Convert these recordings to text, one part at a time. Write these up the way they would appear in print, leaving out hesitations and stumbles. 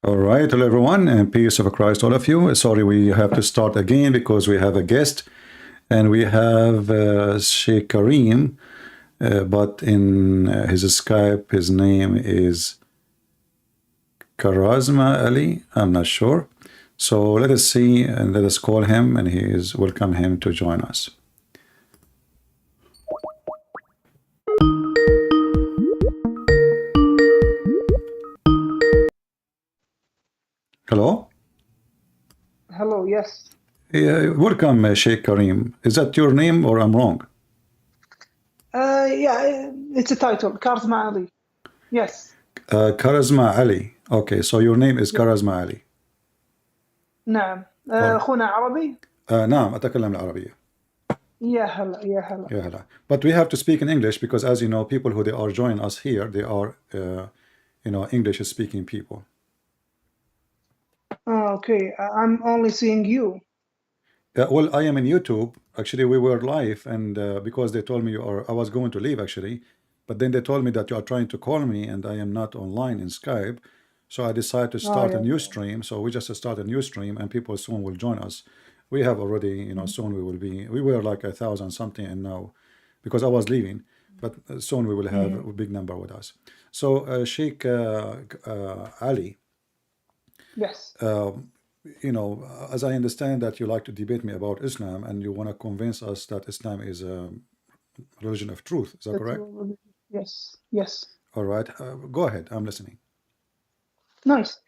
All right, hello everyone, and peace of Christ, all of you. Sorry, we have to start again because we have a guest, and we have Sheikh Kareem, but in his Skype, his name is Karazma Ali. I'm not sure. So let us see and let us call him, and he is welcome him to join us. Hello. Hello, yes. Welcome, Sheikh Kareem. Is that your name or I'm wrong? Yeah, it's a title, Karzma Ali. Yes. Karazma Ali. Okay, so your name is Yeah. Karazma Ali. نعم. أخونا عربي؟ نعم أتكلم العربية. يا هلا يا هلا. Yeah, hello. But we have to speak in English because, as you know, people who they are joining us here, they are, English-speaking people. Okay, I'm only seeing you. Well, I am in YouTube. Actually, we were live, and because they told me I was going to leave actually, but then they told me that you are trying to call me, and I am not online in Skype. So I decided to start a new stream. So we just start a new stream, and people soon will join us. We have already, soon we will be. We were like 1,000 something, and now, because I was leaving, but soon we will have a big number with us. So Sheikh Ali. Yes. As I understand that you like to debate me about Islam and you want to convince us that Islam is a religion of truth. Is that correct? Yes, yes. All right. Go ahead. I'm listening. Nice.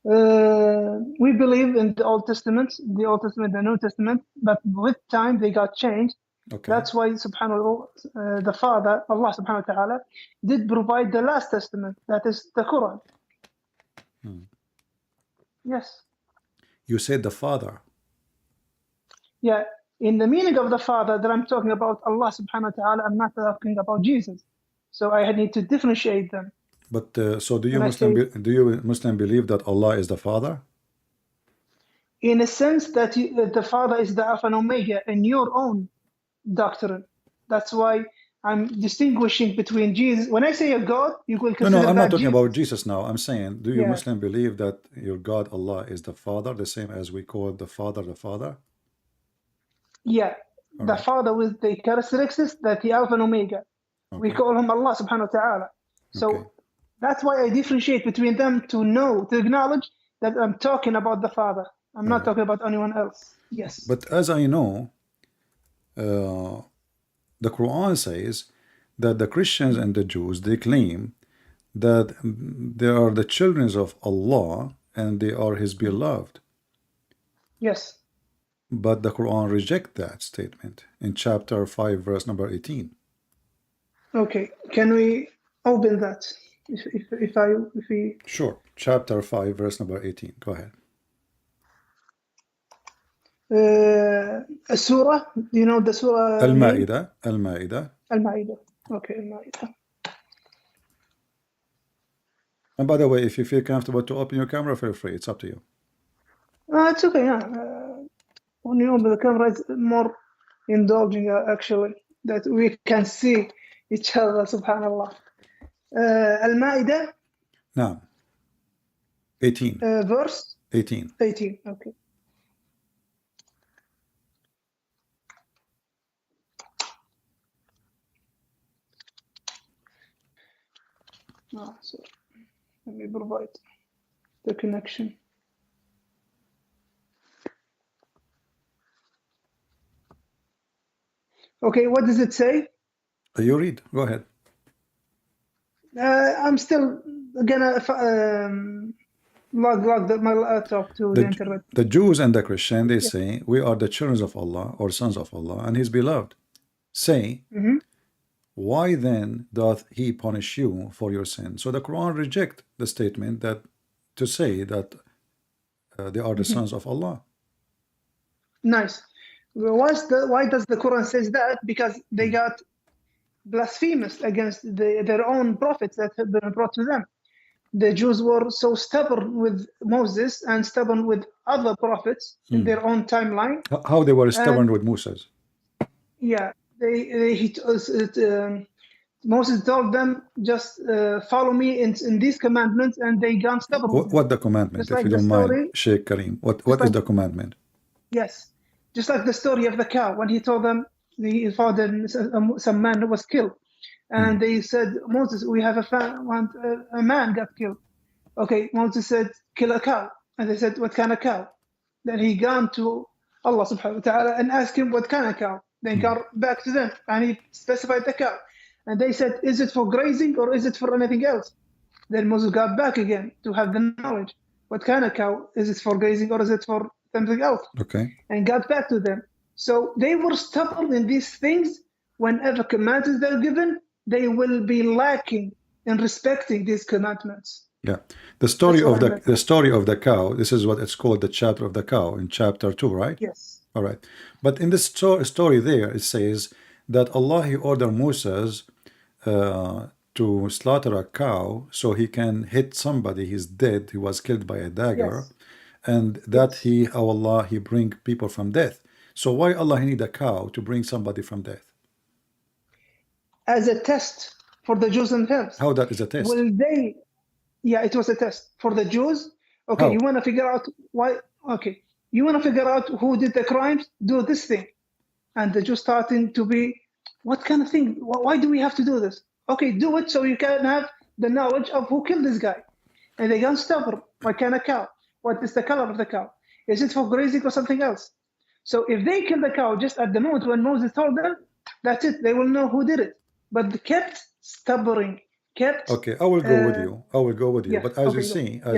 We believe in the Old Testament, the New Testament, but with time they got changed. Okay. That's why, subhanAllah, the Father, Allah subhanahu wa ta'ala, did provide the last testament, that is the Quran. Yes. You said the Father. Yeah, in the meaning of the Father that I'm talking about Allah subhanahu wa ta'ala, I'm not talking about Jesus. So I need to differentiate them. But so do you Muslim believe that Allah is the Father? In a sense that the Father is the Alpha and Omega in your own doctrine. That's why I'm distinguishing between Jesus. When I say a God, you will consider No, I'm not talking Jesus. about Jesus now. I'm saying, do you Muslim believe that your God Allah is the Father, the same as we call the Father the Father? Yeah, all the right. Father with the characteristics that the Alpha and Omega. Okay. We call him Allah subhanahu wa ta'ala. So that's why I differentiate between them to acknowledge that I'm talking about the Father. I'm not talking about anyone else. Yes. But as I know, the Quran says that the Christians and the Jews, they claim that they are the children of Allah and they are His beloved. Yes. But the Quran rejects that statement in chapter 5, verse number 18. Okay, can we open that? If we Sure. Chapter 5, verse number 18. Go ahead. A surah, you know the surah? Al-Ma'idah. Al-Ma'idah. Al-Ma'idah. Okay, Al-Ma'idah. And by the way, if you feel comfortable to open your camera, feel free. It's up to you. It's okay, yeah. When you open the camera, it's more indulging, actually, that we can see each other, subhanallah. Al-Ma'idah? No. 18. Verse? 18. 18, okay. So let me provide the connection. Okay, what does it say? You read. Go ahead. I'm still gonna log my laptop to the internet. The Jews and the Christians, they say, we are the children of Allah or sons of Allah and His beloved. Say, why then doth He punish you for your sin? So the Quran rejects the statement that to say that they are the sons of Allah. Nice. Why does the Quran says that? Because they got blasphemous against their own prophets that have been brought to them. The Jews were so stubborn with Moses and stubborn with other prophets in their own timeline. How they were stubborn with Moses? Yeah, Moses told them, just follow me in these commandments, and they got stubborn with him. What the commandment, Just if like you the don't story, mind, Sheikh Kareem? What just is like, the commandment? yes, just like the story of the cow, when he told them, he found some man who was killed, and they said, Moses, we have a man got killed. Okay, Moses said, kill a cow. And they said, what kind of cow? Then he gone to Allah subhanahu wa ta'ala and asked him what kind of cow. Then got back to them and he specified the cow. And they said, is it for grazing or is it for anything else? Then Moses got back again to have the knowledge. What kind of cow? Is it for grazing or is it for something else? Okay. And got back to them. So they were stubborn in these things. Whenever commandments they're given, they will be lacking in respecting these commandments. Yeah, the story That's what of I meant. the story of the cow. This is what it's called, the chapter of the cow in chapter 2, right? Yes. All right. But in this story there, it says that Allah, he ordered Moses to slaughter a cow so he can hit somebody. He's dead. He was killed by a dagger, Yes. and that Yes. he, Allah, he bring people from death. So why Allah he need a cow to bring somebody from death? As a test for the Jews themselves. How that is a test? Will they? Yeah, it was a test for the Jews. Okay, How? you want to figure out why? Okay, you want to figure out who did the crimes? Do this thing, and the Jews starting to be, what kind of thing? Why do we have to do this? Okay, do it so you can have the knowledge of who killed this guy. And they got stubborn. What kind of cow? What is the color of the cow? Is it for grazing or something else? So if they kill the cow just at the moment when Moses told them, that's it. They will know who did it. But they kept stubborn. Kept. Okay, I will go with you. I will go with you. Yeah, But as okay,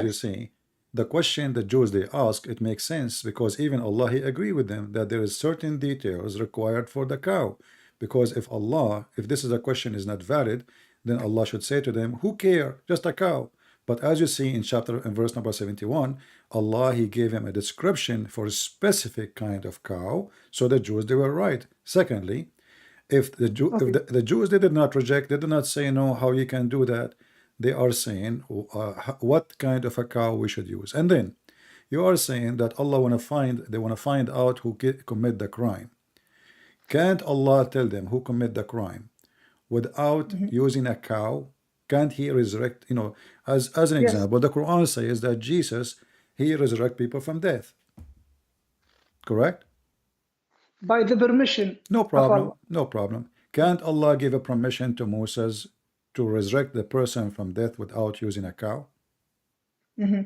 you see, the question the Jews they ask, it makes sense because even Allah he agree with them that there is certain details required for the cow. Because if Allah, if this is a question is not valid, then Allah should say to them, who care? Just a cow. But as you see in verse number 71, Allah he gave him a description for a specific kind of cow. So the Jews they were right. Secondly, if the Jews they did not reject, they did not say no, how you can do that. They are saying what kind of a cow we should use. And then you are saying that Allah they want to find out who commit the crime. Can't Allah tell them who commit the crime without using a cow? Can't he resurrect, as an example, the Quran says that Jesus, he resurrect people from death. Correct? By the permission. No problem. No problem. Can't Allah give a permission to Moses to resurrect the person from death without using a cow?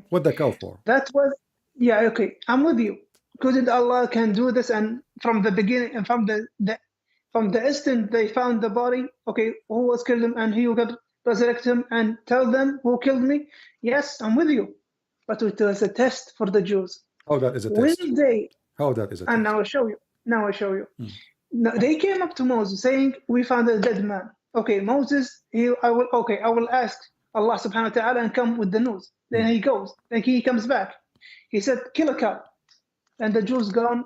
What the cow for? That was, yeah, okay. I'm with you. Couldn't Allah can do this? And from the beginning and from the instant they found the body, okay, who was killed him and he will resurrect him and tell them who killed me? Yes, I'm with you. But it was a test for the Jews. How that is a Will test? they? How that is a And test? now I show you. Now, they came up to Moses saying, we found a dead man. Okay, Moses, I will ask Allah subhanahu wa ta'ala and come with the news. Then he goes. Then he comes back. He said, kill a cow. And the Jews gone,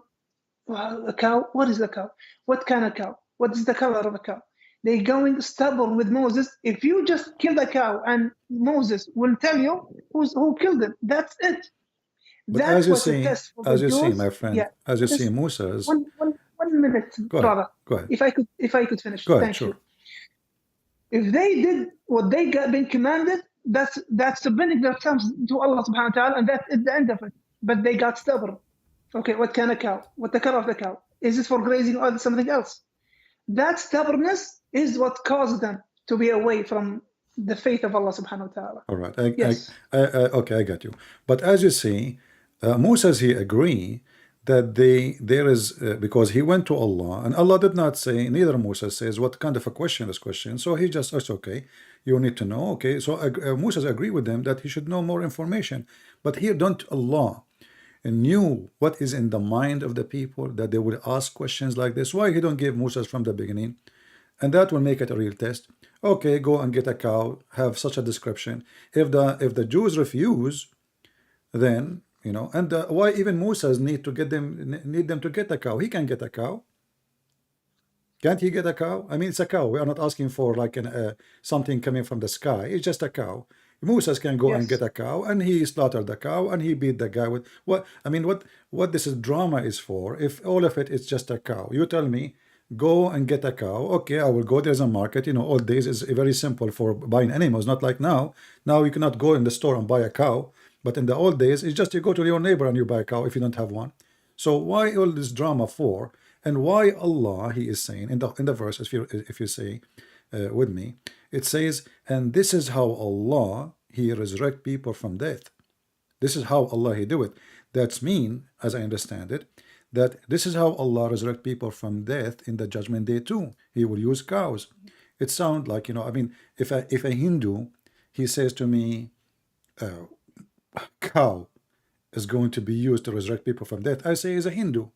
well, a cow? What is a cow? What kind of cow? What is the color of a cow? They going stubborn with Moses. If you just kill the cow and Moses will tell you who killed him, that's it. But That as you was see, a test for the Jews. my friend, Yeah, as you see, Moses. 1 minute, brother. Go ahead. If I could finish. Go ahead, Thank sure. you. If they did what they got been commanded, that's submitting themselves to Allah subhanahu wa ta'ala, and that's at the end of it. But they got stubborn. Okay, what kind of cow? What the color of the cow? Is it for grazing or something else? That stubbornness is what caused them to be away from the faith of Allah subhanahu wa ta'ala. All right. Okay, I got you. But as you see, Moses he agree that there is because he went to Allah and Allah did not say, neither Moses says what kind of a question is question. So he just says, okay, you need to know. Okay, so Moses agree with them that he should know more information. But here don't Allah knew what is in the mind of the people that they would ask questions like this. Why he don't give Moses from the beginning? And that will make it a real test. Okay, go and get a cow, have such a description. If the Jews refuse, then and why even Moses need them to get a cow? He can get a cow. Can't he get a cow? I mean, it's a cow. We are not asking for like something coming from the sky. It's just a cow. Moses can go and get a cow, and he slaughtered the cow, and he beat the guy with what? I mean, what this is drama is for? If all of it is just a cow, you tell me go and get a cow. Okay, I will go. There's a market. You know, old days is very simple for buying animals, not like now. Now you cannot go in the store and buy a cow. But in the old days, it's just you go to your neighbor and you buy a cow if you don't have one. So why all this drama for? And why Allah, he is saying in the verse, if you say with me, it says, and this is how Allah, he resurrect people from death. This is how Allah, he do it. That's mean, as I understand it, that this is how Allah resurrect people from death in the judgment day too. He will use cows. It sounds like, you know, I mean, if a Hindu, he says to me, cow is going to be used to resurrect people from death, I say is a Hindu.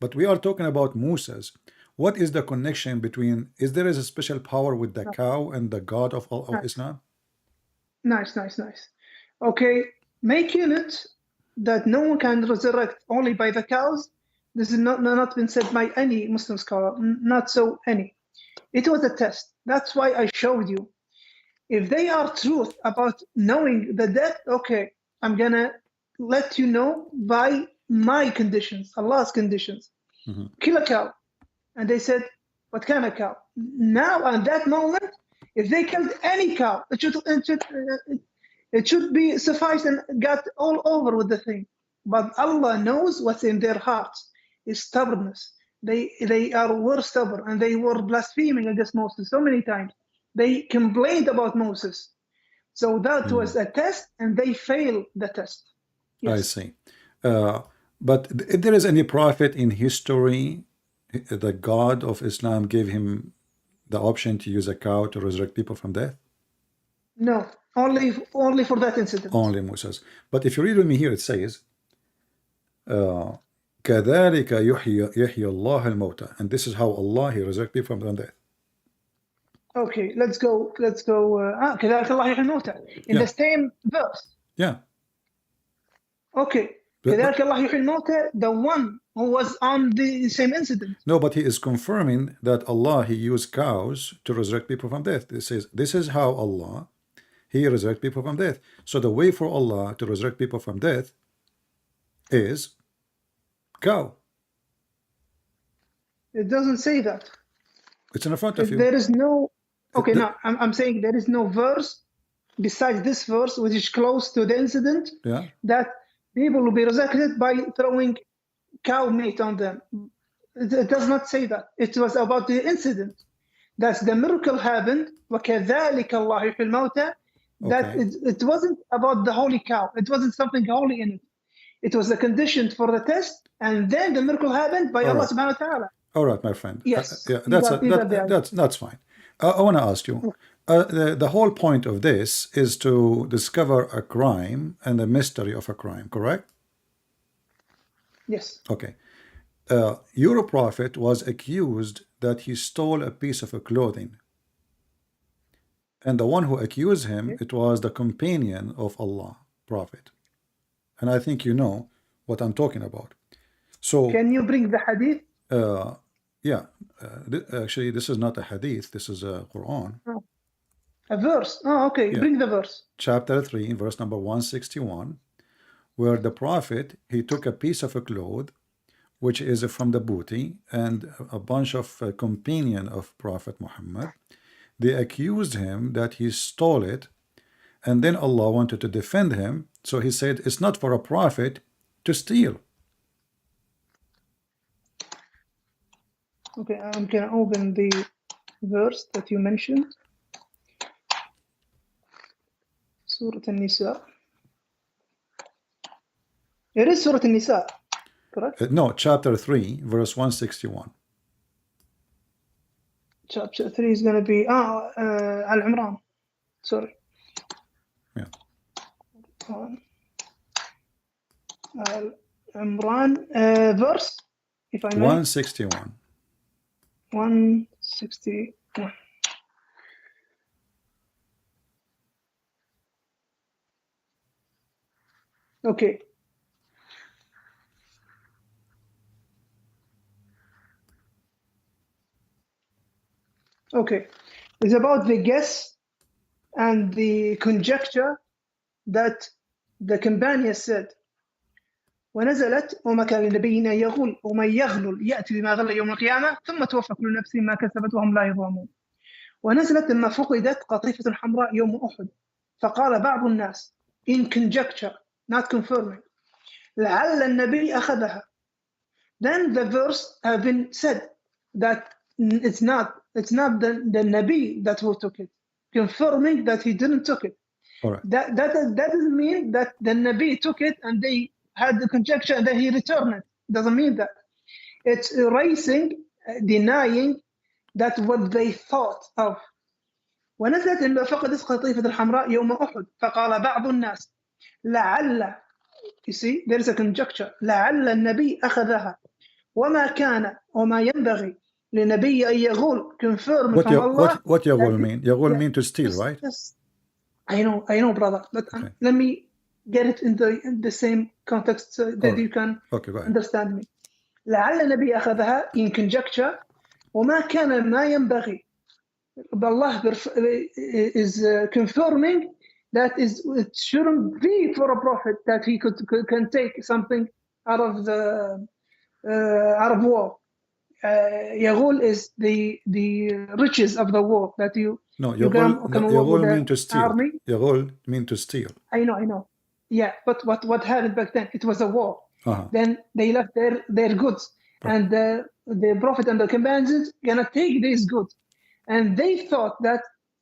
But we are talking about Moses. What is the connection between, is there a special power with the cow and the God of Islam? Nice. Okay, making it that no one can resurrect only by the cows, this is not been said by any Muslim scholar, not so any. It was a test. That's why I showed you. If they are truth about knowing the death, okay, I'm gonna let you know by my conditions, Allah's conditions. Kill a cow. And they said, what kind of cow? Now, at that moment, if they killed any cow, it should be suffice and got all over with the thing. But Allah knows what's in their hearts, is stubbornness. They were stubborn and they were blaspheming against Moses so many times. They complained about Moses. So that was a test and they failed the test. Yes. I see. But if there is any prophet in history, the God of Islam gave him the option to use a cow to resurrect people from death? No, only for that incident. Only Moses. But if you read with me here, it says, كَذَلِكَ يُحْيِي اللَّهُ الْمَوْتَى. And this is how Allah, he resurrects people from death. Okay, let's go. كَذَلِكَ اللَّهُ يُحْيِي الْمَوْتَى. In the same verse. Yeah. Okay. كَذَلِكَ اللَّهُ يُحْيِي الْمَوْتَى, the one who was on the same incident. No, but he is confirming that Allah, he used cows to resurrect people from death. It says, this is how Allah, he resurrect people from death. So the way for Allah to resurrect people from death is cow. It doesn't say that. It's in front of you. There is no, okay, no, I'm saying there is no verse besides this verse, which is close to the incident, that people will be resurrected by throwing cow meat on them. It does not say that. It was about the incident. That's the miracle happened. وَكَذَلِكَ اللَّهُ يُحْيِي الْمَوْتَى. That it wasn't about the holy cow. It wasn't something holy in it. It was a condition for the test, and then the miracle happened by Allah subhanahu wa ta'ala. All right, my friend. Yes. That's fine. I want to ask you, the whole point of this is to discover a crime and the mystery of a crime, correct? Yes. Okay. Your prophet was accused that he stole a piece of clothing. And the one who accused him, it was the companion of Allah, prophet. And I think you know what I'm talking about. So can you bring the hadith? Actually, this is not a hadith. This is a Quran. Oh. A verse. Oh, okay. Yeah. Bring the verse. Chapter 3, verse number 161, where the prophet, he took a piece of a cloth, which is from the booty, and a bunch of companion of Prophet Muhammad. They accused him that he stole it, and then Allah wanted to defend him. So he said, it's not for a prophet to steal. Okay, I'm going to open the verse that you mentioned. Surah An-Nisa. It is Surah An-Nisa, correct? No, chapter 3, verse 161. Chapter 3 is going to be Al-Imran. Sorry. Yeah. Al-Imran verse, if I may. 161. 161. Okay. Okay. It's about the guess and the conjecture that the companion said. ونزلت وما كان لنبي أن يغل ومن يغلل يأتي بما غل يوم القيامة ثم توفى كل نفس ما كسبت وهم لا يظلمون. ونزلت لما فقدت قطيفة حمراء يوم أحد فقال بعض الناس in conjecture not confirming لعل النبي أخذها. Then the verse have been said that it's not the Nabi that who took it, confirming that he didn't took it. All right. That doesn't mean that the Nabi took it and they had the conjecture and then he returned it. Doesn't mean that. It's erasing, denying that what they thought of. ونزلت لما فقدت قطيفة الحمراء يوم أحد فقال بعض الناس لعل, you see there is a conjecture, لعل النبي أخذها وما كان وما ينبغي لنبي أن يغول confirm from Allah. What يغول mean? يغول mean to steal, right? Yes. I know, brother, but okay. Let me get it in the same context so that you can understand me. لعل النبي أخذها in conjecture وما كان ما ينبغي. Allah is confirming that it shouldn't be for a prophet that he can take something out of war. Yaghul is the riches of the war that you. No, Yaghul mean to steal. Yaghul mean to steal. I know. Yeah, but what happened back then? It was a war. Then they left their goods, and the prophet and the companions gonna take these goods. And they thought that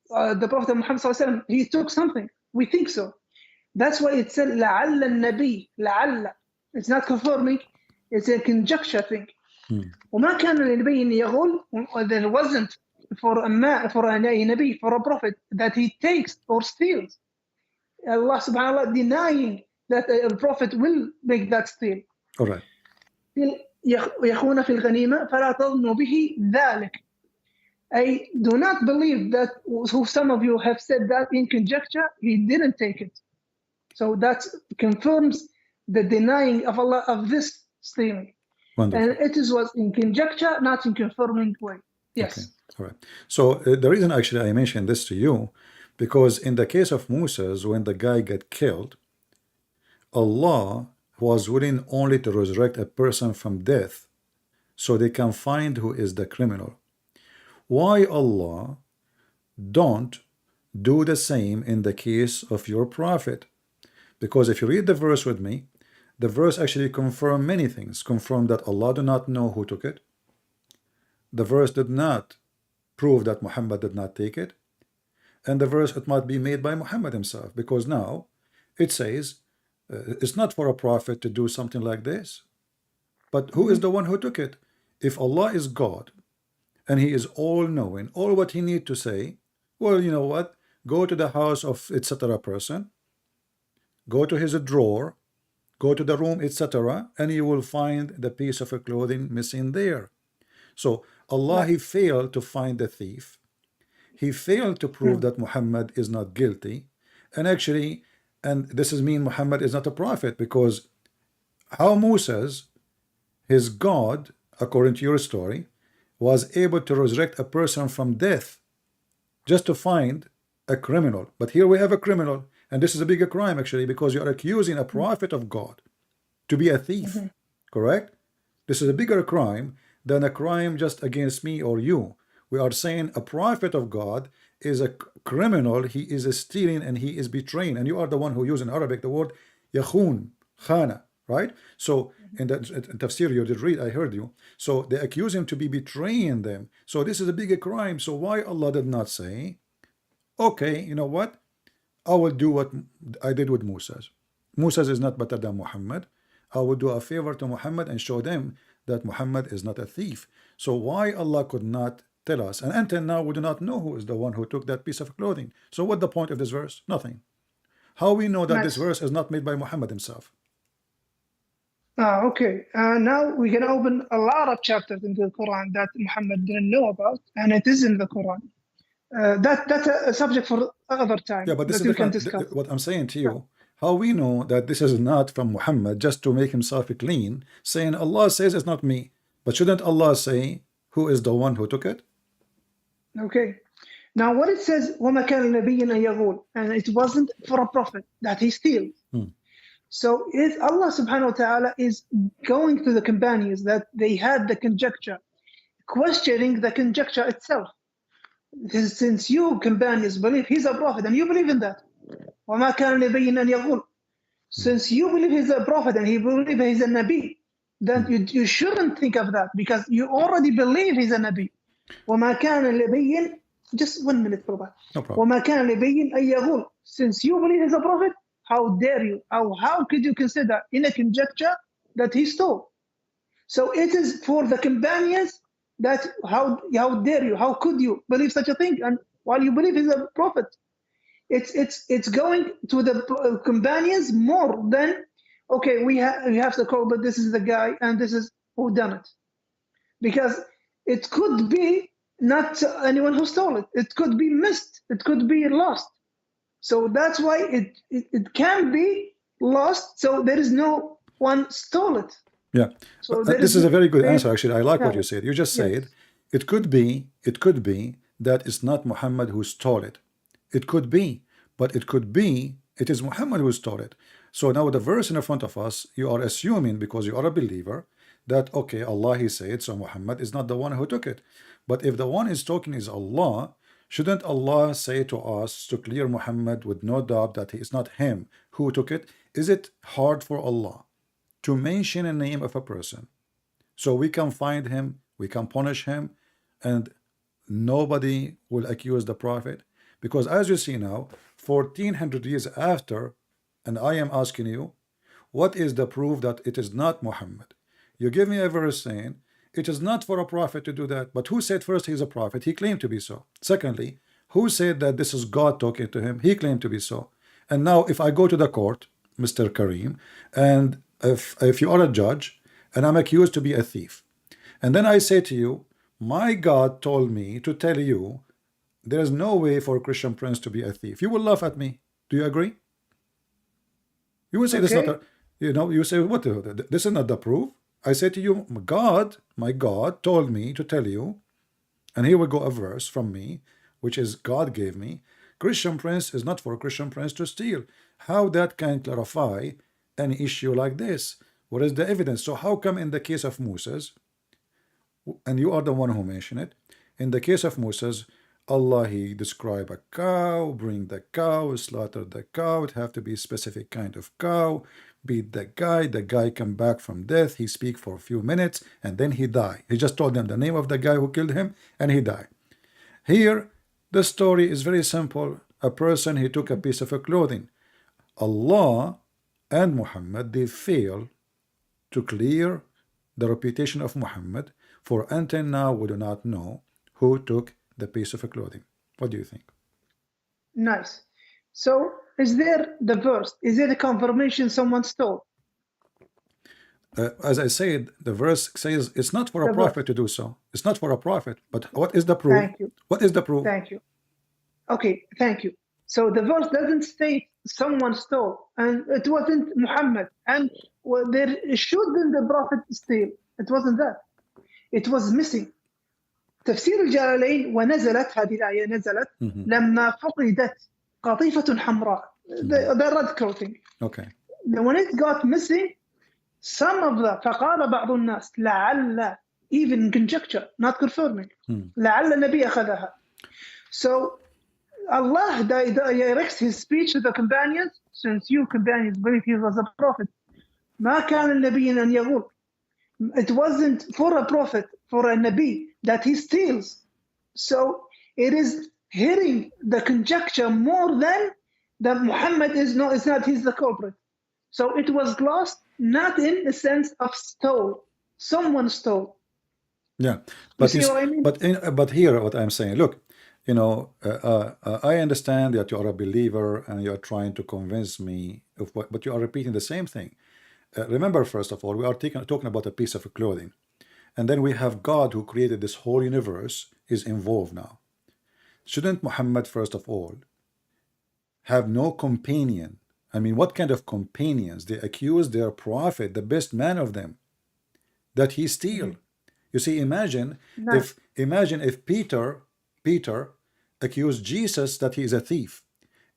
the Prophet Muhammad ﷺ, he took something. We think so. That's why it said لعل النبي لعل. It's not confirming. It's a conjecture thing. وما كان لنبي أن يغل. There wasn't for a Nabi, for a prophet, that he takes or steals. Allah subhanahu wa ta'ala denying that a prophet will make that steal. All right. يخون في الغنيمة فلا تظنوا به ذلك. I do not believe that some of you have said that in conjecture, he didn't take it. So that confirms the denying of Allah of this stealing. Wonderful. And it was in conjecture, not in confirming way. Yes. Okay. All right. So the reason actually I mentioned this to you, because in the case of Moses, when the guy got killed, Allah was willing only to resurrect a person from death so they can find who is the criminal. Why Allah don't do the same in the case of your prophet? Because if you read the verse with me, the verse actually confirms many things. Confirm that Allah do not know who took it. The verse did not prove that Muhammad did not take it. And the verse, it might be made by Muhammad himself, because now it says it's not for a prophet to do something like this. But who is the one who took it? If Allah is God, and he is all-knowing, all what he need to say, well, you know what? Go to the house of etc. person, go to his drawer, go to the room, etc., and you will find the piece of clothing missing there. So Allah, he failed to find the thief. He failed to prove that Muhammad is not guilty. And actually, and this is mean Muhammad is not a prophet, because how Moses, his God, according to your story, was able to resurrect a person from death just to find a criminal. But here we have a criminal, and this is a bigger crime actually, because you are accusing a prophet of God to be a thief. Correct? This is a bigger crime than a crime just against me or you. We are saying a prophet of God is a criminal, he is stealing and he is betraying, and you are the one who used in Arabic the word yakhun, khana, right? So in the tafsir you did read, I heard you. So they accuse him to be betraying them. So this is a bigger crime. So why Allah did not say, okay, you know what, I will do what I did with Moses. Moses is not better than Muhammad. I will do a favor to Muhammad and show them that Muhammad is not a thief. So why Allah could not tell us? And until now we do not know who is the one who took that piece of clothing. So what the point of this verse? Nothing. How we know that this verse is not made by Muhammad himself? Okay. Now we can open a lot of chapters in the Quran that Muhammad didn't know about, and it is in the Quran. That's a subject for other time. Yeah, but this is different. What I'm saying to you, how we know that this is not from Muhammad just to make himself clean, saying Allah says it's not me. But shouldn't Allah say who is the one who took it? Okay. Now what it says, وَمَا كَانَ لِنَبِيٍّ أَن يَغُولَ, and it wasn't for a prophet that he steals. So if Allah subhanahu wa ta'ala is going to the companions that they had the conjecture, questioning the conjecture itself. Since you companions believe he's a prophet and you believe in that, وَمَا كَانَ لِنَبِيٍّ أَنْ يَغُلَّ. Since you believe he's a prophet and he believe he's a Nabi, then you shouldn't think of that because you already believe he's a Nabi. وَمَا كَانَ لِنَبِيٍّ. Just 1 minute for that. No problem. وَمَا كَانَ لِنَبِيٍّ أَنْ يَغُلَّ. Since you believe he's a prophet, how dare you? How could you consider in a conjecture that he stole? So it is for the companions that how dare you? How could you believe such a thing? And while you believe he's a prophet, it's going to the companions more than okay. We have to call, but this is the guy and this is who done it, because it could be not anyone who stole it. It could be missed. It could be lost. So that's why it can be lost. So there is no one stole it. Yeah, So this is a very good answer. Actually, I like what Yeah. you said. You just Yes. said it could be that it's not Muhammad who stole it. It could be, but it could be it is Muhammad who stole it. So now the verse in front of us, you are assuming because you are a believer that okay, Allah he said, so Muhammad is not the one who took it. But if the one is talking is Allah, shouldn't Allah say to us to clear Muhammad with no doubt that he is not him who took it? Is it hard for Allah to mention a name of a person so we can find him, we can punish him, and nobody will accuse the prophet? Because as you see now, 1400 years after, and I am asking you, what is the proof that it is not Muhammad? You give me a verse saying it is not for a prophet to do that. But who said first he's a prophet? He claimed to be so. Secondly, who said that this is God talking to him? He claimed to be so. And now if I go to the court, Mr. Kareem, and if you are a judge and I'm accused to be a thief, and then I say to you, my God told me to tell you there is no way for a Christian prince to be a thief, you will laugh at me. Do you agree? You will say this is not a, you say, what, this is not the proof. I say to you, my God told me to tell you, and here will go a verse from me, which is God gave me, Christian prince is not for a Christian prince to steal. How that can clarify an issue like this? What is the evidence? So how come in the case of Moses, and you are the one who mentioned it, in the case of Moses, Allah he describe a cow, bring the cow, slaughter the cow, it have to be a specific kind of cow, beat the guy come back from death, he speak for a few minutes, and then he die. He just told them the name of the guy who killed him, and he died. Here, the story is very simple. A person, he took a piece of a clothing. Allah and Muhammad, they fail to clear the reputation of Muhammad, for until now we do not know who took the piece of a clothing. What do you think? Nice. So is there the verse? Is there a confirmation someone stole? As I said, the verse says it's not for a prophet to do so. It's not for a prophet. But what is the proof? Thank you. What is the proof? Thank you. Okay, thank you. So the verse doesn't state someone stole, and it wasn't Muhammad, and there shouldn't the prophet steal. It wasn't that. It was missing. تفسير الجلالين ونزلت هذه الآية نزلت لما فقدت قطيفة حمراء. The red clothing. Okay. When it got missing, some of the فقال بعض الناس لعل, even conjecture, not confirming, لعل النبي أخذها. So Allah directs his speech to the companions, since you companions believe he was a prophet. ما كان النبي أن يغل. It wasn't for a prophet, for a Nabi, that he steals. So it is hitting the conjecture more than that Muhammad is not he's the culprit. So it was lost, not in the sense of stole. Someone stole. Yeah, but you see what I mean? But here what I'm saying, look, I understand that you are a believer and you are trying to convince me of what, but you are repeating the same thing. Remember, first of all, we are talking about a piece of clothing, and then we have God who created this whole universe is involved now. Shouldn't Muhammad, first of all, have no companion? I mean, what kind of companions? They accuse their prophet, the best man of them, that he steal. You see, imagine if Peter accused Jesus that he is a thief,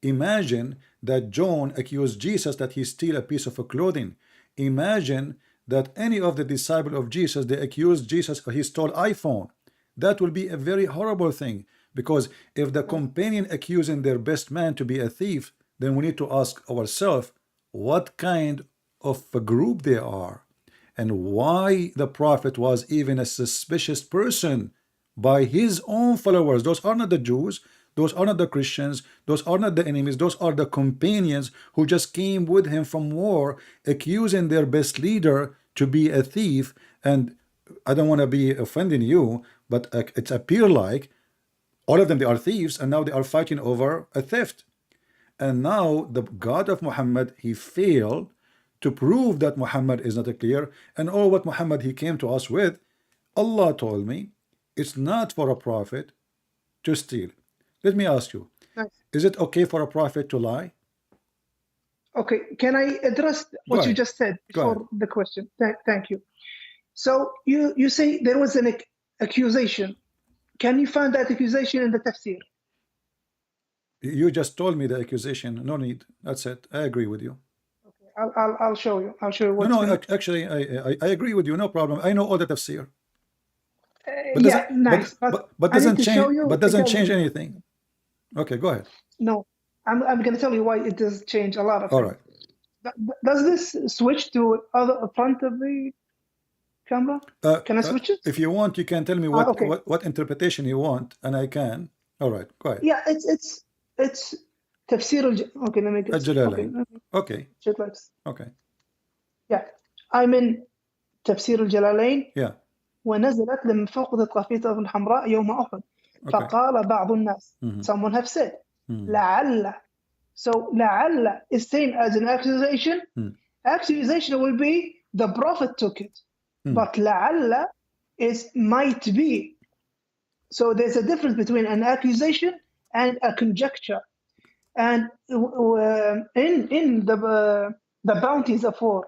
Imagine that John accused Jesus that he stole a piece of clothing. Imagine that any of the disciples of Jesus, they accused Jesus he stole iPhone. That will be a very horrible thing, because if the companion accusing their best man to be a thief, then we need to ask ourselves what kind of a group they are, and why the prophet was even a suspicious person by his own followers. Those are not the Jews, those are not the Christians, those are not the enemies, those are the companions who just came with him from war, accusing their best leader to be a thief. And I don't want to be offending you, but it appears like all of them, they are thieves, and now they are fighting over a theft. And now the God of Muhammad, he failed to prove that Muhammad is not a clear, and all what Muhammad he came to us with, Allah told me, it's not for a prophet to steal. Let me ask you, is it okay for a prophet to lie? Okay, can I address what you just said before the question? Thank you. So you say there was an accusation. Can you find that accusation in the tafsir? You just told me the accusation. No need. That's it. I agree with you. Okay, I'll show you. I'll show you. No, actually, I agree with you. No problem. I know all the tafsir. But yeah, nice. But doesn't change. But doesn't change anything. Okay, go ahead. No, I'm going to tell you why it does change a lot of all things. Right. Does this switch to other front of the camera? Can I switch it? If you want, you can tell me what interpretation you want, and I can. All right, go ahead. Yeah, it's Tafsir okay, let me get Al-Jalalain. Okay. Okay. Yeah, I'm in Tafsir Al-Jalalain. Yeah. ونزلت لما فقدت قافية الحمراء يوم أحد. فقال بعض الناس. Someone have said. لعل. So لعل is seen as an accusation. Accusation will be the prophet took it. But لعل is might be. So there's a difference between an accusation and a conjecture. And in the bounties of war,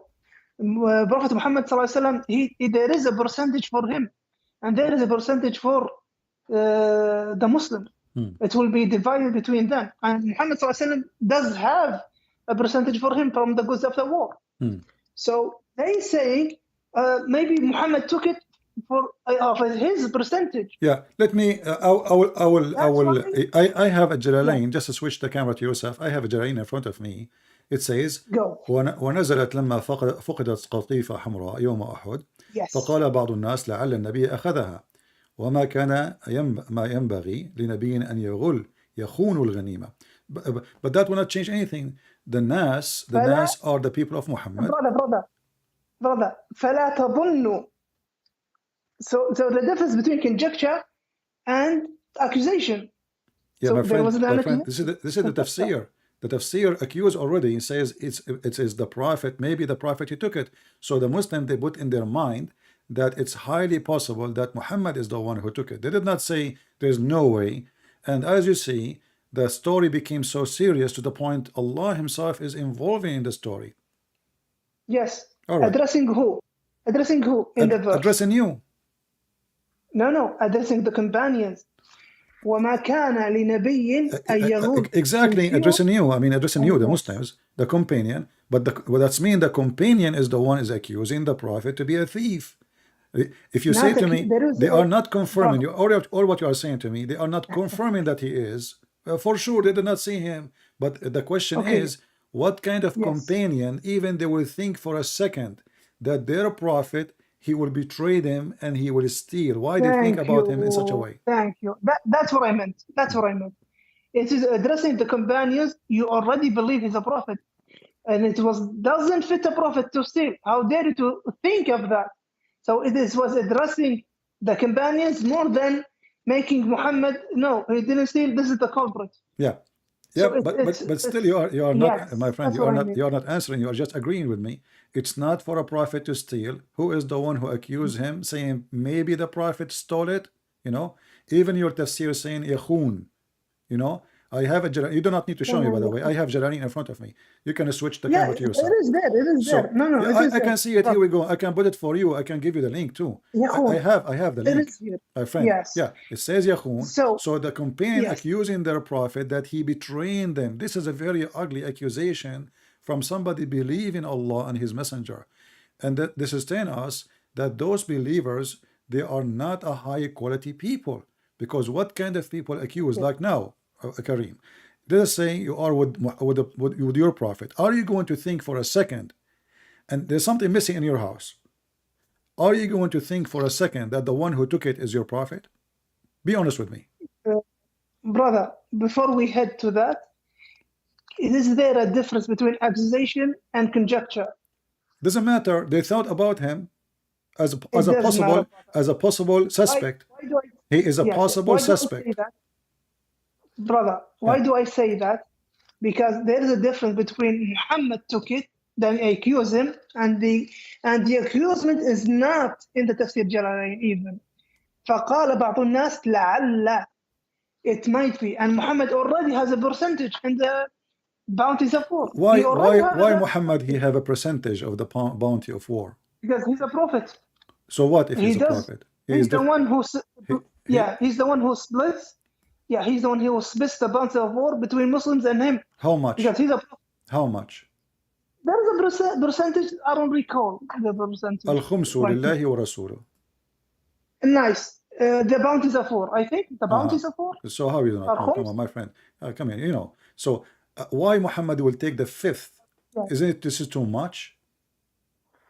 Prophet Muhammad ﷺ, there is a percentage for him, and there is a percentage for the Muslims. It will be divided between them. And Muhammad ﷺ does have a percentage for him from the goods of the war. So they saying maybe Muhammad took it for his percentage. Yeah, let me. I have a Jalalain. Just to switch the camera to yourself. I have a Jalalain in front of me. It says, ونزلت لما فقدت قطيفة حمراء يوم أحد فقال بعض الناس لعل النبي أخذها وما كان ما ينبغي لنبي أن يخون الغنيمة. But that will not change anything. The Nas are the people of Muhammad. Brother, فلا تظنوا. So the difference between conjecture and accusation. Yeah, so my friend, this is the tafsir. The tafsir accused already says it is the prophet, maybe the prophet he took it. So the Muslim, they put in their mind that it's highly possible that Muhammad is the one who took it. They did not say there's no way. And as you see, the story became so serious to the point Allah himself is involving in the story. Yes. Right. Addressing who? Addressing who in the verse? Addressing you. No, addressing the companions. وما كان لنبي أن يغول. Exactly, addressing you. I mean, addressing you, the Muslims, the companion. But that's mean the companion is the one is accusing the prophet to be a thief. If you say to me, they are not confirming you, or what you are saying to me, they are not confirming that he is. For sure, they did not see him. But the question is, what kind of companion, even they will think for a second that their prophet, he will betray them and he will steal. Why do you think about him in such a way? Thank you. That's what I meant. That's what I meant. It is addressing the companions. You already believe he's a prophet. And it doesn't fit a prophet to steal. How dare you to think of that? So it was addressing the companions more than making Muhammad, no, he didn't steal, this is the culprit. Yeah. Yeah, so but still you are not, my friend, you are not answering, you are just agreeing with me. It's not for a prophet to steal. Who is the one who accused him, saying maybe the prophet stole it? You know, even your tafsir saying yakhun, you know, I have a you do not need to show me, by the way. I have Jalalain in front of me. You can switch the Yeah, camera to yourself. it is there. It is there. No, yeah, it is I there. can see it. Here we go. I can put it for you. I can give you the link too. I have the link. It is here. My friend. Yes. Yeah, it says Yakhun. So the companion yes. accusing their prophet that he betrayed them. This is a very ugly accusation from somebody believing Allah and His Messenger, and that this is telling us that those believers, they are not a high quality people. Because what kind of people accuse, like now, Kareem, let us say you are with your prophet. Are you going to think for a second, and there's something missing in your house, are you going to think for a second that the one who took it is your prophet? Be honest with me. Brother, before we head to that, is there a difference between accusation and conjecture? Doesn't matter. They thought about him as a possible suspect. Why he is a possible suspect. Brother, why do I say that? Because there is a difference between Muhammad took it, then accuse him, and the accusement is not in the Tafsir Jalalain even. فقال بعض الناس لعل, it might be, and Muhammad already has a percentage in the bounties of war. Why Muhammad he have a percentage of the bounty of war? Because he's a prophet. So what if he's a prophet? He's the one who he's the one who splits. Yeah, he's the one who splits the bounty of war between Muslims and him. How much? Because he's a prophet. How much? There is a percentage. I don't recall the percentage. Al-khumsu lillahi wa rasuluh. Nice. The bounties of war. I think the bounties of war. So how you not know? Come on, my friend. Come here. You know. So why Muhammad will take the fifth? Yeah. Isn't it? This is too much.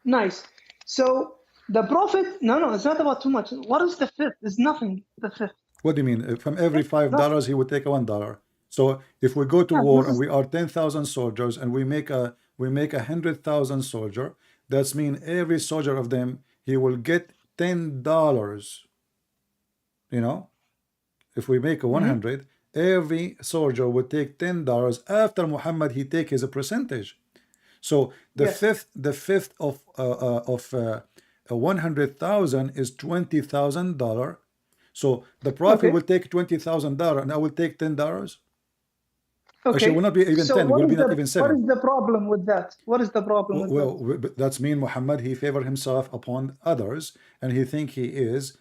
Nice. So the prophet. No, it's not about too much. What is the fifth? It's nothing. The fifth. What do you mean? From every $5, he would take $1. So if we go to war and we are 10,000 soldiers and we make 100,000 soldier, that's mean every soldier of them he will get $10. You know, if we make a 100, every soldier would take $10. After Muhammad, he take his percentage. So the fifth of 100,000 is $20,000. So the prophet will take $20,000 and I will take $10. Okay. Actually, it will not be even 10. It will be not even 7. What is the problem with that? What is the problem with that? Well, that's mean Muhammad, he favor himself upon others and he think he is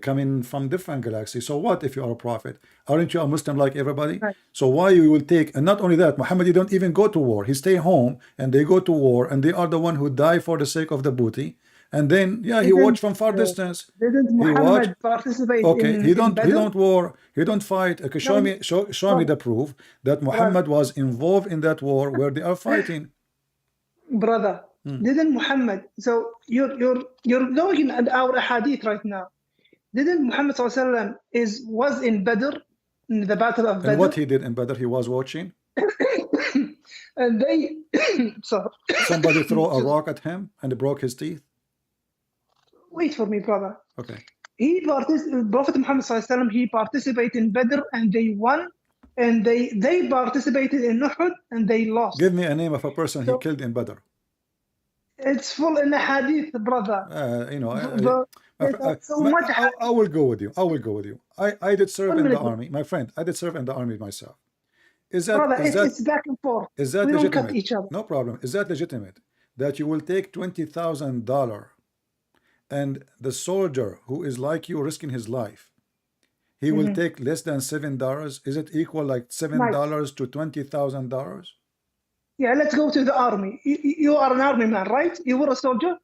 coming from different galaxies. So what if you are a prophet? Aren't you a Muslim like everybody? Right. So why you will take, and not only that, Muhammad, he don't even go to war. He stay home and they go to war and they are the one who die for the sake of the booty. And then, he watched from far distance. Didn't Muhammad participate in he don't war, he don't fight. Okay, show me the proof that Muhammad was involved in that war where they are fighting. Brother, didn't Muhammad? So you're looking at our hadith right now. Didn't Muhammad was in Badr, in the battle of Badr? And what he did in Badr, he was watching. And they somebody throw a rock at him and it broke his teeth. Wait for me, brother. Okay. Prophet Muhammad he participated in Badr and they won, and they participated in Uhud and they lost. Give me a name of a person he killed in Badr. It's full in the hadith, brother. I will go with you. I did serve in the army, my friend. I did serve in the army myself. Is that, brother, it's back and forth. Is that we legitimate? Don't cut each other. No problem. Is that legitimate? That you will take $20,000 and the soldier who is like you risking his life, he will take less than $7. Is it equal like $7 to $20,000? Yeah, let's go to the army. You are an army man, right? You were a soldier?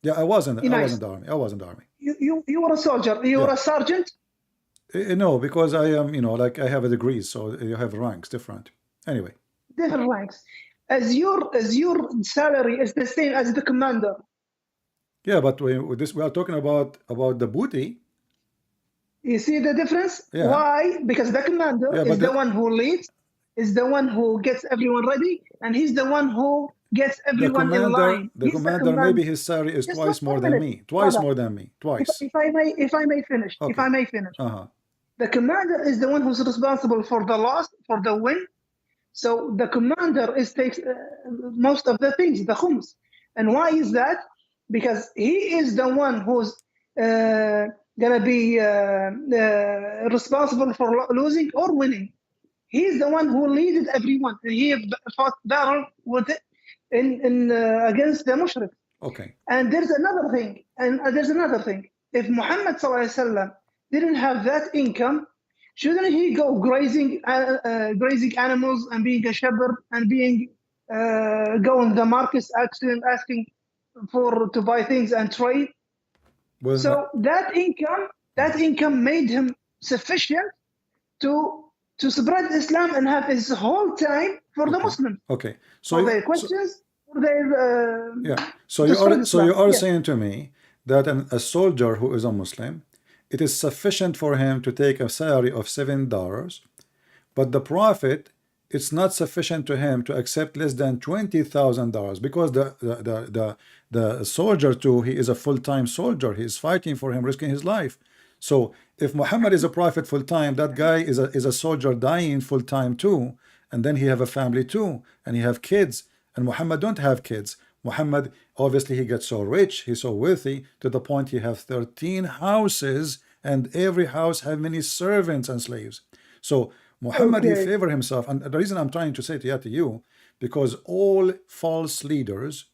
Yeah, I wasn't the army. I wasn't the army. You were a soldier. You were a sergeant? No, because I am, like I have a degree, so you have ranks different. Anyway. Different ranks. As your salary is the same as the commander. Yeah, but we are talking about the booty. You see the difference? Yeah. Why? Because the commander is the one who leads, is the one who gets everyone ready, and he's the one who gets everyone in line. The commander, maybe his salary is twice more than me. Twice more than me. Twice. If I may finish. Okay. If I may finish. The commander is the one who's responsible for the loss, for the win. So the commander takes most of the things, the khums. And why is that? Because he is the one who's gonna be responsible for losing or winning. He's the one who leaded everyone. He fought battle with it in against the mushrik. Okay. And there's another thing. If Muhammad ﷺ didn't have that income, shouldn't he go grazing animals and being a shepherd and being going the markets asking to buy things and trade? Well, So that income made him sufficient to spread Islam and have his whole time for the Muslims. Okay. So for their questions, for their yeah. So to spread you Islam. are Yeah. saying to me that a soldier who is a Muslim, it is sufficient for him to take a salary of $7, but the Prophet, it's not sufficient to him to accept less than $20,000 because the soldier too, he is a full-time soldier. He is fighting for him, risking his life. So if Muhammad is a prophet full-time, that guy is a soldier dying full-time too, and then he have a family too, and he have kids, and Muhammad don't have kids. Muhammad, obviously he gets so rich, he's so wealthy, to the point he have 13 houses, and every house have many servants and slaves. So Muhammad, he favor himself, and the reason I'm trying to say to you, because all false leaders,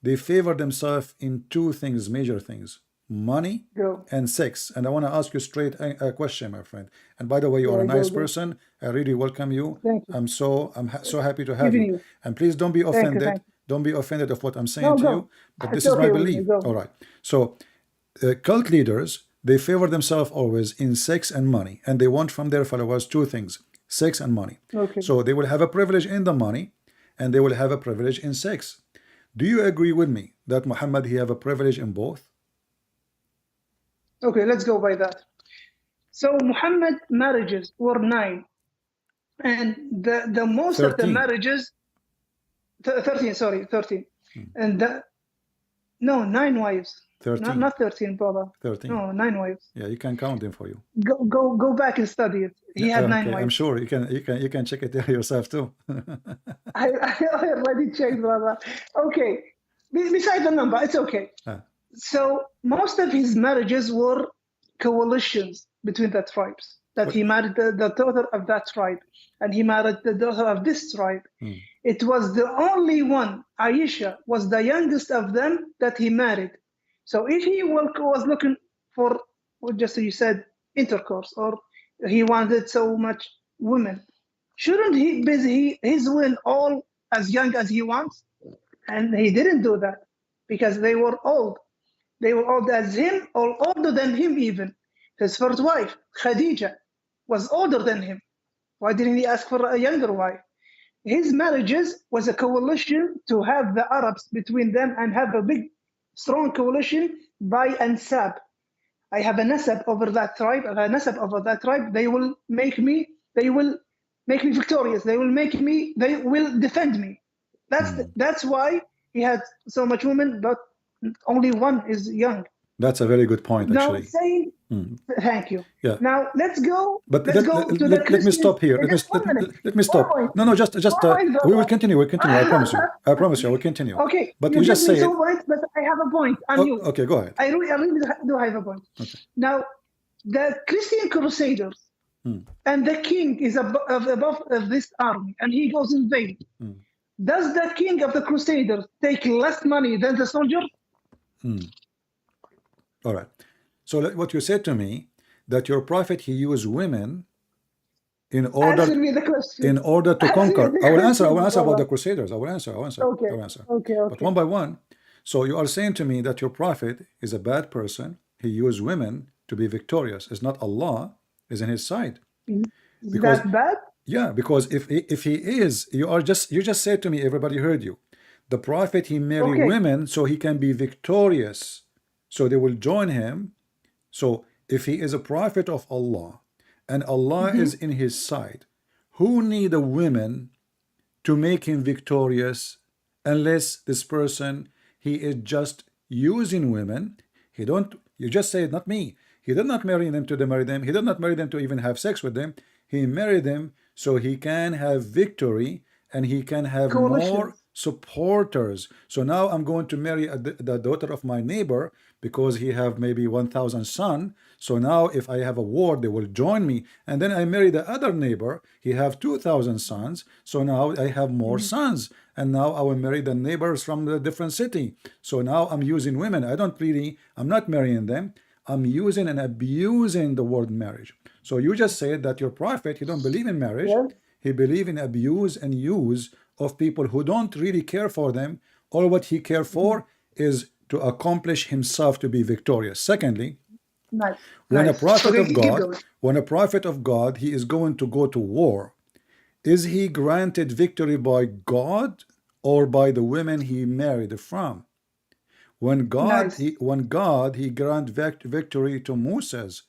they favor themselves in two things, major things: money and sex. And I want to ask you straight a question, my friend. And by the way, you are a nice person. I really welcome you. Thank you. I'm so happy to have you. And please don't be offended. Thank you. Don't be offended of what I'm saying to you. But this It's is my okay with belief. me. Go. All right. So cult leaders, they favor themselves always in sex and money, and they want from their followers two things: sex and money. Okay. So they will have a privilege in the money, and they will have a privilege in sex. Do you agree with me that Muhammad, he have a privilege in both? Okay, let's go by that. So Muhammad marriages were 9, and the most 13. of the marriages 13, sorry, 13. And 9 wives. 13. Not 13, brother. 13. No, 9 wives. Yeah, you can count them for you. Go back and study it. He had 9 wives. I'm sure you can check it there yourself too. I already checked, brother. Okay. Besides the number, it's okay. So most of his marriages were coalitions between the tribes. That he married the daughter of that tribe, and he married the daughter of this tribe. It was the only one, Aisha, was the youngest of them that he married. So if he was looking for, just as you said, intercourse, or he wanted so much women, shouldn't he busy his women all as young as he wants? And he didn't do that because they were old. They were old as him, or older than him even. His first wife, Khadija, was older than him. Why didn't he ask for a younger wife? His marriages was a coalition to have the Arabs between them and have a big, strong coalition by ansab. I have a nasab over that tribe. I have a nasab over that tribe. They will make me victorious. They will defend me. That's why he had so much women, but only one is young. That's a very good point, actually. Now saying, thank you. Yeah. Now let's go. But let me stop here. Let me stop. No, just we will continue. We'll continue. I promise you. I promise you. We'll continue. Okay. But you just say it. But I have a point on you. Okay, go ahead. I really do have a point. Okay. Now, the Christian Crusaders and the king is above this army, and he goes in vain. Does the king of the Crusaders take less money than the soldier? All right. So what you said to me, that your prophet, he used women in order to conquer. I will answer about the Crusaders. I will answer. Okay. But one by one. So you are saying to me that your prophet is a bad person. He used women to be victorious. It's not Allah is in his side. Is that bad? Yeah, because if he is, you just said to me, everybody heard you. The prophet, he married women so he can be victorious. So they will join him. So if he is a prophet of Allah and Allah is in his side, who need a woman to make him victorious unless this person, he is just using women? You just said, not me. He did not marry them to marry them. He did not marry them to even have sex with them. He married them so he can have victory and he can have supporters. So now I'm going to marry the daughter of my neighbor because he have maybe 1,000 son. So now if I have a war, they will join me. And then I marry the other neighbor. He have 2,000 sons. So now I have more sons. And now I will marry the neighbors from the different city. So now I'm using women. I'm not marrying them. I'm using and abusing the word marriage. So you just said that your prophet, he don't believe in marriage. Yeah. He believe in abuse and use of people who don't really care for them. All what he care for is to accomplish himself to be victorious. Secondly, Nice. when a Nice. prophet Okay, of keep God, going. when a prophet of God, he is going to go to war, is he granted victory by God or by the women he married from? When God, Nice. he grant victory to Moses,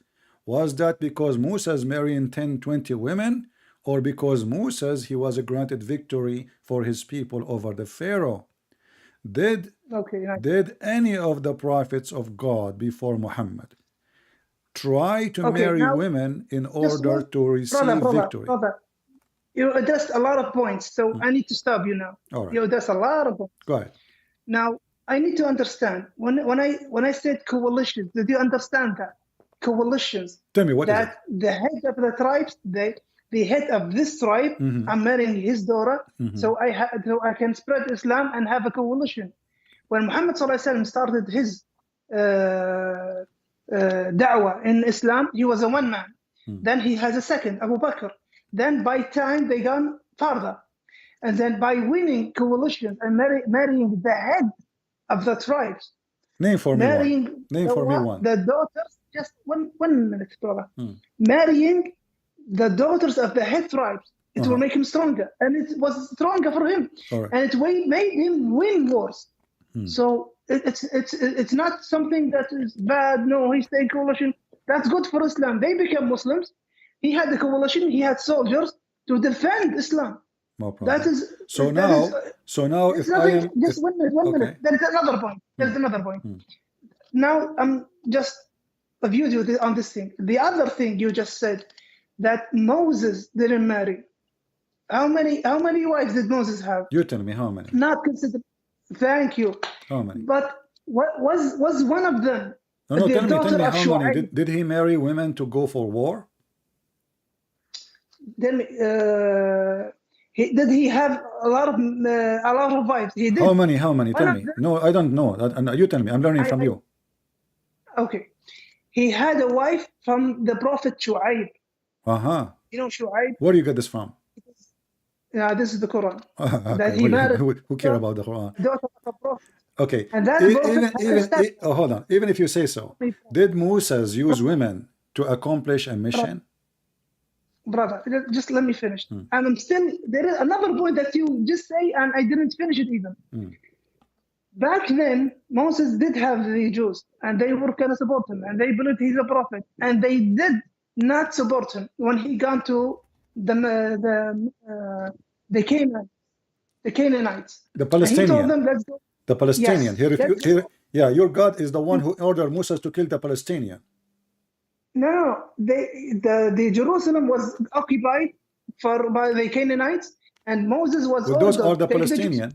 was that because Moses marrying 10, 20 women, or because Moses, he was granted victory for his people over the Pharaoh? Did Okay, nice. did any of the prophets of God before Muhammad try to Okay, marry now women in just order one, to receive victory? brother. You addressed a lot of points, so I need to stop you now. All right, You addressed a lot of points. go ahead. Now I need to understand when I said coalitions, did you understand that coalitions? Tell me, what is it? That the head of the tribes, the head of this tribe, I'm marrying his daughter, so I can spread Islam and have a coalition. When Muhammad ﷺ started his da'wah in Islam, he was a one man. Then he has a second, Abu Bakr. Then by time they gone further, and then by winning coalitions and marrying the head of the tribes, Name for me one. marrying Name for me one. the daughters. Just one minute, brother. Marrying the daughters of the head tribes, it will make him stronger, and it was stronger for him, and it made him win wars. So it's not something that is bad. No, he's the coalition. That's good for Islam. They became Muslims. He had the coalition. He had soldiers to defend Islam. No problem. That is so now if I am just one minute. There is another point. There's another point. Now I'm just a view on this thing. The other thing you just said that Moses didn't marry. How many wives did Moses have? You tell me how many. Not considered. Thank you. How many? But what was one of them? No, tell me how many. Did he marry women to go for war? Then did he have a lot of wives? He did. How many? Tell me. No, I don't know. You tell me. I'm learning from you. Okay. He had a wife from the Prophet Shu'aib. You know Shu'aib? Where do you get this from? Yeah, this is the Quran. Okay. That he married. Who care about the Quran? Daughter of the Prophet. Okay. And that hold on. Even if you say so, did Moses use women to accomplish a mission? Brother, just let me finish. And I'm still, there is another point that you just say, and I didn't finish it even. Back then, Moses did have the Jews, and they were going to support him, and they believed he's a prophet, and they did not support him when he got to the Canaanites. The Palestinian. And he told them, let's go. The Palestinian. Yes, your God is the one who ordered Moses to kill the Palestinian. No, the Jerusalem was occupied by the Canaanites, and Moses was Well, those are the Palestinian.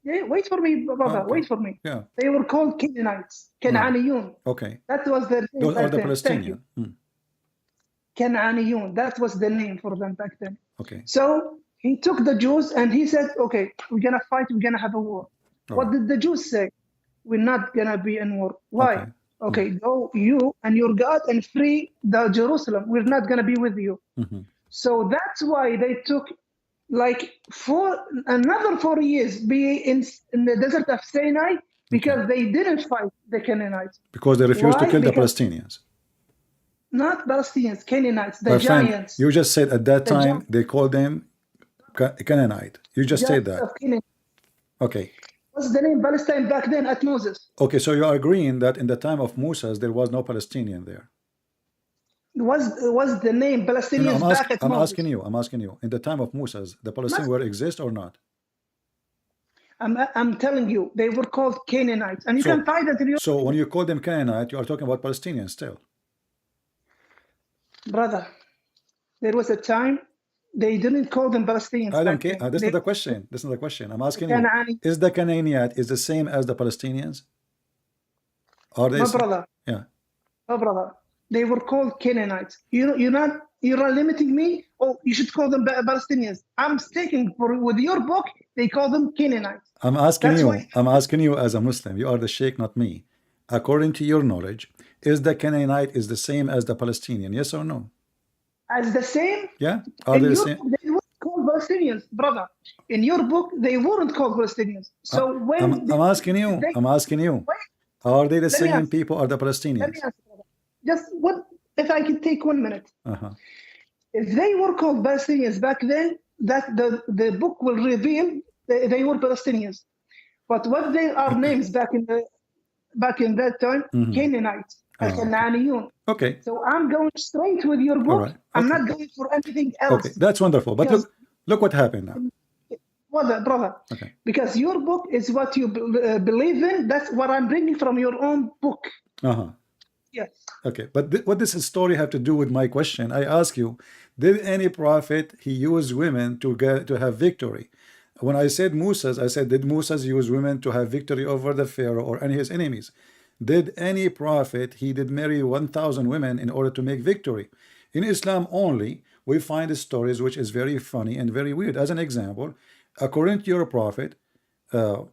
Wait for me, brother. Okay. Wait for me. Yeah. They were called Canaanites, Can'aniyun. Okay. That was their name. Those are the then. Palestinian. Can'aniyun. That was the name for them back then. Okay. So he took the Jews and he said, "Okay, we're gonna fight. We're gonna have a war." What did the Jews say? We're not gonna be in war. Why? Okay, go you and your God and free the Jerusalem. We're not gonna be with you. So that's why they took like another 4 years be in the desert of Sinai because they didn't fight the Canaanites. Because they refused to kill the Palestinians. Not Palestinians, Canaanites, the giants. You just said at that time they called them Canaanite. You just said that. Okay. What's the name Palestine back then at Moses? Okay, so you are agreeing that in the time of Moses there was no Palestinian there. Was the name Palestinians back at Moses? I'm asking you. In the time of Moses, the Palestinians were exist or not? I'm telling you, they were called Canaanites, and you can find that in your. So when you call them Canaanite, you are talking about Palestinians still. Brother, there was a time They didn't call them Palestinians. I don't back care. then. That's They not the question. That's not the question. I'm asking you: Canaani. is the Canaanite is the same as the Palestinians? Are they? My brother. Yeah. My brother. They were called Canaanites. You're not limiting me. Oh, you should call them Palestinians. I'm sticking with your book. They call them Canaanites. I'm asking That's you. why- I'm asking you as a Muslim. You are the Sheikh, not me. According to your knowledge, is the Canaanite is the same as the Palestinian? Yes or no? As the same. Yeah. Are In they the your same? book, they weren't called Palestinians, brother. In your book, they weren't called Palestinians. So when I'm asking you. I'm asking you. Wait, Are they the Let me same answer. people or the let me Palestinians? answer, brother. Just what if I could take 1 minute? If they were called Palestinians back then, that the book will reveal they were Palestinians. But what they are names back in that time, Canaanites, Al-Canaaniyun. Okay. So I'm going straight with your book. right. I'm Okay. not going for anything else. Okay, that's wonderful. But Because- look what happened now. Brother, Okay. because your book is what you believe in. That's what I'm bringing from your own book. Yes. Okay, but what does this story have to do with my question? I ask you, did any prophet he use women to have victory? When I said Moses, I said, did Moses use women to have victory over the Pharaoh or any of his enemies? Did any prophet he did marry 1,000 women in order to make victory? In Islam only, we find stories which is very funny and very weird. As an example, according to your prophet, there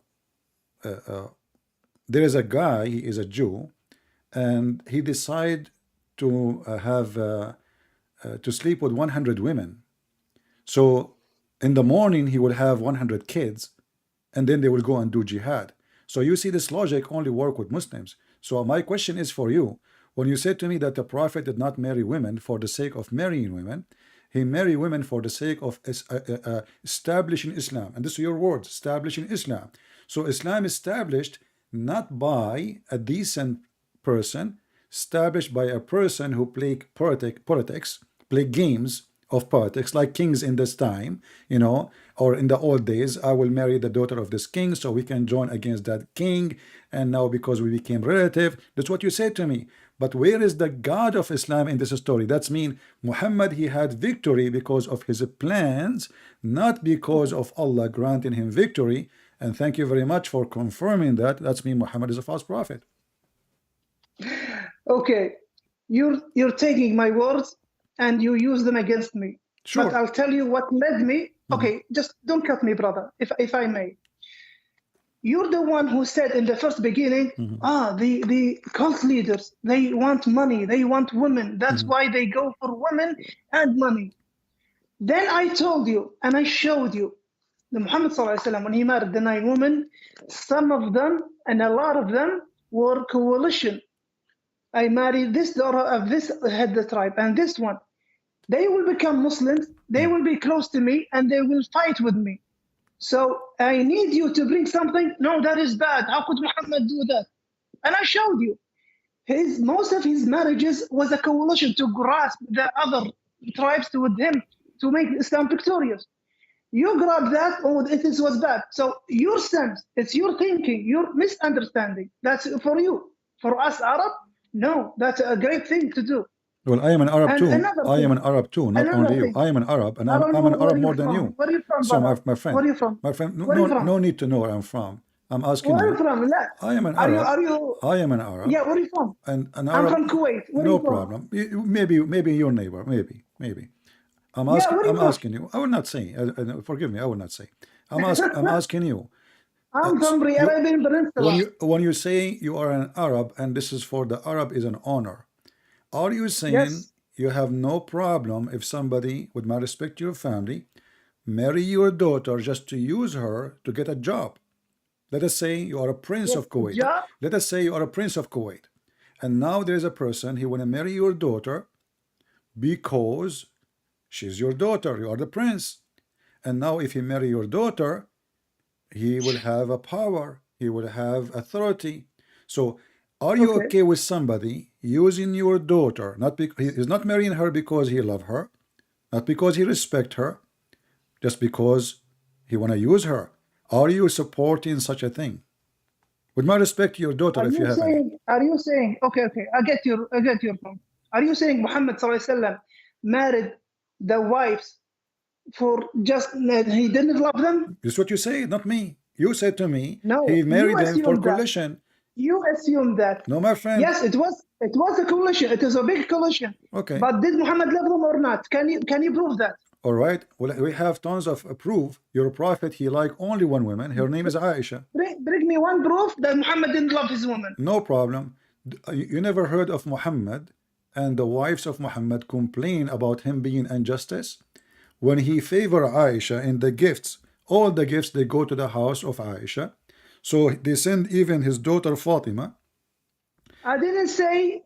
is a guy, he is a Jew, and he decided to to sleep with 100 women. So in the morning he will have 100 kids, and then they will go and do jihad. So you see, this logic only work with Muslims. So my question is for you: when you said to me that the prophet did not marry women for the sake of marrying women, he married women for the sake of establishing Islam, and this is your words, establishing Islam. So Islam established not by a decent person, established by a person who played politics, play games of politics, like kings in this time, or in the old days. I will marry the daughter of this king so we can join against that king, and now because we became relative. That's what you said to me. But where is the God of Islam in this story? That's mean Muhammad, he had victory because of his plans, not because of Allah granting him victory. And thank you very much for confirming that. That's mean Muhammad is a false prophet. Okay, you're taking my words and you use them against me. Sure. But I'll tell you what led me. Okay, just don't cut me, brother, if I may. You're the one who said in the first beginning, the cult leaders, they want money, they want women. That's why they go for women and money. Then I told you and I showed you the Muhammad ﷺ, when he married the 9 women, some of them and a lot of them were coalition. I married this daughter of this head the tribe and this one. They will become Muslims, they will be close to me, and they will fight with me. So I need you to bring something. No, that is bad. How could Muhammad do that? And I showed you. Most of his marriages was a coalition to grasp the other tribes with him to make Islam victorious. You grab that, it was bad. So your sense, it's your thinking, your misunderstanding. That's for you. For us Arab, no, that's a great thing to do. Well, I am an Arab too. I am an Arab too, not only you. I am an Arab, and I'm an Arab more than you. Where are you from, so my friend, where are you from? My friend, no need to know where I'm from. I'm asking where you. Where are you from? I am an Arab. Are you? I am an Arab. Yeah, where are you from? And an Arab. I'm from Kuwait. Where no are you from? problem. Maybe your neighbor. Maybe. I'm asking you. I will not say. Forgive me. I will not say. I'm asking you. I'm from the Arabian Peninsula. When you say you are an Arab, and this is for the Arab is an honor, are you saying? Yes. You have no problem if somebody, with my respect to your family, marry your daughter just to use her to get a job. Let us say you are a prince of Kuwait. Job? Let us say you are a prince of Kuwait. And now there is a person, he want to marry your daughter because she's your daughter, you are the prince. And now if he marry your daughter, he will have a power, he will have authority. So are you okay with somebody using your daughter? He's not marrying her because he love her, not because he respect her, just because he want to use her. Are you supporting such a thing? With my respect to your daughter, if you have any. Are you saying? Okay, I get your point. Are you saying Muhammad ﷺ married the wives for just he didn't love them? This is what you say, not me. You said to me No, he married you them for assumed that. collision. You assume that. No, my friend. Yes, it was a collision. It is a big collision. Okay. But did Muhammad love them or not? Can you prove that? All right. Well, we have tons of proof. Your prophet, he liked only one woman. Her name is Aisha. Bring me one proof that Muhammad didn't love his woman. No problem. You never heard of Muhammad and the wives of Muhammad complain about him being injustice? When he favor Aisha in the gifts, all the gifts, they go to the house of Aisha. So they send even his daughter Fatima. I didn't say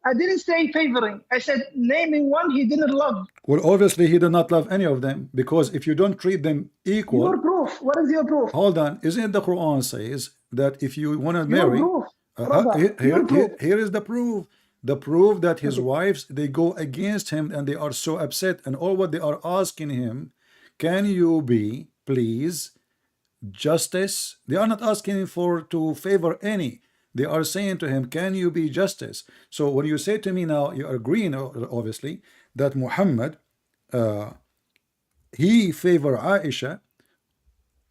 favoring. I said naming one he didn't love. Well, obviously he did not love any of them, because if you don't treat them equal. Your proof. What is your proof? Hold on. Isn't it the Quran says that if you want to Your marry, proof, brother, here is the proof. The proof that his wives, they go against him and they are so upset, and all what they are asking him, can you be, please, justice? They are not asking him to favor any. They are saying to him, can you be justice? So when you say to me now, you are agreeing, obviously, that Muhammad, he favor Aisha.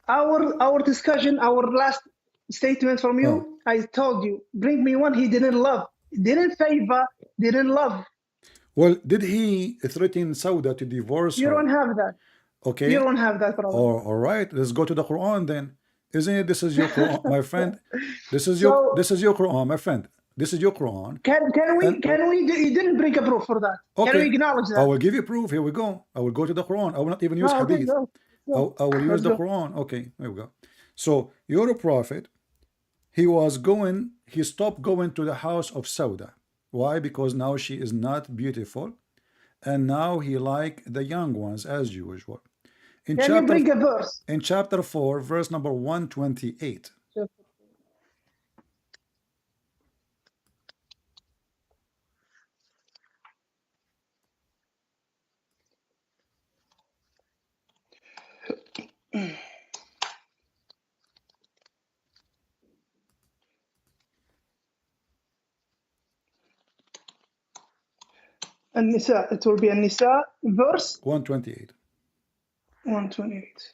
Our discussion, our last statement from you, I told you, bring me one he didn't love, didn't favor, didn't love. Well, did he threaten Sauda to divorce her? You don't have that. Okay. You don't have that, brother. All right, let's go to the Quran then. Isn't it? This is your Quran, my friend. This is your Quran, my friend. This is your Quran. Can we? You didn't bring a proof for that. Okay. Can we acknowledge that? I will give you proof. Here we go. I will go to the Quran. I will not even use Hadith. Okay, go. I will use the Quran. Okay, here we go. So your prophet, he stopped going to the house of Sauda. Why? Because now she is not beautiful, and now he like the young ones as usual. Can you bring a verse? In chapter 4, verse number 128. An-Nisa. It will be An-Nisa verse 128. 128.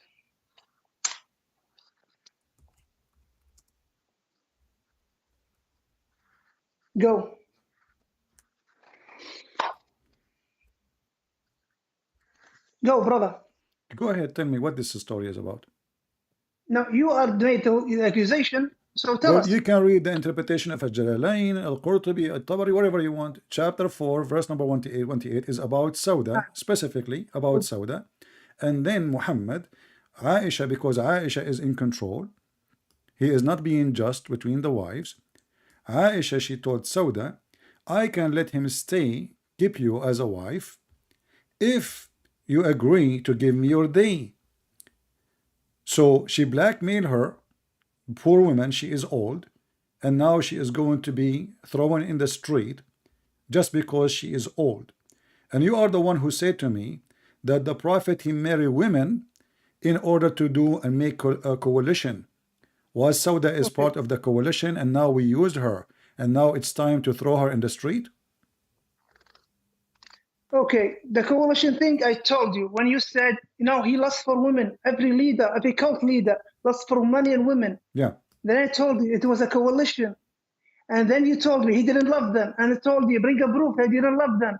Go. Go, brother. Go ahead, tell me what this story is about. Now, you are made the accusation, so tell us. You can read the interpretation of Al-Jalalain, Al-Qurtubi, Al-Tabari, whatever you want. Chapter 4, verse number 128 is about Sauda, specifically about Sauda. And then Muhammad, Aisha, because Aisha is in control, he is not being just between the wives. Aisha, she told Sauda, I can let him stay, keep you as a wife, if you agree to give me your day. So she blackmailed her. Poor woman, she is old, and now she is going to be thrown in the street just because she is old. And you are the one who said to me that the prophet, he married women in order to do and make a coalition. Was Sauda is part of the coalition, and now we used her, and now it's time to throw her in the street? Okay, the coalition thing, I told you, when you said, he lusts for women, every leader, every cult leader lusts for money and women. Yeah. Then I told you it was a coalition. And then you told me he didn't love them. And I told you, bring a proof that he didn't love them.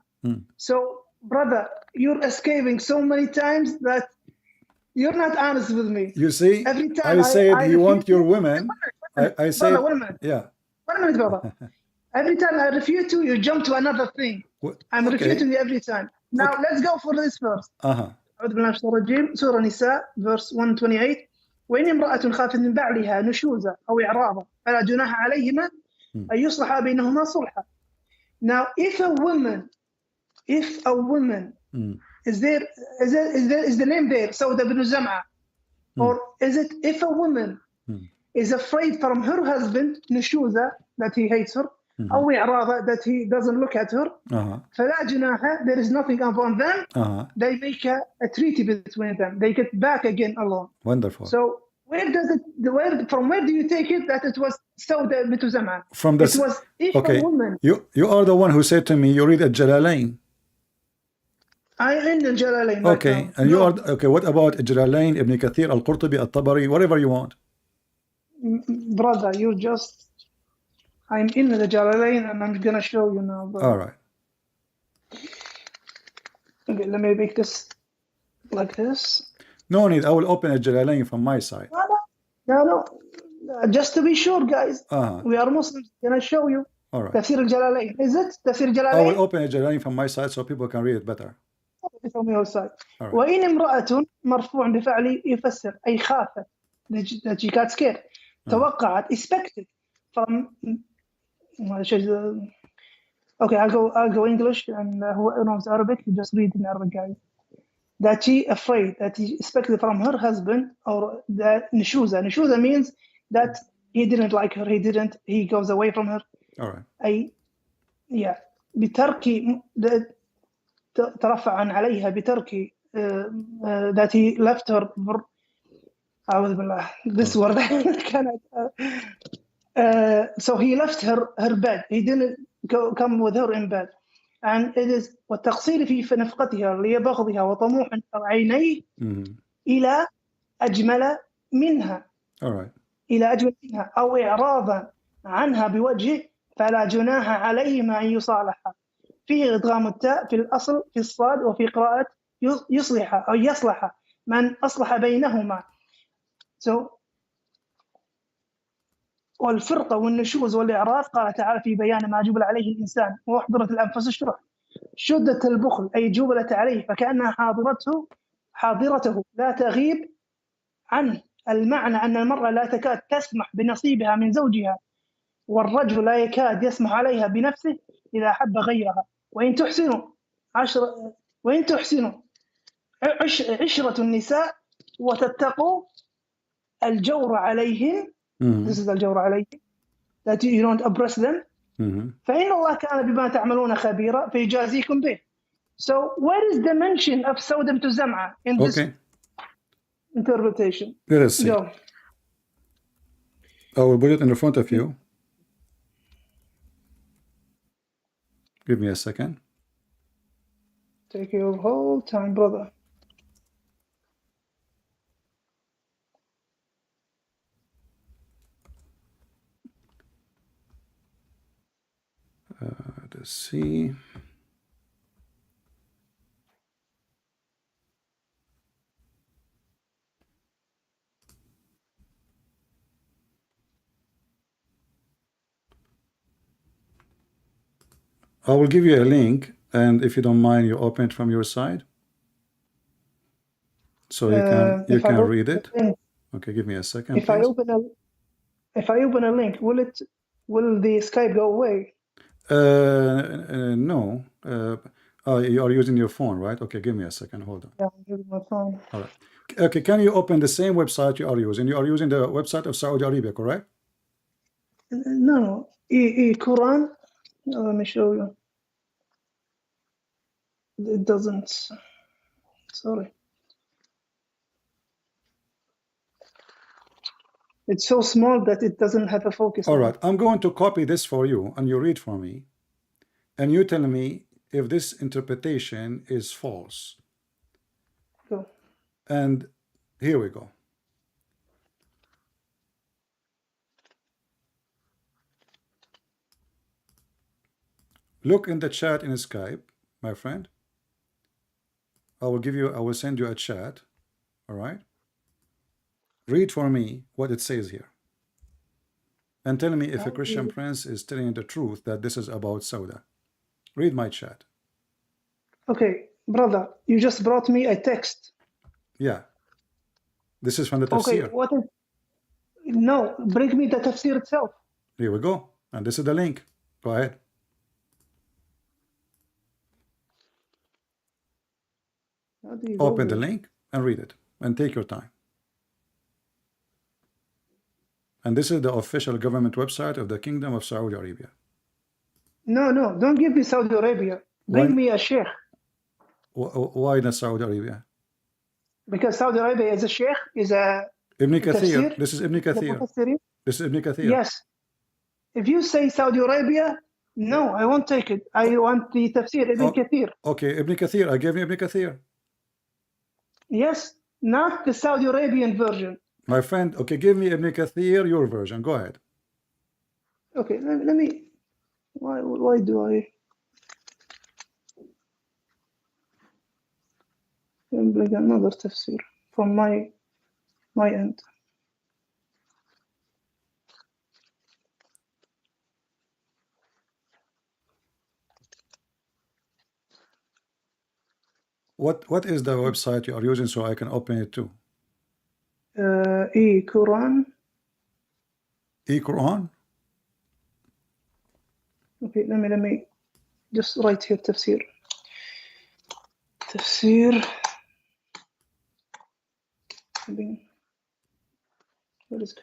So, brother, you're escaping so many times that you're not honest with me. You see, every time I said you want your women. I said, brother, 1 minute. Yeah. 1 minute, brother. Every time I refute you, you jump to another thing. I'm refuting you every time. Now, let's go for this verse. أعوذ بالله من الشيطان الرجيم. سورة النساء verse 128. وإن امرأة خافت من بعلها نشوزا أو إعراضا فلا جناح عليهما أن يصلحا بينهما صلحا. Now, if a woman is the name there, Sauda bin Zam'a, or is it if a woman is afraid from her husband, نشوزا, that he hates her, أو إعراضا, that he doesn't look at her, فلا جناح, there is nothing upon them. They make a treaty between them. They get back again alone. Wonderful. So from where do you take it that it was Sauda bint Zam'a? From the, it was if a woman. You are the one who said to me, you read Al-Jalalain. I'm in the Jalalain. Okay, right and now. you are okay. What about Jalalain, Ibn Kathir, Al-Qurtubi, Al-Tabari, whatever you want? Brother, you just. I'm in the Jalalain and I'm gonna show you now, brother. All right. Okay, let me make this like this. No need. I will open a Jalalain from my side. No. Just to be sure, guys. Uh-huh. We are Muslims. Gonna show you. All right. Tafsir al-Jalalain. Is it Tafsir I will al-Jalalain? open a Jalalain from my side so people can read it better. From your side. All right. وإن امرأة مرفوع بفعل يفسر أي خافت that she got scared. توقعت expected from. Okay, I'll go English and who knows Arabic, you just read in Arabic, guys. That she afraid, that he expected from her husband, or that Nushuza means that he didn't like her, he goes away from her. All right. بترك ترفع عليها بترك that he left her. أعوذ بالله. This word cannot. So he left her bed. He didn't come with her in bed. And it is والتقصير في نفقتها لبغضها وطموح عينيه إلى أجمل منها. All right. إلى أجمل منها أو إعراضا عنها بوجه فلا جناح عليهما أن يصالحا. فيه إدغام التاء في الأصل في الصاد وفي قراءة يصلح أو يصلح من أصلح بينهما. So والفرقة والنشوز والإعراض قال تعالى في بيان ما جبل عليه الإنسان وأحضرت الأنفس الشح. شدة البخل أي جبلت عليه فكأنها حاضرته لا تغيب عنه. المعنى أن المرأة لا تكاد تسمح بنصيبها من زوجها والرجل لا يكاد يسمح عليها بنفسه إذا حب غيرها. وإن تحسنوا عشرة النساء وتتقوا الجور عليهم. This is الجور عليهم. That you don't oppress them. فإن الله كان بما تعملون خبيرا فيجازيكم به. So where is the mention of Sodom to Zam'a in this interpretation? Let us see. Go. I will put it in front of you. Give me a second. Take your whole time, brother. Let's see. I will give you a link, and if you don't mind, you open it from your side, so you can read it. Okay, give me a second. If I open a link, will the Skype go away? No. You are using your phone, right? Okay, give me a second. Hold on. Yeah, I'm using my phone. All right. Okay, can you open the same website you are using? You are using the website of Saudi Arabia, correct? No. Quran. Let me show you. It doesn't. Sorry. It's so small that it doesn't have a focus. All right. I'm going to copy this for you, and you read for me, and you tell me if this interpretation is false. Go. And here we go. Look in the chat in Skype, my friend. I will send you a chat. All right. Read for me what it says here. And tell me if a Christian prince is telling you the truth that this is about Sauda. Read my chat. Okay, brother, you just brought me a text. Yeah. This is from the Tafsir. Okay, what is... No, bring me the Tafsir itself. Here we go. And this is the link. Go ahead. Open the link and read it. And take your time. And this is the official government website of the Kingdom of Saudi Arabia. No, don't give me Saudi Arabia. Bring me a Sheikh. Why not Saudi Arabia? Because Saudi Arabia is a Sheikh, is a... Ibn Kathir. This is Ibn Kathir. This is Ibn Kathir. Yes. If you say Saudi Arabia, No, I won't take it. I want the Tafsir Ibn Kathir. Okay, Ibn Kathir. I gave you Ibn Kathir. Yes, not the Saudi Arabian version. My friend, okay, give me Ibn Kathir, your version. Go ahead. Okay, let me. Why do I? Like another tafsir from my end. What is the website you are using so I can open it too? E-Quran. E-Quran? Okay, let me just write here tafsir. Tafsir. Where is it?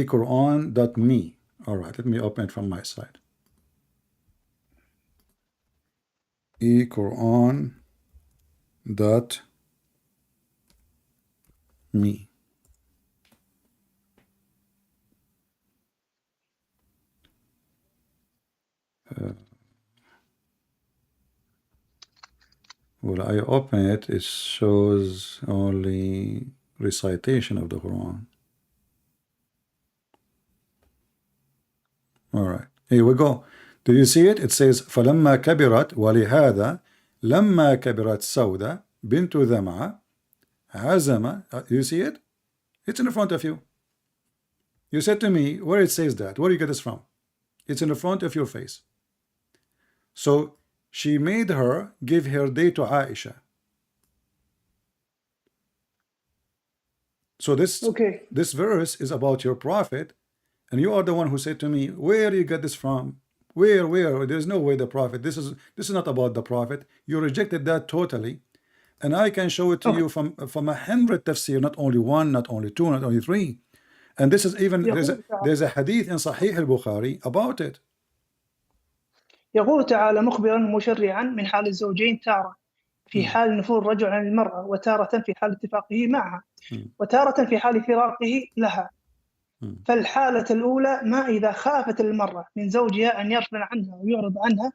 eQuran.me. All right, let me open it from my side. eQuran.me. When I open it, it shows only recitation of the Quran. All right, here we go. Do you see it? It says فلما كبرت ولهذا لما كبرت سودة بنت ذمعة عزم. You see it? It's in front of you. You said to me, where it says that? Where do you get this from? It's in the front of your face. So she made her give her day to Aisha. So this verse is about your prophet, and you are the one who said to me, where do you get this from? Where? There's no way the prophet. This is not about the prophet. You rejected that totally, and I can show it to you from 100 tafsir, not only one, not only two, not only three. And this is even there's a hadith in Sahih al-Bukhari about it. يقول تعالى مخبرا مشرعا من حال الزوجين تارة في حال نفور الرجل عن المرأة وتارة في حال اتفاقه معها وتارة في حال فراقه لها. فالحالة الأولى ما إذا خافت المرأة من زوجها أن يرفع عنها ويعرض عنها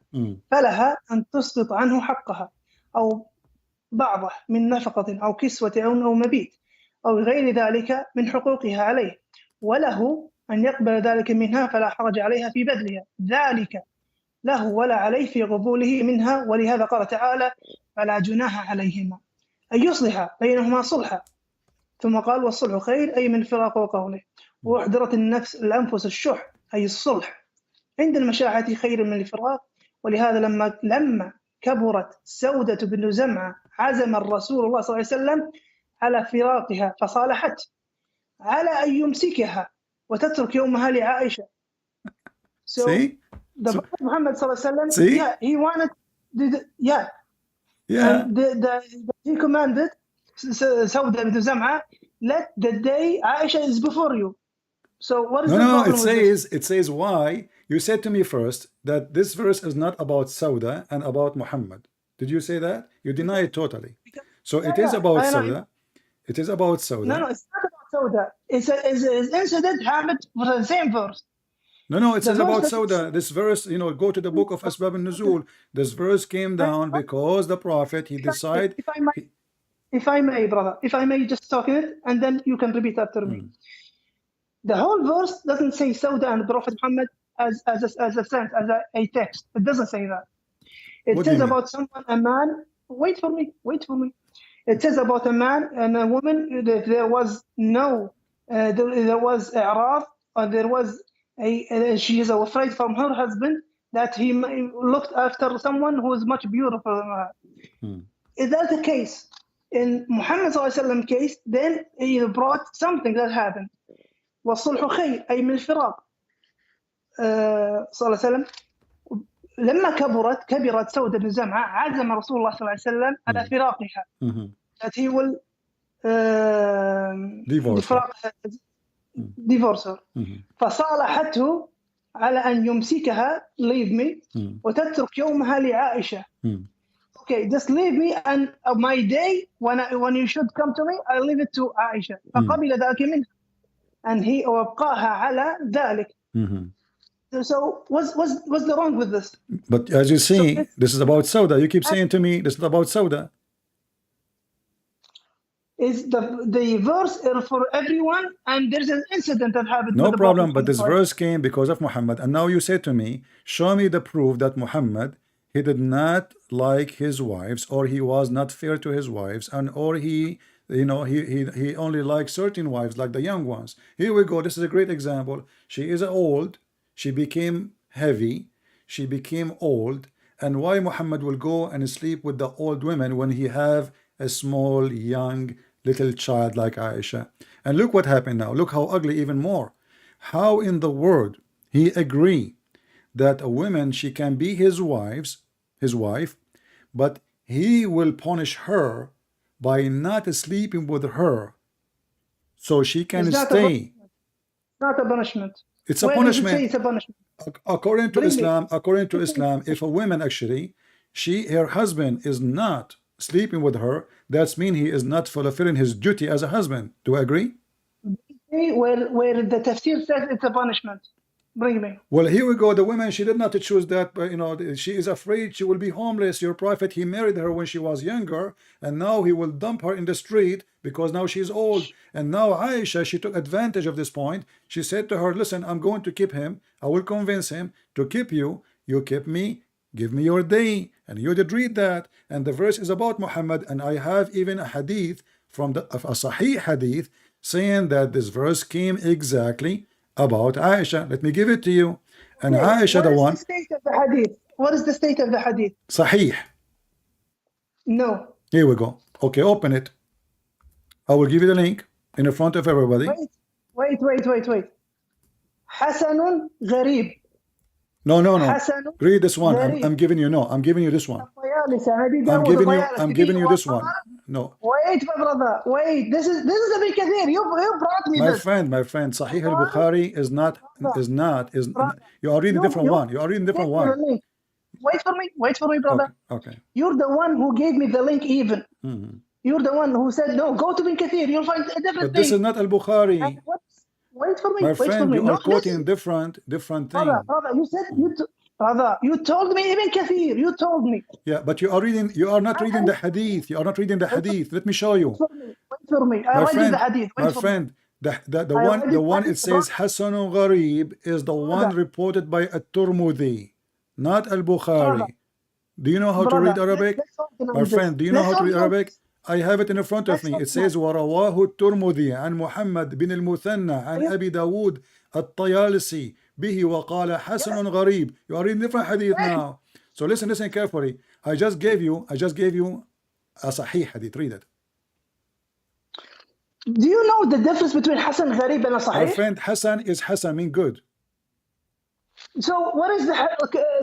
فلها أن تسقط عنه حقها أو بعضه من نفقة أو كسوة أو مبيت أو غير ذلك من حقوقها عليه، وله أن يقبل ذلك منها فلا حرج عليها في بذلها، ذلك له ولا عليه في قبوله منها. ولهذا قال تعالى فلا جناح عليهما أن يصلح بينهما صلحا، ثم قال والصلح خير أي من الفراق وقوله. وأحضرت الأنفس الشح أي الصلح عند المشاحة خير من الفراق. ولهذا لما كبرت سودة بن زمعة عزم الرسول الله صلى الله عليه وسلم على فراقها فصالحت على أن يمسكها وتترك يومها لعائشة. So the Prophet Muhammad sallallahu alaihi wasallam, he wanted, he commanded Sauda bint Zam'a, let the day Aisha is before you. So what is the problem with this? It says why you said to me first that this verse is not about Sauda and about Muhammad. Did you say that? You deny it totally. So it is about Sauda. It is about Sauda. No, it's not about Sauda. It's an incident happened with the same verse. No, it says about Sauda. This verse, go to the book of Asbab al-Nuzul. This verse came down because the Prophet, he decided. If I may, brother, if I may just talk it, and then you can repeat after me. The whole verse doesn't say Sauda and Prophet Muhammad as a text. It doesn't say that. It says about someone, a man. Wait for me. It says about a man and a woman. That there was no, there was i'rad, or there was she is afraid from her husband that he looked after someone who is much beautiful than her. Is that the case? In Muhammad sallallahu alaihi wasallam case, then he brought something that happened. والصلح خير أي من الفراق. صلى الله عليه وسلم لما كبرت سودة بن زمعة عزم رسول الله صلى الله عليه وسلم على فراقها. That he will divorce her. فصالحته على أن يمسكها, leave me, وتترك يومها لعائشة. Okay, just leave me, and my day when you should come to me, I leave it to Aisha. فقبل ذلك منها. and he وابقاها على ذلك. So what's the wrong with this? But as you see, this is about Sauda. You keep saying to me, this is about Sauda. Is the verse for everyone, and there's an incident that happened. No with the problem, Prophet but this verse came because of Muhammad, and now you say to me, show me the proof that Muhammad, he did not like his wives, or he was not fair to his wives, and or he, you know, he only liked certain wives, like the young ones. Here we go. This is a great example. She is old. She became heavy. She became old. And why Muhammad will go and sleep with the old women when he have a small, young, little child like Aisha? And look what happened now. Look how ugly even more. How in the world he agree that a woman, she can be his wife, but he will punish her by not sleeping with her so she can stay. It's not a punishment. It's a punishment. Does it say it's a punishment? According to Islam, if a woman actually, her husband is not sleeping with her, that's mean he is not fulfilling his duty as a husband. Do I agree? Where the tafsir says it's a punishment. Bring me. Well, here we go. The woman, she did not choose that, but you know, she is afraid she will be homeless. Your prophet, he married her when she was younger, and now he will dump her in the street because now she's old. And now Aisha, she took advantage of this point. She said to her, listen, I'm going to keep him. I will convince him to keep you. You keep me. Give me your day. And you did read that. And the verse is about Muhammad. And I have even a hadith from a Sahih hadith saying that this verse came exactly about Aisha. Let me give it to you. And Aisha, the one. What is the state of the hadith? What is the state of the hadith? Sahih. No. Here we go. Okay, open it. I will give you the link in front of everybody. Wait. Hasanun Gharib. No. Hasanun Read this one. Gharib. I'm giving you this one. I'm giving you this one. No. Wait, my brother. Wait. This is Ibn Kathir. You brought me this. My friend. Sahih al-Bukhari is not. You are reading different one. You are reading different one. Wait for me, brother. Okay. You're the one who gave me the link even. You're the one who said, no, go to Ibn Kathir. You'll find a different thing. But this is not al-Bukhari. Wait for me. My friend, you are quoting listen. different things. Brother, you told me Ibn Kathir. You told me. Yeah, but you are not reading the hadith. You are not reading the hadith. Let me show you. Wait for me. I read the hadith. My friend, the one it says Hasanun Gharib is the one reported by at-Tirmidhi, not al-Bukhari. Do you know how to read Arabic? My friend, do you know how to read Arabic? I have it in front of me. It says ورواه الترمذي عن محمد بن المثنى عن أبي داود الطيالسي به وقال حسن غريب. You are reading different hadith now. So listen carefully. I just gave you a sahih hadith. Read it. Do you know the difference between Hasan Gharib and a Sahih? My friend, Hasan is Hasan mean good. So what is the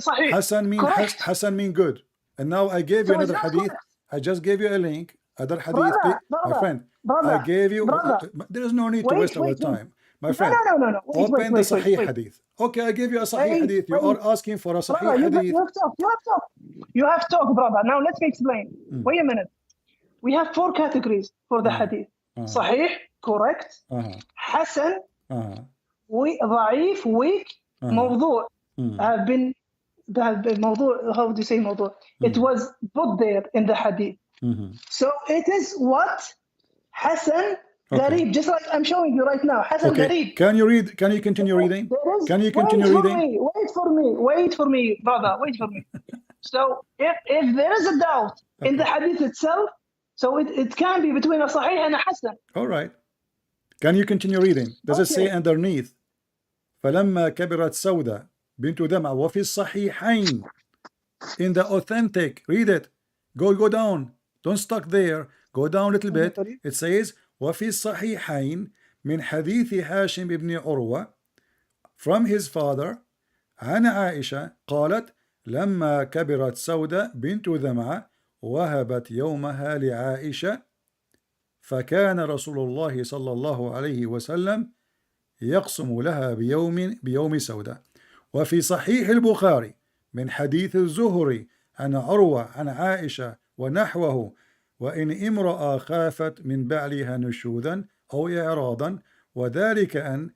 Sahih? Hasan mean good. And now I gave you another hadith. Correct. I just gave you a link. Other hadith, my friend. I gave you. There is no need to waste our time, my friend. No. Open the Sahih hadith. Okay, I gave you a Sahih hadith. You are asking for a Sahih hadith. You have talk, brother. Now let me explain. Wait a minute. We have 4 categories for the hadith. Sahih, correct. Hasan, ضعيف, weak. موضوع have been موضوع. How do you say موضوع? It was put there in the hadith. So it is what Hasan Gharib, just like I'm showing you right now. Hasan Gharib. Can you continue reading? Can you continue reading? Wait for me, brother. Wait for me. So if there is a doubt in the hadith itself, so it can be between a Sahih and a Hasan. All right. Can you continue reading? Does it say underneath? فلما كبرت سودة بنت دمعة وفي الصحيحين, in the authentic, read it. Go down. Don't stuck there. Go down a little bit. It says وفي الصحيحين من حديث هاشم بن عروة, from his father عن عائشة قالت لما كبرت سودة بنت دمعة وهبت يومها لعائشة فكان رسول الله صلى الله عليه وسلم يقسم لها بيوم سودة. وفي صحيح البخاري من حديث الزهري عن عروة عن عائشة ونحوه وإن امرأة خافت من بعلها نشوذا أو إعراضا وذلك أن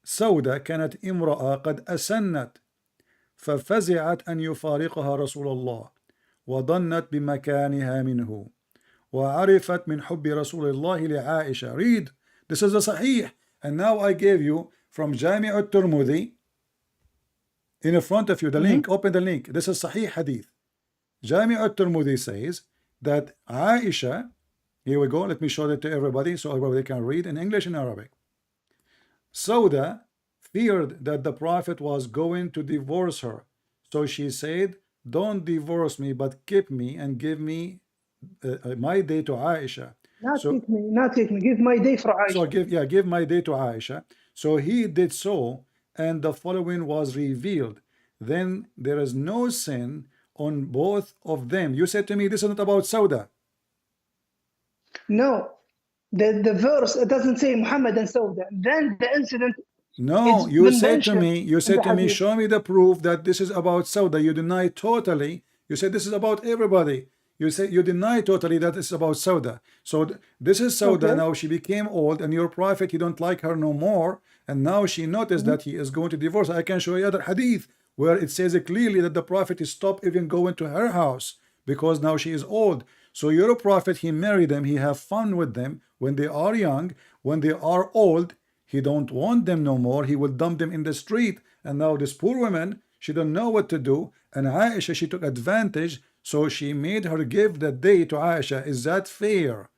سودة كانت امرأة قد أسنت ففزعت أن يفارقها رسول الله وظنت بمكانها منه وعرفت من حب رسول الله لعائشة. Read, this is the Sahih, and now I gave you from Jami' al-Tirmidhi in front of you the link. Open the link. This is Sahih Hadith. Jami' al-Tirmidhi says that Aisha, here we go, let me show it to everybody so everybody can read in English and Arabic. Sauda feared that the Prophet was going to divorce her, so she said, don't divorce me but keep me and give me my day to Aisha. Not take me, give my day for Aisha. So give my day to Aisha. So he did so, and the following was revealed. Then there is no sin on both of them. You said to me, this is not about Sauda. No, the verse, it doesn't say Muhammad and Sauda. Then the incident. No, you said to me, show me the proof that this is about Sauda. You deny totally. You said this is about everybody. You say you deny totally that it's about Sauda. So this is Sauda. Okay. Now she became old, and your Prophet, you don't like her no more, and now she noticed that he is going to divorce. I can show you other hadith where it says clearly that the Prophet stopped even going to her house because now she is old. So your Prophet, he married them, he have fun with them when they are young. When they are old, he don't want them no more. He will dump them in the street. And now this poor woman, she don't know what to do. And Aisha, she took advantage. So she made her give the day to Aisha. Is that fair?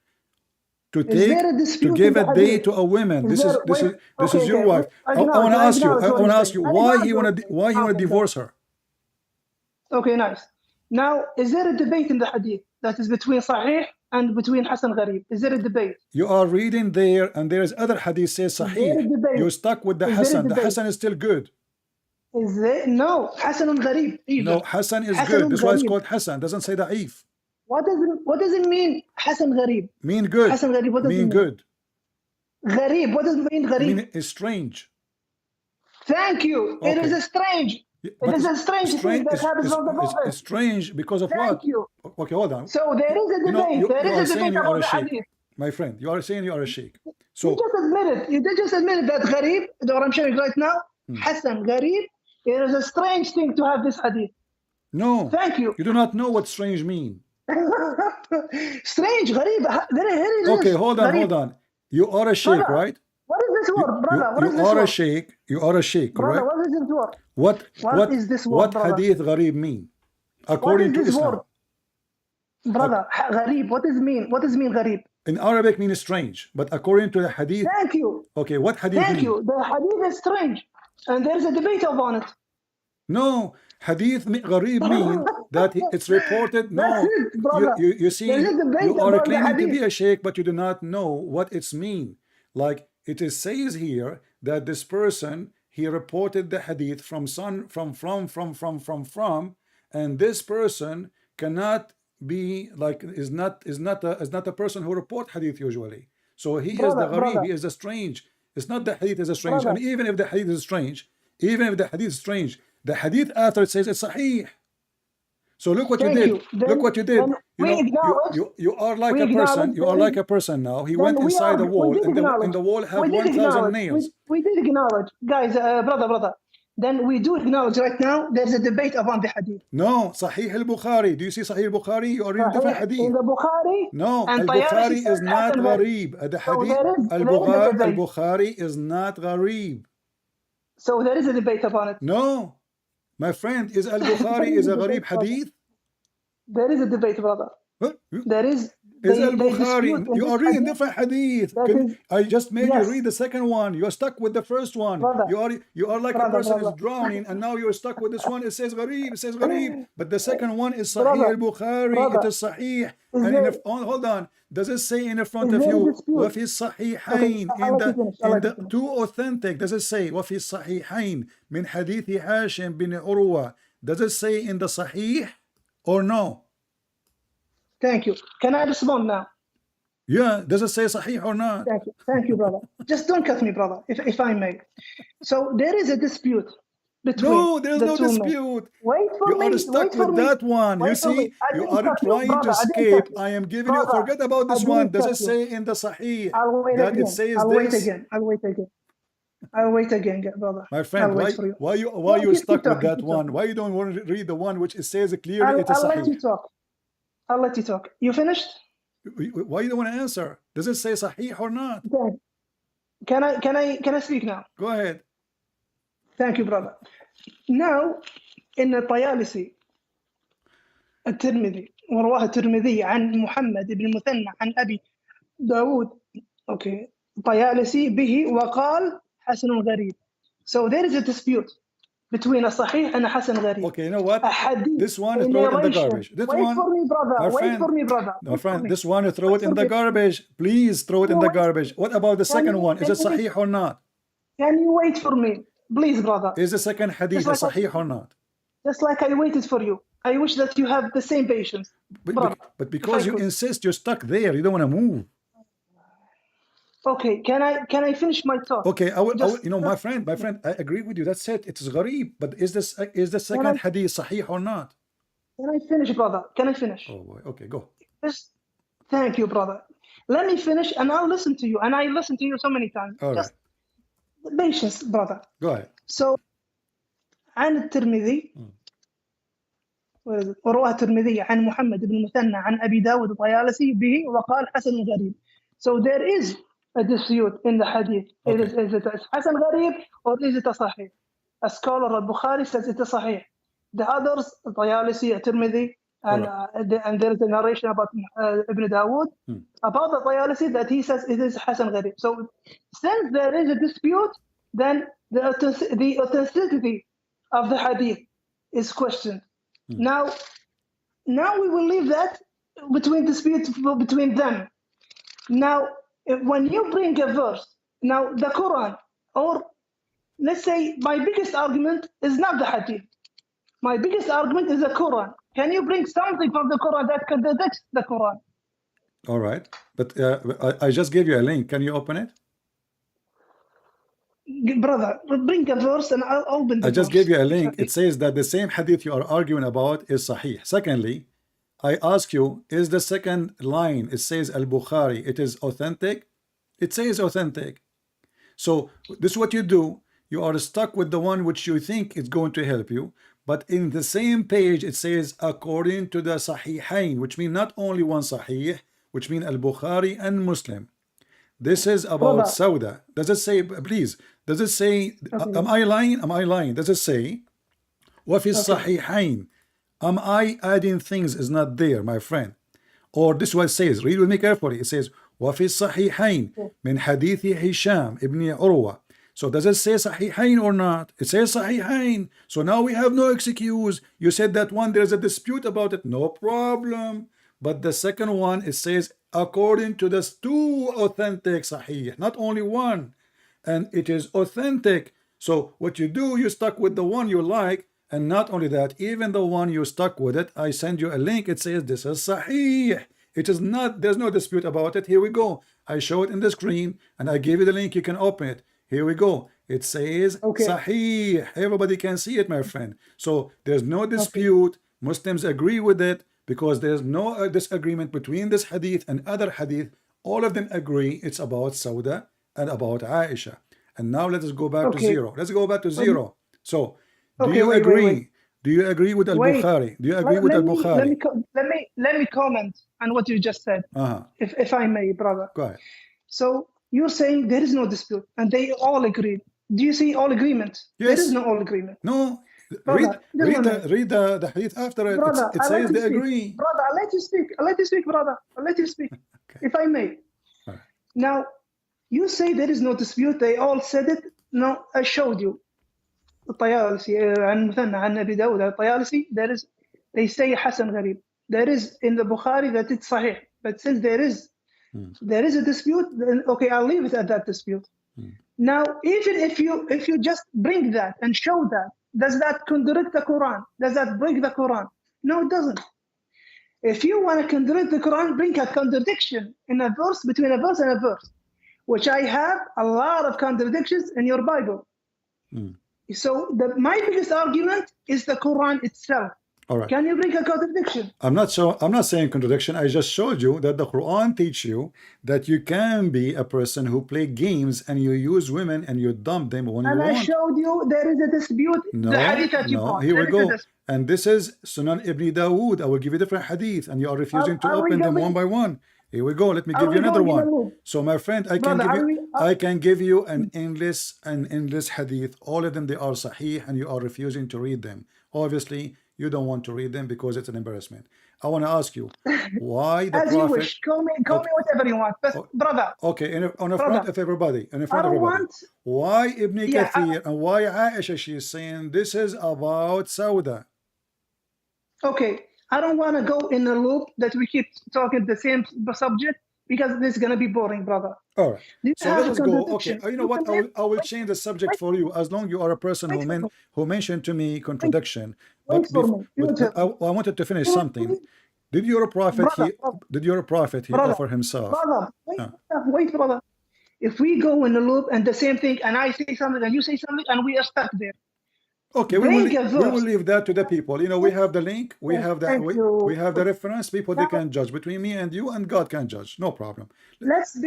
To give a day to a woman. This is your wife. I want to ask you why he want to divorce her. Okay, nice. Now, is there a debate in the hadith that is between Sahih and between Hasan Gharib? Is there a debate? You are reading there, and there is other hadith says Sahih. You're stuck with the Hasan. The Hasan is still good. Is there? No, Hasan and Gharib. No, Hasan is good. That's why it's called Hasan. Doesn't say da'if. What does it mean? Hasan Gharib. Mean good. Hasan Gharib. What does it mean? Good. Gharib. What does it mean? Gharib. Mean it's strange. Thank you. Okay. It is a strange. It is a strange thing that happens on the Prophet. It's strange because of what? Thank you. Okay, hold on. So there is a debate. There is a debate about the hadith. My friend, you are saying you are a sheikh. So you did just admit that Gharib, what I'm showing right now, Hasan Gharib, it is a strange thing to have this hadith. No. Thank you. You do not know what strange mean. Strange, Gharib. Okay, hold on. You are a sheikh, right? What is this word, brother? You are a sheikh. You are a sheikh, correct? Brother, what is this word? What is this word, what brother? hadith gharib mean? According to Islam. Word? Brother, gharib, what does it mean? What does it mean, gharib? In Arabic means strange, but according to the hadith. Thank you. Okay, what hadith Thank mean? you. The hadith is strange, and there is a debate upon it. No, hadith gharib mean that it's reported. No, you see, you are claiming to be a sheikh, but you do not know what it's mean. Like it says here that this person, he reported the hadith from, and this person cannot be like is not a person who report hadith usually. So he is the gharib, he is the strange. It's not the hadith is a strange, and even if the hadith is strange, the hadith after it says it's sahih. So look what you did. Look what you did. You are like a person. You are like a person now. He went inside the wall, and the wall have 1,000 nails. We did acknowledge, guys, brother. Then we do acknowledge right now there's a debate upon the hadith. No, Sahih al-Bukhari. Do you see Sahih al-Bukhari? You are reading different hadith. In the Bukhari. No, al-Bukhari is not gharib. The hadith al-Bukhari is not gharib. So there is a debate upon it. No. My friend, is al-Bukhari is a gharib hadith? There is a debate, brother. There is. Is al-Bukhari. You are reading different hadith. I just made you read the second one. You are stuck with the first one. You are like a person is drowning, and now you are stuck with this one. It says gharib. It says gharib. But the second one is Sahih al-Bukhari. It is Sahih. And hold on. Does it say in the front of you, وَفِي الصَّحِيحَيْن, in the two authentic, does it say, وَفِي الصَّحِيحَيْن, min hadith Hashim bin Urwa, does it say in the Sahih or no? Thank you. Can I respond now? Yeah, does it say Sahih or not? Thank you, brother. Just don't cut me, brother, if I may. So there is a dispute between No, there's the no two men. dispute. Wait for You me. are stuck Wait for with me. that one. You Wait for me. see, I you didn't are cut you, trying to brother. I didn't escape. cut you. I am giving you. Brother, Forget about I this one. didn't Does cut it you. say in the Sahih I'll wait that it again. says I'll wait this? again. I'll wait again. I'll wait again, brother. My friend, I'll wait for you. why No, you keep stuck with talking. that Keep one? talking. Why you don't want to read the one which it says clearly it is I'll let Sahih? you talk. I'll let you talk. You finished? Why you don't want to answer? Does it say Sahih or not? Okay. Can I speak now? Go ahead. Thank you, brother. Now, in الطيالسي الترمذي ورواه الترمذي عن محمد بن المثنى عن أبي داود okay طيالسي به وقال حسن غريب. So there is a dispute between a Sahih and a Hasan Gharib. Okay, you know what? A hadith, This one a is throw it in the narration. garbage. This Wait one, for me, brother. my Wait friend, for me, brother. my Wait for friend, me. this one you throw Wait it in for the me. garbage. Please throw it in the Wait. garbage. What about the second you- one? Is it can you- Sahih or not? Can you wait for me, please, brother? Is the second hadith Just like Sahih or not? Just like I waited for you. I wish that you have the same patience, brother. But because you could. insist, you're stuck there. You don't want to move. Okay, can I finish my talk? Okay, I will, Just- you know, my friend, I agree with you. That's it. It's gharib. But is the second hadith Sahih or not? Can I finish, brother? Can I finish? Oh boy. Okay, go. Just, thank you, brother. Let me finish, and I'll listen to you. And I listen to you so many times. All Just right. patience, brother. Go ahead. So, عن الترمذي ورواه الترمذي عن محمد بن المثنى عن أبي داود الطيالسي به وقال حسن غريب. So there is a dispute in the hadith. Okay. Is it Hasan Gharib or is it a Sahih? A scholar al-Bukhari says it's a Sahih. The others, Tayalisi, Tirmidhi, and there is a narration about Ibn Dawood, about the Tayalisi that he says it is Hasan Gharib. So since there is a dispute, then the authenticity of the hadith is questioned. Now we will leave that dispute between them. Now, when you bring a verse, now the Quran, or let's say my biggest argument is not the hadith. My biggest argument is the Quran. Can you bring something from the Quran that contradicts the Quran? All right. But I just gave you a link. Can you open it? Brother, bring a verse and I'll open the I just verse. gave you a link. It says that the same hadith you are arguing about is Sahih. Secondly, I ask you, is the second line, it says Al-Bukhari, it is authentic? It says authentic. So this is what you do. You are stuck with the one which you think is going to help you. But in the same page, it says according to the Sahihain, which means not only one Sahih, which means Al-Bukhari and Muslim. This is about Sauda. Does it say, please, does it say, am I lying? Am I lying? Does it say, وَفِي الصَّحِيحَيْن? Am I adding things is not there, my friend? Or this is what it says. Read with me carefully. It says, وَفِي الصَّحِيحَيْن مِنْ حَدِيثِ هِشَام ibn Urwa. So does it say Sahihain or not? It says Sahihain. So now we have no excuse. You said that one, there's a dispute about it. No problem. But the second one, it says according to the two authentic Sahih, not only one. And it is authentic. So what you do, you stuck with the one you like. And not only that, even the one you stuck with it, I send you a link. It says this is Sahih. It is not, there's no dispute about it. Here we go. I show it in the screen and I give you the link. You can open it. Here we go. It says Sahih. Everybody can see it, my friend. So there's no dispute. Muslims agree with it because there's no disagreement between this hadith and other hadith. All of them agree it's about Sauda and about Aisha. And now let us go back to zero. Let's go back to zero. So do you agree? Wait. Do you agree with Al-Bukhari? Do you agree with Al-Bukhari? Let me comment on what you just said, if I may, brother. Go ahead. So you're saying there is no dispute, and they all agreed. Do you see all agreement? Yes. There is no all agreement. No. Brother, read the hadith after it. Brother, it says they agree. Brother, I'll let you speak. I'll let you speak, brother. I'll let you speak, if I may. Right. Now, you say there is no dispute. They all said it. No, I showed you. الطيالسي عن مثنى عن أبي داود الطيالسي. There is, they say Hasan Gharib. There is in the Bukhari that it's Sahih. But since there is a dispute, then okay, I'll leave it at that dispute. Now, even if you just bring that and show that, does that contradict the Quran? Does that break the Quran? No, it doesn't. If you want to contradict the Quran, bring a contradiction in a verse, between a verse and a verse, which I have a lot of contradictions in your Bible. So my biggest argument is the Quran itself. All right. Can you bring a contradiction? I'm not saying contradiction. I just showed you that the Quran teach you that you can be a person who play games and you use women and you dump them when And you I want. showed you there is a dispute. The hadith that you brought. Here we There is a go. dispute. And this is Sunan Ibn Dawood. I will give you different hadith, and you are refusing to Are we open them going- one by one. Here we go. Let me Are give we you another going in a one. loop? So, my friend, I Brother, can give you an endless hadith. All of them, they are sahih, and you are refusing to read them. Obviously, you don't want to read them because it's an embarrassment. I want to ask you, why the As Prophet? you wish. Call me whatever you want. But brother. Okay, on the front of everybody, why Ibn Kathir and why Aisha, she is saying this is about Sauda? Okay, I don't want to go in a loop that we keep talking the same subject because this is going to be boring, brother. All right, so let us go. Okay, you know what? I will change the subject for you as long you are a person who mentioned to me contradiction. But I wanted to finish something. Did your prophet offer himself? Brother, wait, brother. If we go in a loop and the same thing, and I say something and you say something, and we are stuck there. Okay, we will leave that to the people. You know, we have the link, we have that, we have the reference. People, they can judge between me and you, and God can judge. No problem. Let's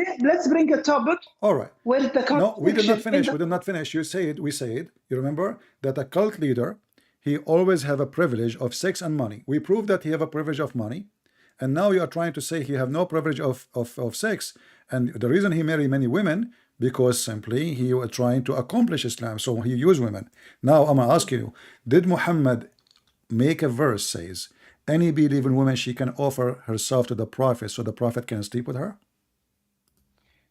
bring a topic. All right. Where the no, we did not finish. We did not finish. We said. You remember that a cult leader, he always have a privilege of sex and money. We proved that he have a privilege of money, and now you are trying to say he have no privilege of sex. And the reason he married many women, because simply he was trying to accomplish Islam, so he used women. Now I'm gonna ask you, did Muhammad make a verse says any believing woman she can offer herself to the Prophet so the Prophet can sleep with her?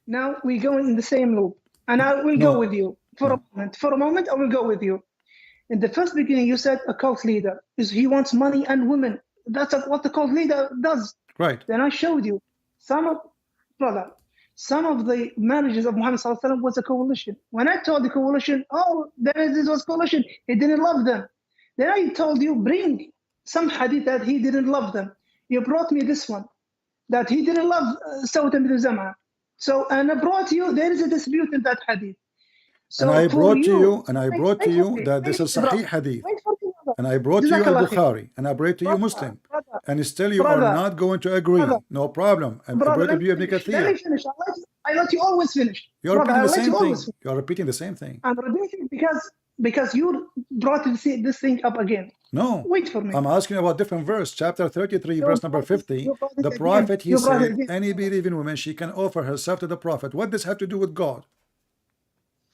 Now we go in the same loop, and I will go with you for a moment. For a moment, I will go with you. In the first beginning, you said a cult leader he wants money and women. That's what the cult leader does. Right. Then I showed you some of the marriages of Muhammad Sallallahu Alaihi Wasallam was a coalition. When I told the coalition, this was coalition, he didn't love them. Then I told you, bring some hadith that he didn't love them. You brought me this one, that he didn't love Sawt ibn Zam'a. So, and I brought you, there is a dispute in that hadith. So and I brought to you that this is Sahih hadith. And I brought to you al-Bukhari, and I brought to you Muslim, and still you are not going to agree. No problem. And I brought to you Ibn Kathir. Let me finish. I let you always finish. You're repeating the same thing. You're repeating the same thing. I'm repeating because you brought this thing up again. No. Wait for me. I'm asking about different verse, chapter 33, verse number 50. The Prophet, he said, any believing woman, she can offer herself to the Prophet. What does have to do with God?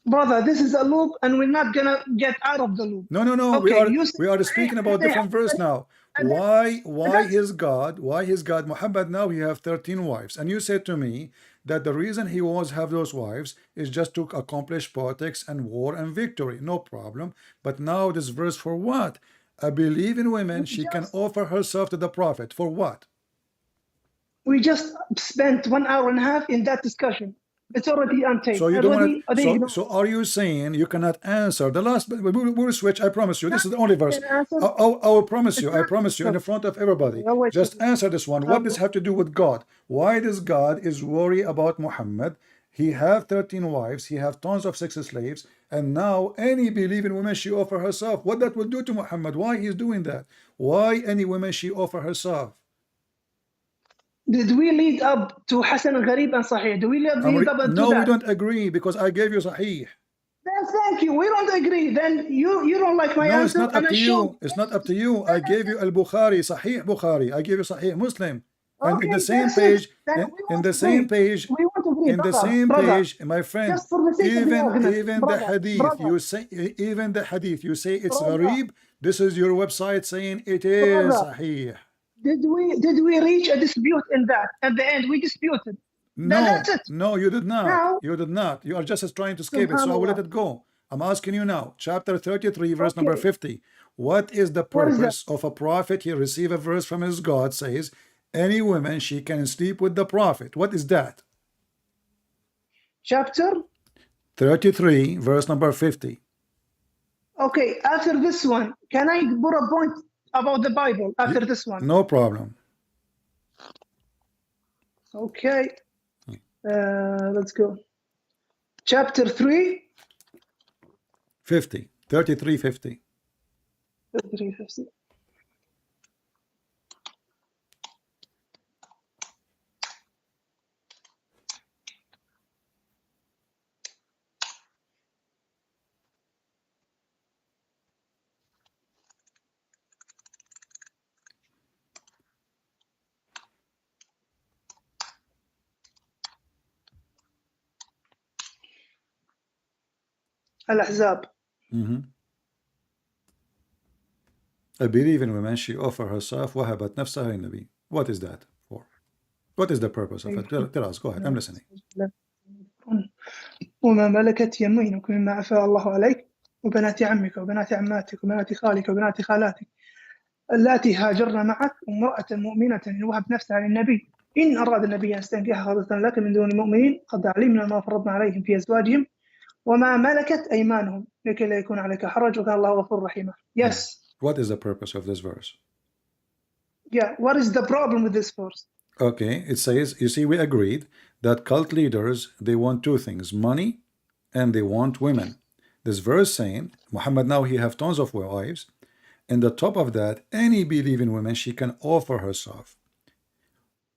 Brother, this is a loop, and we're not gonna get out of the loop. No. Okay, we are speaking about different verse now. Why his God Muhammad now he have 13 wives, and you said to me that the reason he was have those wives is just to accomplish politics and war and victory. No problem. But now this verse for what? A believing woman, she can offer herself to the Prophet for what? We just spent 1.5 hours in that discussion. It's already untaped. So you don't want. So are you saying you cannot answer the last? We'll switch. I promise you. This is the only verse. I will promise you. I promise you in the front of everybody. Just answer this one. What does have to do with God? Why does God is worried about Muhammad? He have 13 wives. He have tons of sex slaves. And now any believing woman she offer herself. What that will do to Muhammad? Why he's doing that? Why any woman she offer herself? Did we lead up to Hasan al-Gharib and Sahih? Do we lead up to that? No, we don't agree because I gave you Sahih. Then thank you. We don't agree. Then you don't like my answer. No, it's not up to you. It's not up to you. I gave you al-Bukhari, Sahih Bukhari. I gave you Sahih Muslim. And in the same page, in the same page, my friend, even the hadith, you say it's gharib. This is your website saying it is Sahih. Did we reach a dispute in that? At the end, we disputed. No, you did not. You did not. You are just trying to escape it, so I will let it go. I'm asking you now, chapter 33, verse number 50. What is the purpose of a prophet? He received a verse from his God, says, any woman, she can sleep with the prophet. What is that? Chapter 33, verse number 50. Okay, after this one, can I put a point about the Bible after this one? No problem. Okay. Let's go. Chapter 3. 50. 3350. 3350. الأحزاب. I believe in women, she offer herself, وهبت نفسها للنبي. What is that for? What is the purpose of it? Tell us, go ahead, I'm listening. وما ملكت يمينك مما أفاء الله عليك وبنات عمك وبنات عماتك وبنات خالك وبنات خالاتك اللاتي هاجرن معك وامرأة مؤمنة إن وهب نفسها للنبي إن أراد النبي أن يستنكحها خالصة لك من دون المؤمنين قد علمنا ما فرضنا عليهم في أزواجهم وما ملكت أيمانهم لكي لا يكون عليك حرج وكان الله غفور رحيما. Yes. What is the purpose of this verse? Yeah, what is the problem with this verse? Okay, it says, you see, we agreed that cult leaders, they want two things, money and they want women. This verse saying, Muhammad now he have tons of wives, and the top of that, any believing woman, she can offer herself.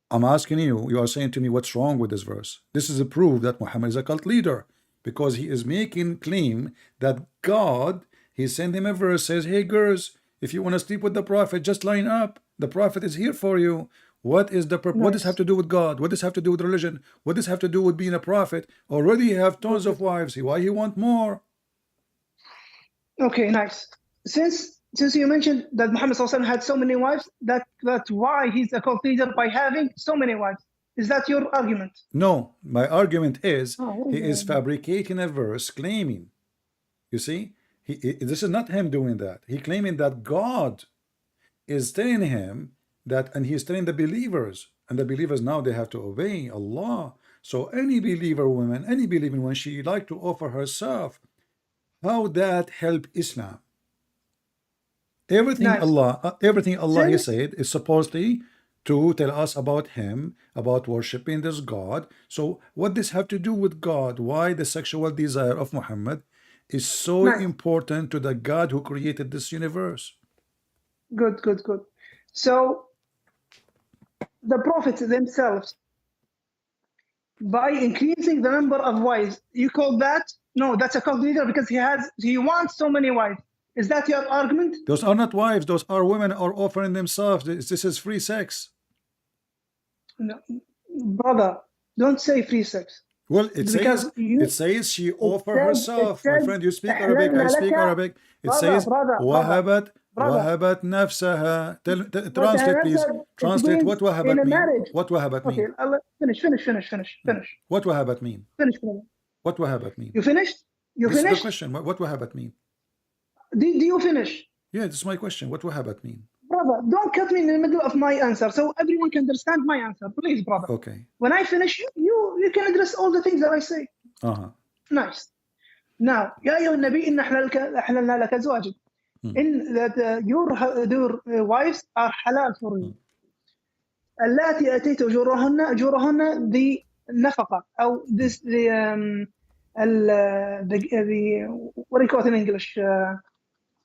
I'm asking you, you are saying to me, what's wrong with this verse? This is a proof that Muhammad is a cult leader, because he is making claim that God, he sent him a verse, says, hey girls, if you want to sleep with the prophet, just line up. The prophet is here for you. What is the purpose? What does this have to do with God? What does this have to do with religion? What does this have to do with being a prophet? Already you have tons of wives. Why he want more? Okay, nice. Since you mentioned that Muhammad had so many wives, that's why he's a cult leader by having so many wives. Is that your argument? No, my argument is he is fabricating a verse claiming. You see, this is not him doing that. He claiming that God is telling him that, and he's telling the believers, and the believers now they have to obey Allah. So any believer woman, any believing woman, she like to offer herself. How that help Islam? Everything nice. Everything Allah he said is supposedly to tell us about him, about worshiping this God. So what does have to do with God? Why the sexual desire of Muhammad is so nice. Important to the God who created this universe? Good. So the prophets themselves, by increasing the number of wives, you call that? No, that's a cult leader because he wants so many wives. Is that your argument? Those are not wives. Those are women are offering themselves. This is free sex. No, brother, don't say free sex. Well, it says she offer herself. My friend, you speak Arabic. I speak Arabic. It says wahabat nafsaha. Translate, please. Translate what wahabat mean. What wahabat mean? Finish. What wahabat mean? Finish, brother. What wahabat mean? You finished? You this finished? Is the question. What wahabat mean? Do you finish? Yeah, this is my question. What wahabat mean? Brother, don't cut me in the middle of my answer so everyone can understand my answer. Please, brother. Okay. When I finish, you can address all the things that I say. Nice. Now, يا أيها النبي إن أحللنا لك أزواجك. In that your wives are halal for you. اللاتي أتيت أجورهن the نفقة أو this the what do you call it in English?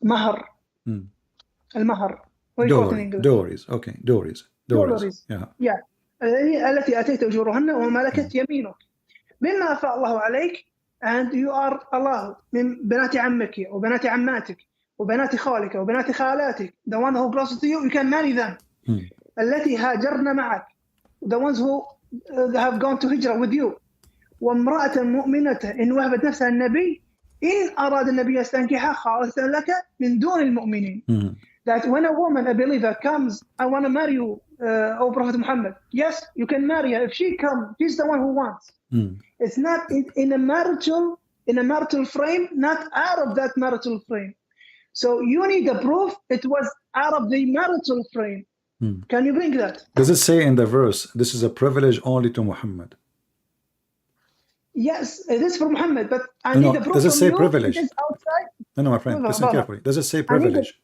Mahar. المهر. Dowries. Okay. Dowries. Yeah. التي أتيت أجورهن وملكت يمينك مما أفاء الله عليك, and you are allowed من بنات عمك وبنات عماتك وبنات خالك وبنات خالاتك, the one who close to you can marry them. التي هاجرن معك, the ones who have gone to hijrah with you. وامرأة مؤمنة إن وهبت نفسها النبي إن أراد النبي يستنكحها خالصة لك من دون المؤمنين. That when a woman, a believer, comes, I want to marry you, O Prophet Muhammad. Yes, you can marry her. If she comes, she's the one who wants. It's not in a marital frame, not out of that marital frame. So you need a proof it was out of the marital frame. Can you bring that? Does it say in the verse, this is a privilege only to Muhammad? Yes, it is for Muhammad, but I need a proof. Does it say privilege? It is outside. No, my friend, listen carefully. Does it say privilege?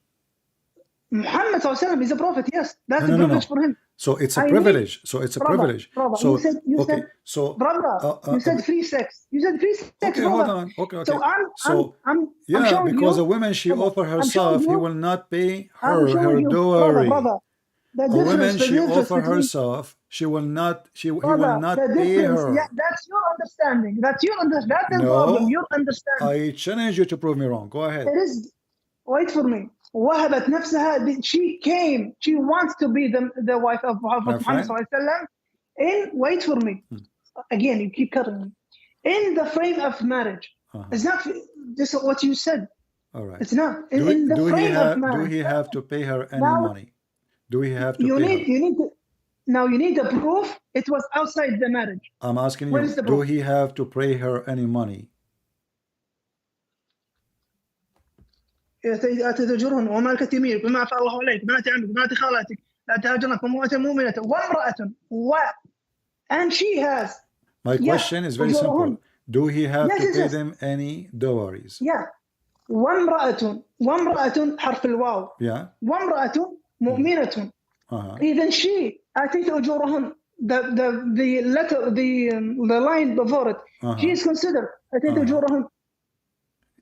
Muhammad is a prophet, yes. That's a privilege for him. So it's a I privilege. So it's a brother, privilege. brother, So you okay. said, So brother, you said free sex. You said free sex, okay, brother. hold on. Okay, So I'm yeah, showing because you, a woman, she brother, offer I'm showing herself, he you, will not pay I'm her showing you, brother, dowry. the A woman, difference she offer between, herself, he will not the pay difference, yeah, her. that's your understanding. That's the problem, No, your understanding. I challenge you to prove me wrong. Go ahead. It is, wait for me. وهبت نفسها, she wants to be the wife of My Muhammad friend, sallallahu alaihi wasallam. Wait for me. Again, you keep cutting me. In the frame of marriage. It's not this is what you said. all right. It's not. In the frame of marriage. Do he have to pay her any Now, money? Do he have to you pay need her? now you need a proof it was outside the marriage. I'm asking Where you, is the do proof? he have to pay her any money? أتزوجهن وملكة يمينك بما أفاء الله عليك بنات عمك بنات خالاتك لا تهاجرن امرأة مؤمنة وامرأة and she has. My question is very simple. Do he have to pay yes. them any dowries? Yeah. وامرأة حرف الواو. Yeah. وامرأة مؤمنة. Even she أتيت أجورهن. The letter, the line before it. She is considered أتيت أجورهن.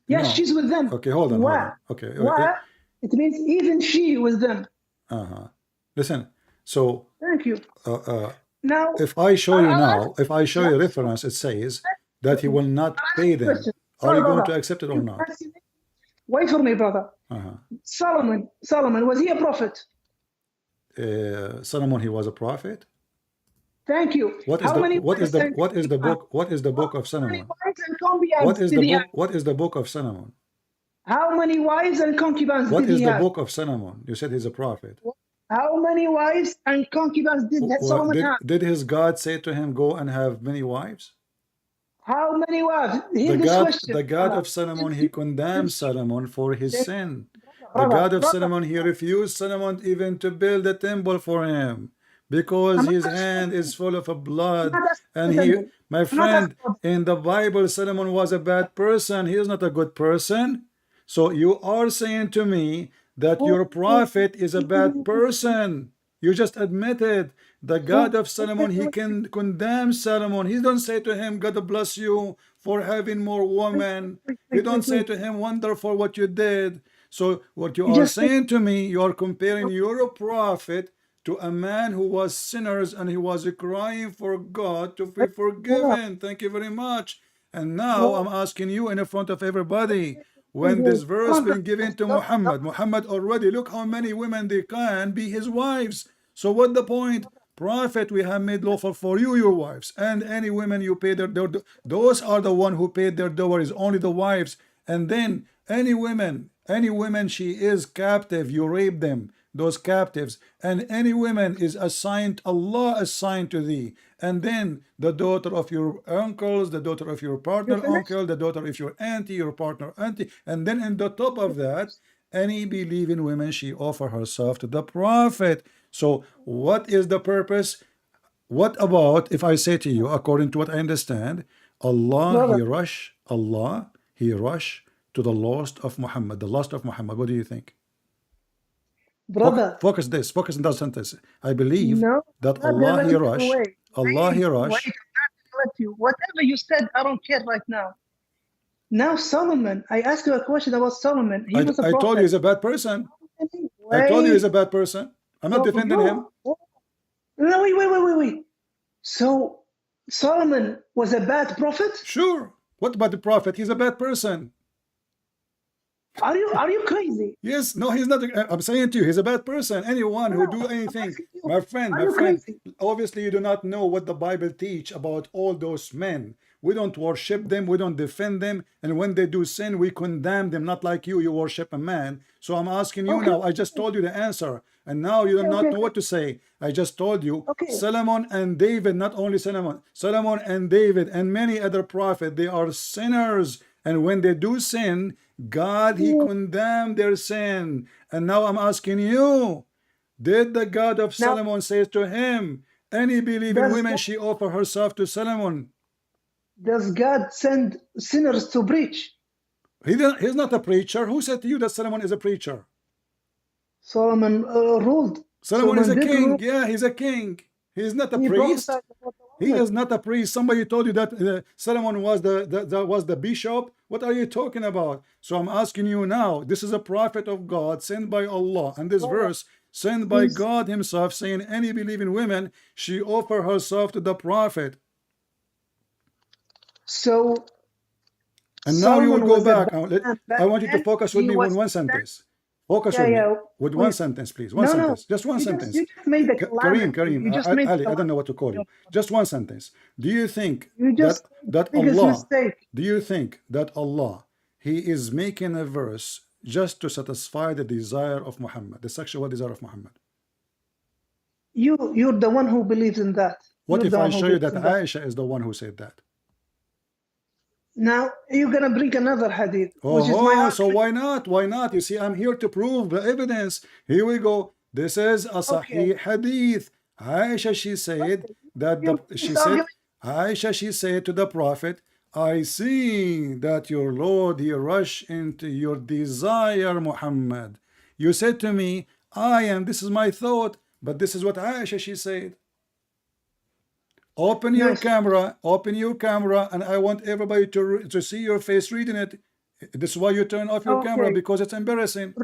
Yes, no. She's with them. Okay, hold on. Okay. It means even she with them. Listen. So. Thank you. Now, if I show you reference, it says that he will not pay them. Are you going to accept it or not? Wait for me, brother. Solomon, was he a prophet? Solomon, he was a prophet. Thank you. What is the book of Solomon? What is the book of Solomon? How many wives and concubines did he have? What is the book of Solomon? You said he's a prophet. How many wives and concubines did Solomon have? Did his God say to him, go and have many wives? How many wives? The God of Solomon, he condemned Solomon for his sin. The God of Solomon, he refused Solomon even to build a temple for him because his hand is full of blood. And my friend, in the Bible, Solomon was a bad person. He is not a good person. So you are saying to me that your prophet is a bad person. You just admitted the God of Solomon, he can condemn Solomon. He don't say to him, God bless you for having more women. He don't say to him, wonderful what you did. So what you are saying to me, you are comparing your prophet to a man who was sinners and he was crying for God to be forgiven. Thank you very much. And now I'm asking you in front of everybody, when this verse been given to Muhammad already, look how many women they can be his wives. So what the point? Prophet, we have made lawful for you your wives, and any women you pay their those are the one who paid their dowries, only the wives. And then any women she is captive, you rape them, those captives. And any woman is assigned, Allah assigned to thee. And then the daughter of your uncles, the daughter of your partner uncle, the daughter of your auntie, your partner auntie. And then in the top of that, any believing woman, she offer herself to the prophet. So what is the purpose? What about if I say to you, according to what I understand, Allah, he rush to the lost of Muhammad, the lost of Muhammad. What do you think? Brother, focus in that sentence. I believe that Allah, he rush. Allah, he rush. Whatever you said, I don't care right now. Now Solomon, I asked you a question about Solomon. He was a prophet. I told you he's a bad person. I told you he's a bad person. I'm not defending him. No, wait. So Solomon was a bad prophet? Sure. What about the prophet? He's a bad person. Are you crazy? Yes, no, he's not. I'm saying to you, he's a bad person. Anyone who do anything, my friend, obviously you do not know what the Bible teach about all those men. We don't worship them, we don't defend them, and when they do sin, we condemn them, not like you worship a man. So I'm asking you now, I just told you the answer, and now you do not know what to say. I just told you, Solomon and David, not only Solomon and David and many other prophets, they are sinners, and when they do sin, God, he condemned their sin. And now I'm asking you, did the God of Solomon say to him, any believing woman, she offer herself to Solomon? Does God send sinners to preach? He's not a preacher. Who said to you that Solomon is a preacher? Solomon ruled. Solomon is a did king. rule. Yeah, he's a king. He is not a He priest. prophesied about the He Muhammad. is not a priest. Somebody told you that Solomon was the bishop. What are you talking about? So I'm asking you now. This is a prophet of God sent by Allah, and this Brother, verse sent by he's God Himself, saying, "Any believing woman, she offer herself to the prophet." so And now you will Solomon go was a back. bad man I back want you to then. focus with He me with was one sent. sentence. Focus with me Yeah. with one Wait. sentence, please. One No, sentence. Just one sentence. you just made a Kareem, calamity. Kareem, You just made a Ali, I don't know what calamity. to call you. Just one sentence. Do you think You that just made the biggest Allah, mistake. do you think that Allah, He is making a verse just to satisfy the desire of Muhammad, the sexual desire of Muhammad? You're the one who believes in that. What You're if the I one who show you believes that in that. Aisha is the one who said that? Now you're gonna bring another hadith, which is my Oh, so argument. why not? Why not? You see, I'm here to prove the evidence. Here we go. This is a Okay. Sahih hadith. Aisha, she said that This argument. Aisha, she said to the Prophet, I see that your Lord, he rushed into your desire, Muhammad. You said to me, this is my thought, but this is what Aisha, she said. Open your Nice. camera, and I want everybody to see your face reading it. This is why you turn off your camera, Okay. because it's embarrassing.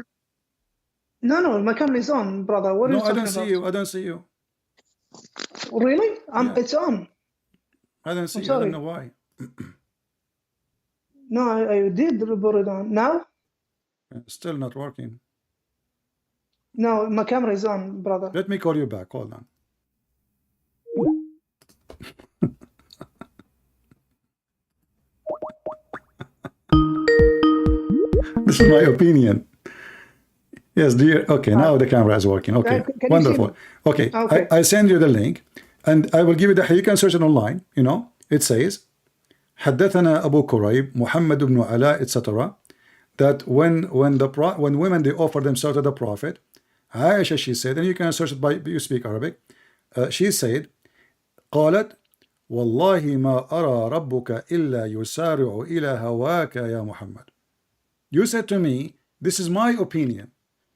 No, my camera is on, brother. What are you No, I talking don't see about? you. I don't see you. Really? Yeah. It's on. I don't see I'm you. I sorry. don't know why. No, I did put it on. Now? Still not working. No, my camera is on, brother. Let me call you back. Hold on. This is my opinion. Yes, dear. Okay, now the camera is working. Okay, Can wonderful. Okay, Okay. I send you the link, and I will give you you can search it online. You know, it says, حدثنا أبو كريب محمد بن علاء, etc. That when women they offer themselves to the Prophet, Aisha, she said, and you can search it by you speak Arabic. She said, قالت والله ما أرى ربك إلا يسارع إلى هواك يا محمد. You said to me, this is my opinion,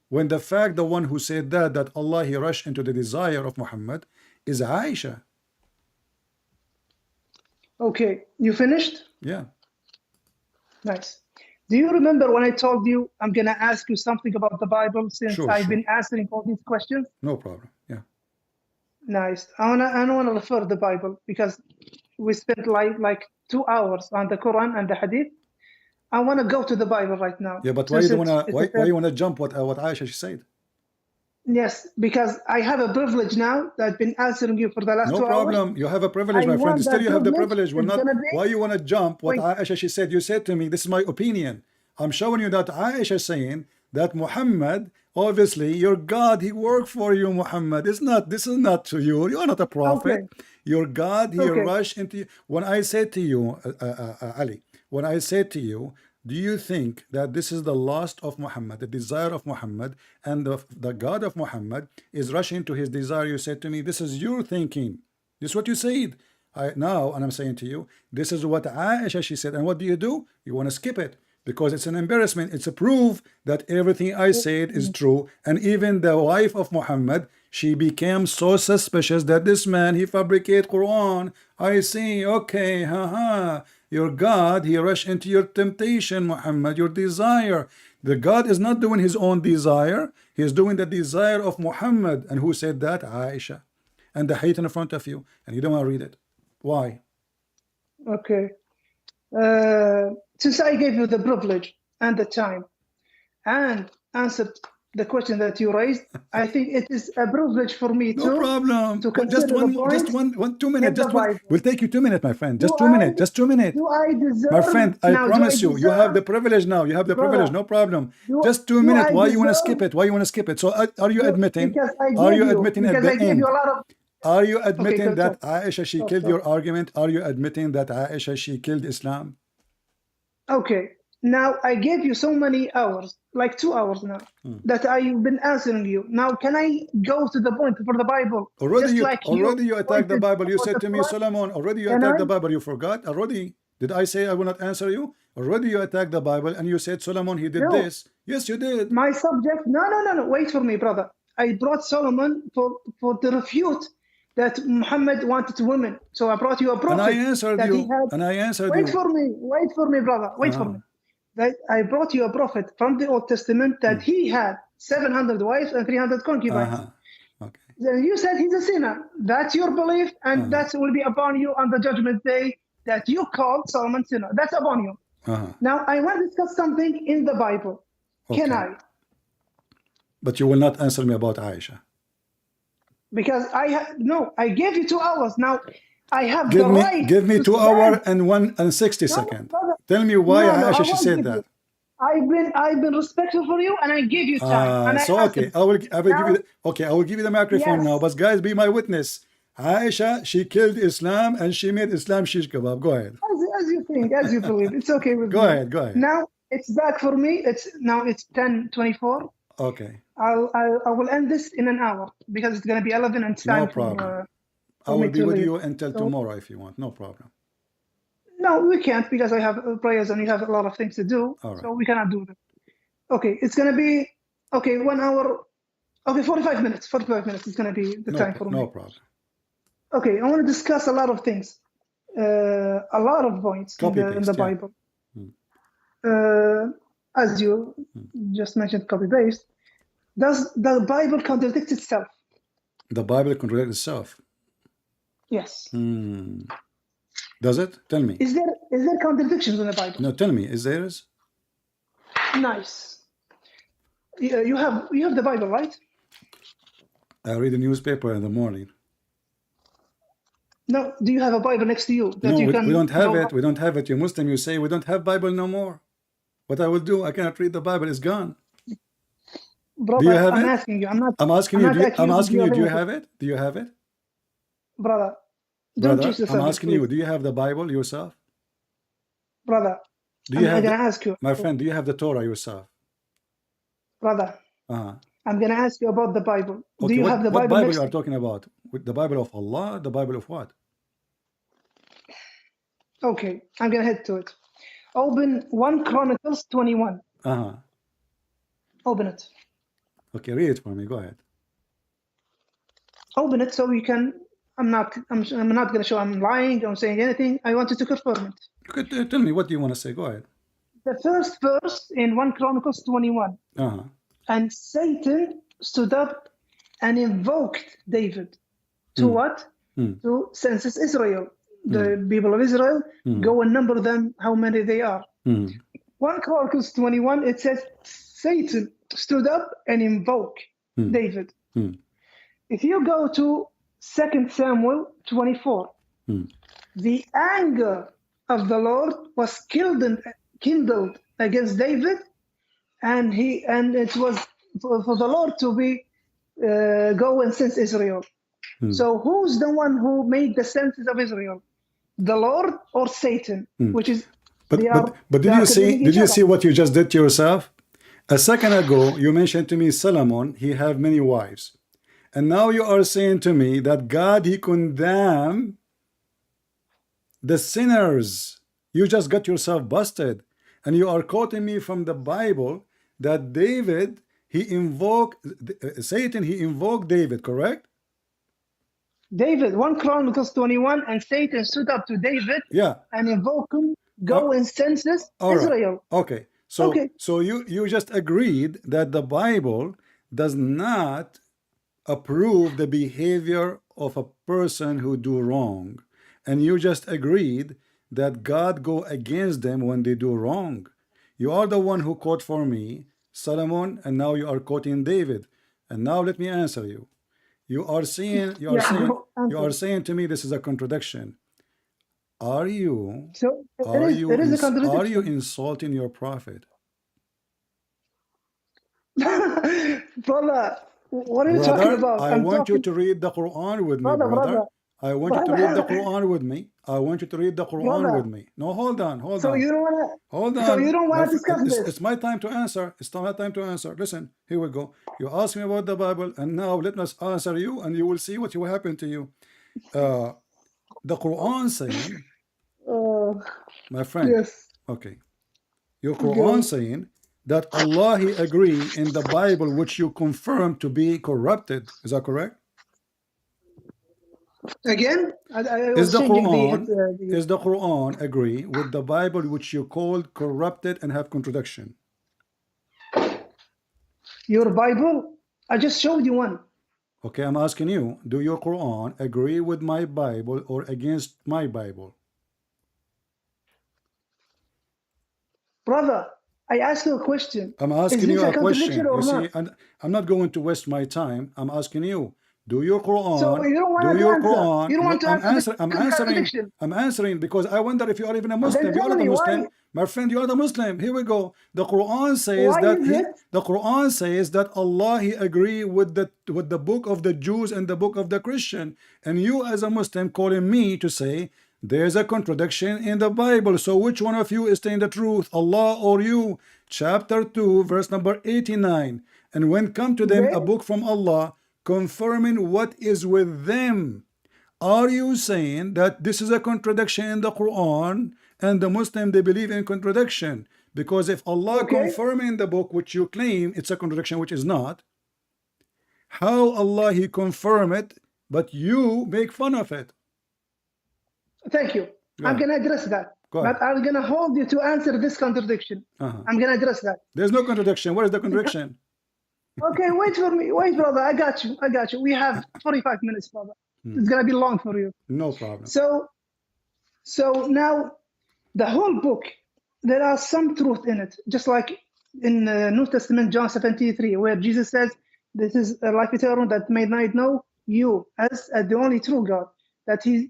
when the fact the one who said that Allah he rushed into the desire of Muhammad is Aisha. Okay, you finished? Yeah. Nice. Do you remember when I told you I'm gonna ask you something about the Bible, since Sure, I've sure. been answering all these questions? No problem. Yeah. Nice. I wanna refer the Bible, because we spent like 2 hours on the Quran and the Hadith. I wanna go to the Bible right now. Yeah, but why since you wanna it's why you wanna jump what Aisha she said? Yes, because I have a privilege now that I've been answering you for the last No 2 hours. problem. You have a privilege, I my friend. want Still, that you have the privilege. privilege. We're It's not. gonna be- Why you wanna jump what Wait. Aisha she said? You said to me, this is my opinion. I'm showing you that Aisha saying that Muhammad, obviously, your God, he worked for you, Muhammad. It's not. This is not to you. You are not a prophet. Okay. Your God, he Okay. rushed into you. When I said to you, Ali, when I said to you, do you think that this is the lust of Muhammad, the desire of Muhammad, and the God of Muhammad is rushing to his desire? You said to me, this is your thinking. This is what you said. And I'm saying to you, this is what Aisha she said. And what do? You want to skip it, because it's an embarrassment. It's a proof that everything I said is true. And even the wife of Muhammad, she became so suspicious that this man, he fabricate Quran. I see, okay, haha. Your God, he rushed into your temptation, Muhammad, your desire. The God is not doing his own desire. He is doing the desire of Muhammad. And who said that? Aisha. And the hadith in front of you. And you don't want to read it. Why? Okay. Since I gave you the privilege and the time and answered the question that you raised, I think it is a privilege for me No problem. to Just consider the points 2 minutes. in the Just one. Bible. We'll take you 2 minutes, my friend. Just Do 2 minutes. I- Just 2 minutes. Do I deserve? My friend, I now, do promise you, you have the deserve- privilege now. You have the Brother, privilege. No problem. do- Just 2 do minutes. I Why you want to deserve- skip it? Why you want to skip it? So are you admitting? Because I Are gave you you, admitting at because the I gave end? you a lot of. Are you admitting go, that talk. Aisha she Talk, killed talk. your argument? Are you admitting that Aisha she killed Islam? Okay. Now I gave you so many hours, like 2 hours now, that I've been answering you. Now can I go to the point for the Bible? Already Just you attacked the pointed Bible. You about said the to me, Quran. Solomon, already you Can attacked I? the Bible. You forgot already. Did I say I will not answer you? Already you attacked the Bible and you said Solomon he did No. this. Yes, you did. My subject. No. Wait for me, brother. I brought Solomon for the refute that Muhammad wanted women. So I brought you a prophet. And I answered that he you. had, And I answered wait you. Wait for me, brother. Wait for me. That I brought you a prophet from the Old Testament that he had 700 wives and 300 concubines. Okay. Then you said he's a sinner. That's your belief, and that will be upon you on the judgment day that you called Solomon sinner. That's upon you. Now, I want to discuss something in the Bible. Okay. Can I? But you will not answer me about Aisha. Because I gave you 2 hours. Now, I have the right. Give me 2 hours and 60 seconds. Tell me why Aisha she said that. I've been respectful for you, and I give you time. And so okay, I will give you the microphone now. But guys, be my witness. Aisha, she killed Islam and she made Islam shish kebab. Go ahead. As you think, as you believe, it's okay with me. Go ahead. Now it's back for me. It's 10:24. Okay. I will end this in an hour because it's gonna be 11 and it's time. No problem. I will be with you until tomorrow if you want. No problem. No, we can't because I have prayers and you have a lot of things to do. Right. So we cannot do that. Okay, it's gonna be 1 hour. Okay, 45 minutes. 45 minutes is gonna be the time for me. No problem. Okay, I want to discuss a lot of things, a lot of points in the Bible. As you just mentioned, copy paste. Does the Bible contradict itself? The Bible contradicts itself. Yes. Does it? Tell me. Is there contradictions in the Bible? No, tell me. Is there? Nice. You have the Bible, right? I read the newspaper in the morning. No, do you have a Bible next to you? No, we don't have it. We don't have it. You're Muslim. You say we don't have Bible no more. What I will do? I cannot read the Bible. It's gone. Brother, do you have I'm it? asking you. I'm asking you. I'm asking you. Do you have it? Do you have it? Brother, don't choose the subject, I'm asking you. Do you have the Bible yourself? Brother, I'm gonna ask you. My friend, do you have the Torah yourself? Brother, I'm gonna ask you about the Bible. Okay, do you have the Bible? What Bible you are talking about? The Bible of Allah? The Bible of what? Okay, I'm gonna head to it. Open 1 Chronicles 21. Open it. Okay, read it for me. Go ahead. Open it so you can. I'm not gonna show I'm lying. I'm saying anything. I wanted to confirm it. You could tell me what do you want to say. Go ahead. The first verse in 1 Chronicles 21. And Satan stood up and invoked David to what? To census Israel. The people of Israel, go and number them, how many they are. 1 Chronicles 21, it says Satan stood up and invoked David. If you go to 2 Samuel 24, the anger of the Lord was kindled against David, and it was for the Lord to be go and cense Israel. So who's the one who made the census of Israel? The Lord or Satan? Which is but did you see what you just did to yourself? A second ago you mentioned to me Solomon, he have many wives, and now you are saying to me that God he condemned the sinners. You just got yourself busted, and you are quoting me from the Bible that David he invoked Satan, he invoked David, correct? David, 1 Chronicles 21, and Satan stood up to David and invoked him, go and census Israel. Right. Okay. So you just agreed that the Bible does not approve the behavior of a person who do wrong, and you just agreed that God go against them when they do wrong. You are the one who quote for me Solomon, and now you are quoting David. And now let me answer you. You are saying to me this is a contradiction. Are you insulting your prophet? Brother, what are you talking about? I want you to read the Quran with me, brother. I want you to read the Quran with me. I want you to read the Quran with me. No, hold on. So you don't want to. Hold on. So you don't want to discuss this. It's my time to answer. It's my time to answer. Listen, here we go. You asked me about the Bible, and now let us answer you, and you will see what will happen to you. The Quran saying, my friend. Yes. Okay. Your Quran saying that Allah He agree in the Bible, which you confirm to be corrupted. Is that correct? Again, I Is was the changing Quran agree with the Bible which you called corrupted and have contradiction? your Bible. I just showed you one. Okay, I'm asking you, do your Quran agree with my Bible or against my Bible? Brother, I asked you a question. I'm Is asking this you a a question. contradiction or You not? see, and I'm not going to waste my time. I'm asking you, do your So Quran, you don't want do to your answer. Quran, You don't no, want to answer the contradiction. I'm answering because I wonder if you are even a Then Muslim. You tell are the me Muslim. My friend, you are the Muslim. Here we go. The Quran says why that is it? the Quran says that Allah He agree with the book of the Jews and the book of the Christian. And you as a Muslim calling me to say there's a contradiction in the Bible. So which one of you is telling the truth, Allah or you? Chapter 2, verse number 89. And when come to them a Okay? book from Allah, confirming what is with them. Are you saying that this is a contradiction in the Quran and the Muslim they believe in contradiction? Because if Allah Okay? confirming the book which you claim it's a contradiction which is not, how Allah He confirm it but you make fun of it? Thank you. Go I'm ahead. going to address that. Go ahead. But I'm going to hold you to answer this contradiction. I'm going to address that. There's no contradiction. What is the contradiction? Okay, wait for me. Wait, brother. I got you. I got you. We have 45 minutes, brother. It's going to be long for you. No problem. So now the whole book, there are some truth in it. Just like in the New Testament, John 17:3, where Jesus says, this is a life eternal that may not know you as the only true God. That he's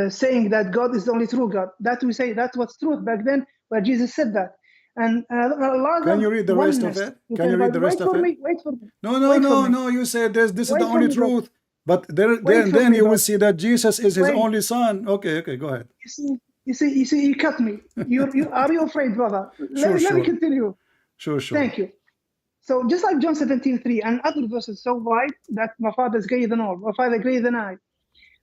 saying that God is the only true God. That we say that was truth back then, where Jesus said that. And a lot Can of you read the rest of oneness. it? Can you read the rest of it? Wait for me. No. You said this is the only truth. But then you will see that Jesus is His only Son. Okay, go ahead. You see, you cut me. Are you afraid, brother? Let me continue. Sure. Thank you. So just like John 17:3 and other verses so wide that my Father is greater than all, my Father greater than I.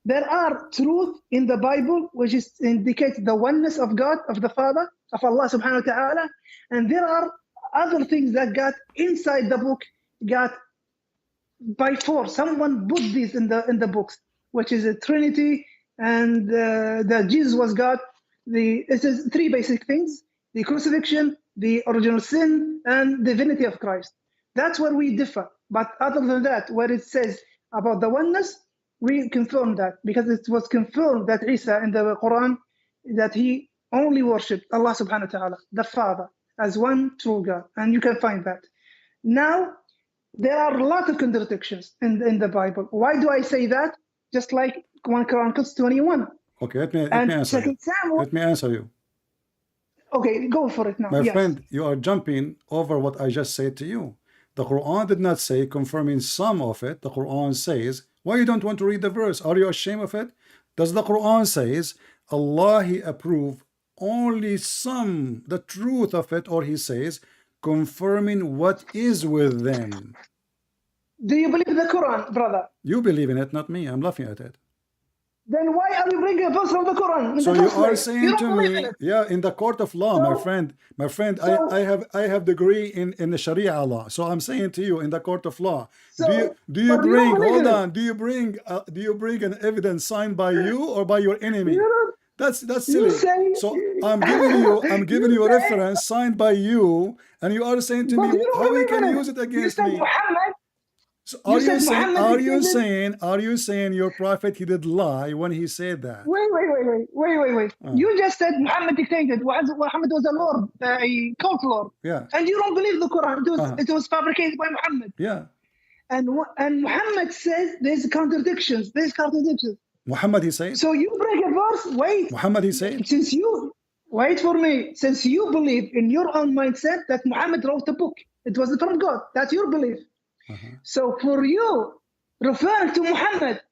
There are truth in the Bible which indicates the oneness of God, of the Father, of Allah subhanahu wa ta'ala. And there are other things that got inside the book, got by force. Someone put these in the books, which is a Trinity and that Jesus was God. It is three basic things: the crucifixion, the original sin, and the divinity of Christ. That's where we differ. But other than that, where it says about the oneness, we confirm that because it was confirmed that Isa in the Quran, that he only worshipped Allah subhanahu wa ta'ala, the Father, as one true God. And you can find that. Now, there are a lot of contradictions in the Bible. Why do I say that? Just like 1 Chronicles 21. Okay, let me answer you. Let me answer you. Okay, go for it now. My friend, you are jumping over what I just said to you. The Quran did not say confirming some of it. The Quran says, why you don't want to read the verse? Are you ashamed of it? Does the Quran says Allah He approve only some, the truth of it, or He says confirming what is with them? Do you believe the Quran, brother? You believe in it, not me. I'm laughing at it. Then why are you bringing a verse from the Quran? So you are saying to me, yeah, in the court of law, my friend, I have degree in the Sharia law. So I'm saying to you, in the court of law, do you bring an evidence signed by you or by your enemy? That's silly. So I'm giving you a reference signed by you, and you are saying to me how we can use it against me. So are you saying your prophet he did lie when he said that? Wait. You just said Muhammad dictated. Muhammad was a lord, a cult lord. Yeah. And you don't believe the Quran. It was fabricated by Muhammad. Yeah. And Muhammad says there's contradictions. Muhammad he said. So you break a verse. Wait. Muhammad he said. Wait for me. Since you believe in your own mindset that Muhammad wrote a book, it was from God. That's your belief. So for you, referring to Muhammad,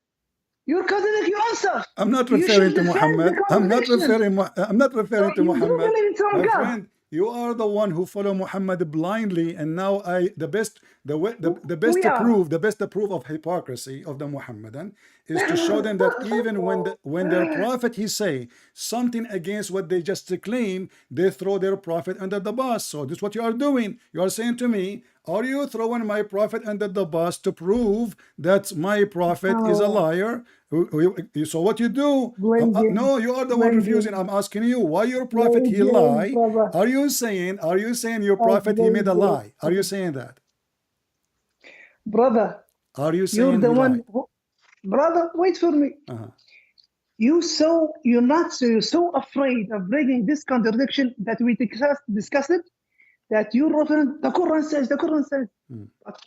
you're contradicting yourself. I'm not referring to Muhammad. I'm not referring to Muhammad. My friend, you are the one who follow Muhammad blindly, and now the best to prove of hypocrisy of the Muhammadan is to show them that even when their prophet he say something against what they just claim, they throw their prophet under the bus. So this is what you are doing. You are saying to me, are you throwing my prophet under the bus to prove that my prophet is a liar? So what you do? No, you are the one refusing. I'm asking you, why your prophet he lie? Are you saying your prophet he made a lie? Are you saying that? Brother, are you you're saying the he one lied? who, brother, wait for me. You're so afraid of breaking this contradiction that we discussed it, that you reference the Quran says. But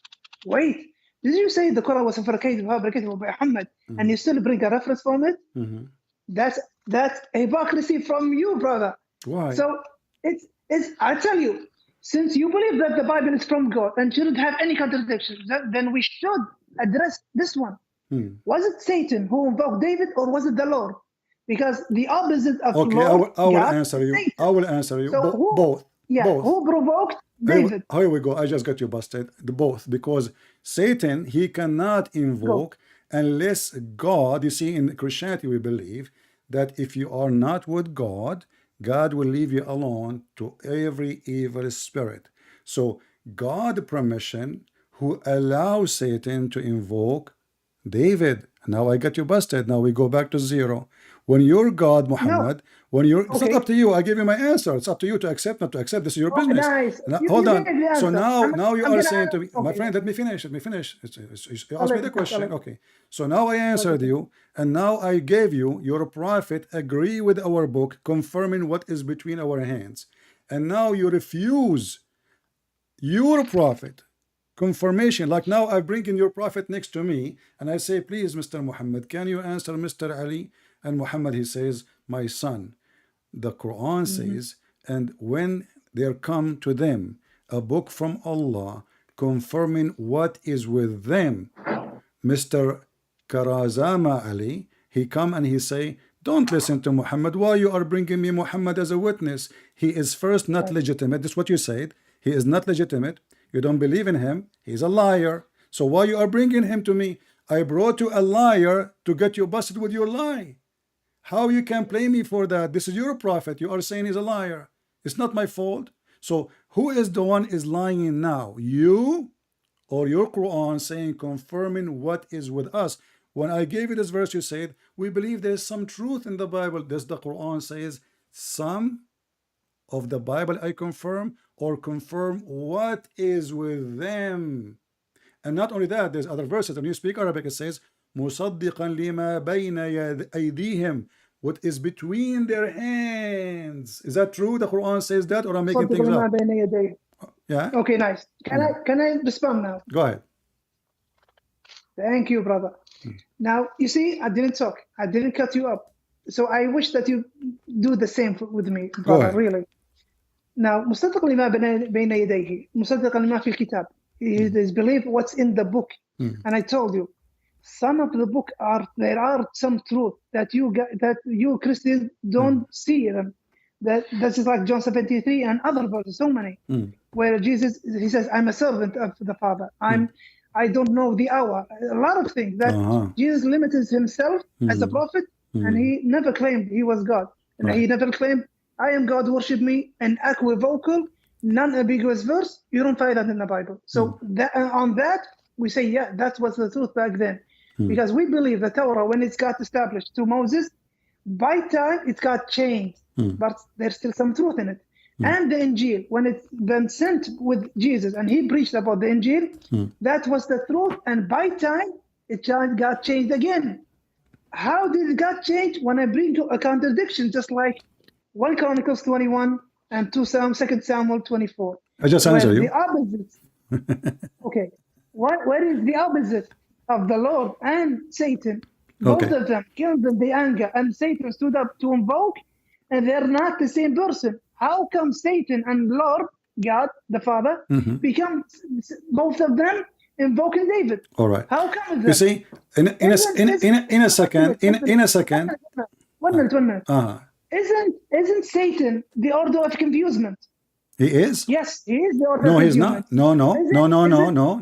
wait, did you say the Quran was fabricated by Muhammad, and you still bring a reference from it? That's hypocrisy from you, brother. Why? So it's I tell you, since you believe that the Bible is from God and shouldn't have any contradictions, then we should address this one. Was it Satan who invoked David, or was it the Lord? Because the opposite of Lord, I will answer you. I will answer you. So both. Both. Who provoked David? Here we go. I just got you busted. Both, because Satan he cannot invoke unless God. You see, in Christianity we believe that if you are not with God, God will leave you alone to every evil spirit. So God permission who allows Satan to invoke David. Now I got you busted. Now we go back to zero. When you're God, Muhammad, when you're, it's not up to you. I give you my answer. It's up to you to accept, not to accept. This is your business. Nice. Now, hold on. So now you are saying to me, my friend, let me finish. You asked me the question. Okay. So now I answered you, and now I gave you your prophet agree with our book, confirming what is between our hands. And now you refuse your prophet confirmation. Like now I bring in your prophet next to me, and I say, please, Mr. Muhammad, can you answer Mr. Ali? And Muhammad, he says, my son, the Quran says, and when there come to them a book from Allah confirming what is with them, Mr. Karazama Ali, he come and he say, don't listen to Muhammad. Why you are bringing me Muhammad as a witness? He is first not legitimate. This is what you said. He is not legitimate. You don't believe in him. He's a liar. So why you are bringing him to me? I brought you a liar to get you busted with your lie. How you can blame me for that? This is your prophet. You are saying he's a liar. It's not my fault. So who is the one is lying now? You or your Quran saying confirming what is with us? When I gave you this verse, you said, we believe there's some truth in the Bible. Does the Quran says some of the Bible I confirm, or confirm what is with them? And not only that, there's other verses. When you speak Arabic, it says, مُصَدِّقًا لِمَا بَيْنَ أَيْدِيهِمْ, what is between their hands. Is that true? The Quran says that, or I'm making things up? Yeah. Okay, nice. Can I respond now? Go ahead. Thank you, brother. Now, you see, I didn't talk. I didn't cut you up. So I wish that you do the same with me, brother, really. Now, مصدق لما بين يديه, مصدق لما في الكتاب. He is believe what's in the book. And I told you, some of the book there are some truth that you Christians don't see them. That's like John 73 and other verses, so many, where Jesus, he says, I'm a servant of the Father. I don't know the hour. A lot of things that Jesus limited himself as a prophet, and he never claimed he was God. And he never claimed, I am God, worship me, an equivocal, non-ambiguous verse. You don't find that in the Bible. So on that, we say, yeah, that was the truth back then. Because we believe the Torah, when it got established to Moses, by time it got changed, but there's still some truth in it. And the Injil, when it's been sent with Jesus and he preached about the Injil, that was the truth. And by time it got changed again. How did it got changed? When I bring you a contradiction, just like 1 Chronicles 21 and 2 Samuel 24. I just answer you. The opposite. Okay. Where is the opposite of the Lord and Satan? Both of them killed in the anger, and Satan stood up to invoke, and they're not the same person. How come Satan and Lord, God, the Father, become both of them invoking David? All right. How come that? You see, in a second. 1 minute. Isn't Satan the order of confusement? He is? Yes, he is the order No, of he's confusement. not.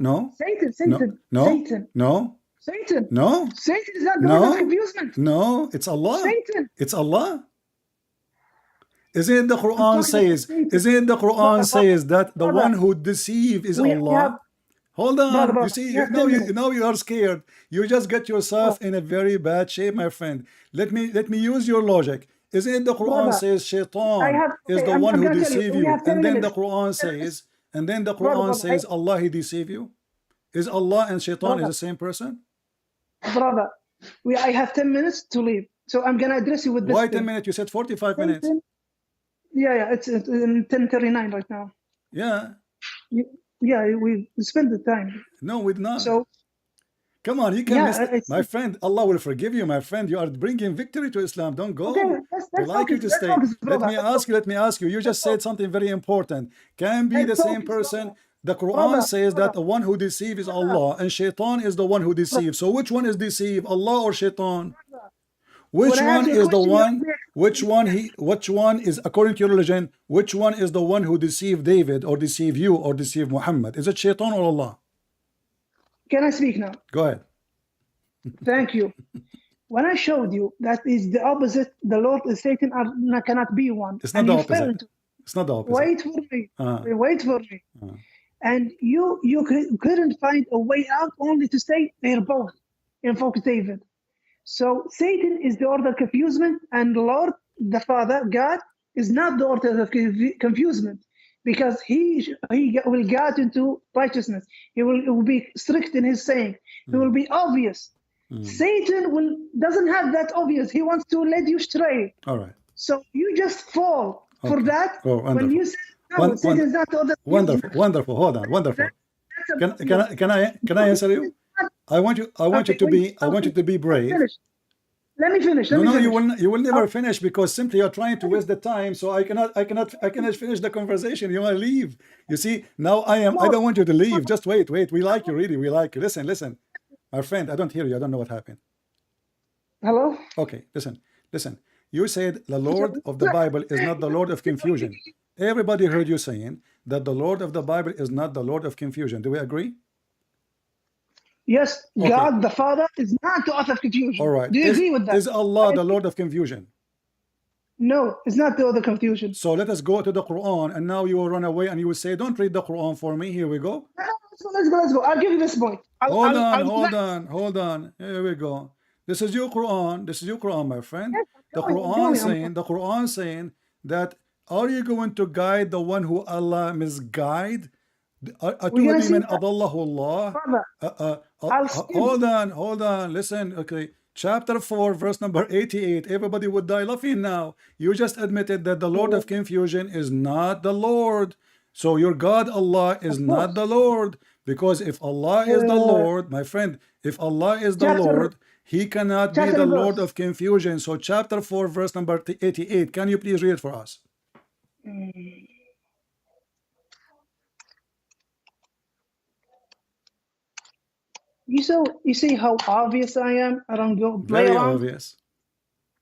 No. Satan. No. Satan. No, Satan is not the word of no, confusement. no, it's Allah. Satan. It's Allah. Isn't it the I'm Quran talking about says? Satan. Isn't it the Quran says that the Brother, one who deceives is we have, Allah? Hold on. You brother, see, we have 10 minutes. now you are scared. You just get yourself in a very bad shape, my friend. Let me use your logic. Isn't it the Quran Brother, says I Shaitan have, is okay, the I'm one who going to tell you, deceive we you? have 10 And then the minutes. Quran says, Brother, Allah he deceive you? Is Allah and Shaitan is brother, the same person? brother, I have 10 minutes to leave. So I'm going to address you with this Why 10 thing. minutes? You said 45 minutes. Satan, yeah, it's in 10:39 right now. Yeah. Yeah, we spend the time. No, we did not. So, Come on, you can yeah, miss it. My friend, Allah will forgive you, my friend. You are bringing victory to Islam. Don't go. okay, We like you to stay. brother. Let me ask you. You just said something very important. Can be the Let's same focus, person. The Quran brother, says that brother, the one who deceives is brother, Allah, and Shaitan is the one who deceives. So which one is deceived, Allah or Shaitan? brother. Which When I ask one you a is the question, you one? ask me Which one is, according to your religion, which one is the one who deceived David or deceived you or deceived Muhammad? Is it Shaitan or Allah? Can I speak now? Go ahead. Thank you. When I showed you that is the opposite, the Lord and Satan cannot be one. It's not And the you fell opposite. into It's not the opposite. wait for me. Uh, Wait for me. uh. And you couldn't find a way out, only to say they're both invoke David. So Satan is the order of confusement, and Lord, the Father, God, is not the order of confusement, because he will guide into righteousness. He will be strict in his saying. He will be obvious. Satan doesn't have that obvious. He wants to lead you stray. All right. So you just fall for Okay. that. Oh, wonderful. When you say no, Satan is not the order of Wonderful. confusement. Wonderful. Hold on. Wonderful. Can I answer you? I want you to be brave. Let me finish. No, you will never finish, because simply you're trying to waste the time. So I cannot finish the conversation. You want to leave. You see, now I don't want you to leave. Just wait. We like you, really. We like you. Listen. My friend, I don't hear you. I don't know what happened. Hello? Okay, listen. You said the Lord of the Bible is not the Lord of confusion. Everybody heard you saying that the Lord of the Bible is not the Lord of confusion. Do we agree? Yes, Okay. God the Father is not the author of confusion. All right. Do you agree with that? Is Allah the Lord of confusion? No, it's not the author of confusion. So let us go to the Quran, and now you will run away and you will say, don't read the Quran for me. Here we go. Let's go. I'll give you this point. Hold on. Here we go. This is your Quran, my friend. Yes, The Quran saying that, are you going to guide the one who Allah misguide? Atuhdi min adallahu Allah. Hold on. Listen. Okay. Chapter 4, verse number 88. Everybody would die laughing now. You just admitted that the Lord of confusion is not the Lord. So your God Allah is not the Lord. Because if Allah is the Lord, my friend, if Allah is the Lord, He cannot be the Lord of confusion. So chapter 4, verse number 88. Can you please read it for us? You see how obvious I am? I don't go play Very around. obvious.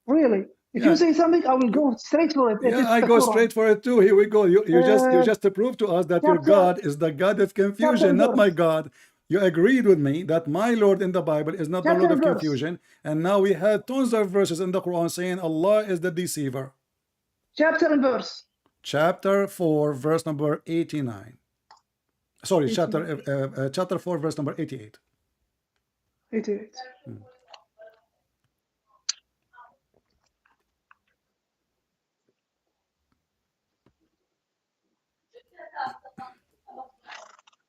Really? If you say something, I will go straight for it. Yeah, I go straight for it too. Here we go. You just to prove to us that your God is the God of confusion, not my God. You agreed with me that my Lord in the Bible is not the Lord of confusion, and now we have tons of verses in the Quran saying Allah is the deceiver. Chapter and verse. Chapter 4, verse number 89. Sorry, chapter 4, verse number 88. 88.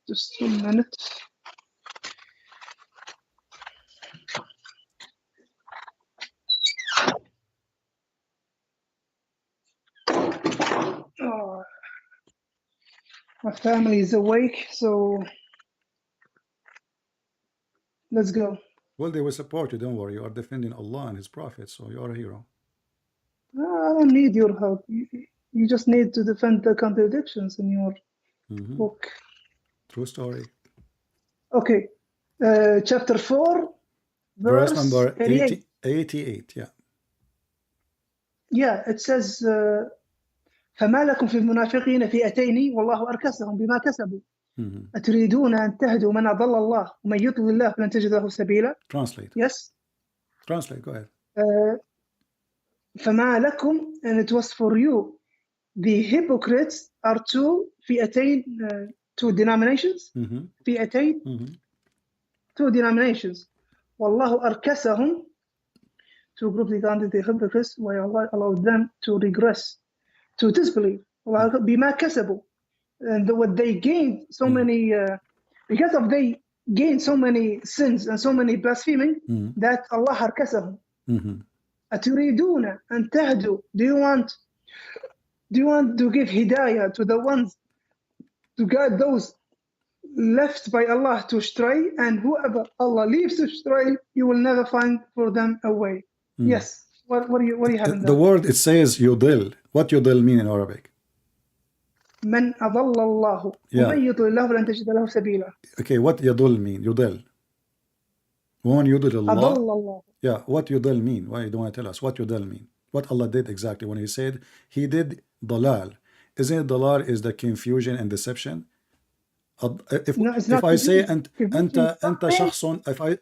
Just a minute. Oh, my family is awake, so let's go. Well, they will support you. Don't worry. You are defending Allah and His Prophet, so you are a hero. I don't need your help. You just need to defend the contradictions in your book. True story. Okay. Chapter 4, verse number 88. 88, yeah. Yeah, it says فما لكم في المنافقين فئتين والله أركسهم بما كسبوا أتريدون أن تهدوا من أضل الله ومن يضلل الله فلن تجد له سبيلا. Translate. Yes. Translate. Go ahead. فما لكم, and it was for you, the hypocrites are two فئتين, two denominations. فئتين, two denominations. والله أركسهم, two groups regarding the hypocrites, where Allah allowed them to regress, to disbelieve. بما كسبوا, and what they gained so many, because of they gained so many sins and so many blaspheming, that Allah أركسهم. أتريدون أن تهدوا, do you want to give hidayah to the ones, to guide those left by Allah to stray, and whoever Allah leaves to stray, you will never find for them a way. Yes. What do you have in that? The word, it says yudil. What yudil mean in Arabic? من أضل الله ومن يضلل الله فلن تجد له سبيلا. Okay, what yudil mean? Yudil. When yudil Allah. أضل الله. Yeah, what yudil mean? Why you don't want to tell us what yudil mean? What Allah did exactly when He said He did dalal? Isn't it dalal is the confusion and deception? If I say أنت شخص,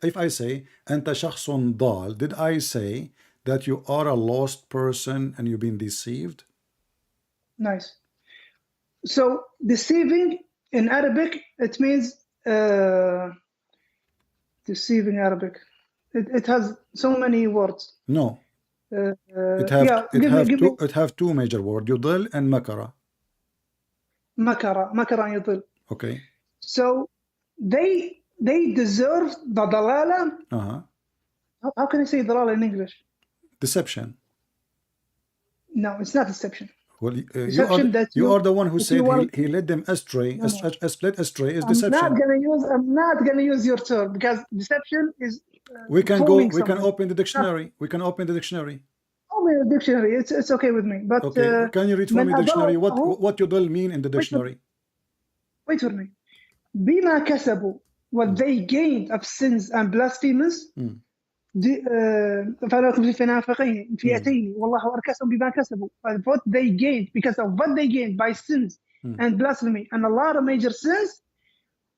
if I say أنت شخص ضال, did I say that you are a lost person and you've been deceived? Nice. So deceiving in Arabic, it means deceiving Arabic. It has so many words. No. It have two major words, yudil and makara. Makara and yudil. Okay. So they deserve the dalala. How can I say dalala in English? Deception. No, it's not deception. Well, you are the one who said he led them astray. Led astray is deception. I'm not gonna use your term, because deception is. We can go. We can open the dictionary. We can open the dictionary. Open the dictionary. It's okay with me. But okay, can you read for me the dictionary? What yudil mean in the dictionary? Wait for me. بما كسبوا, what they gained of sins and blasphemies. فلكم في فئتين والله أركسهم بما كسبوا. What they gained, because of what they gained by sins and blasphemy and a lot of major sins.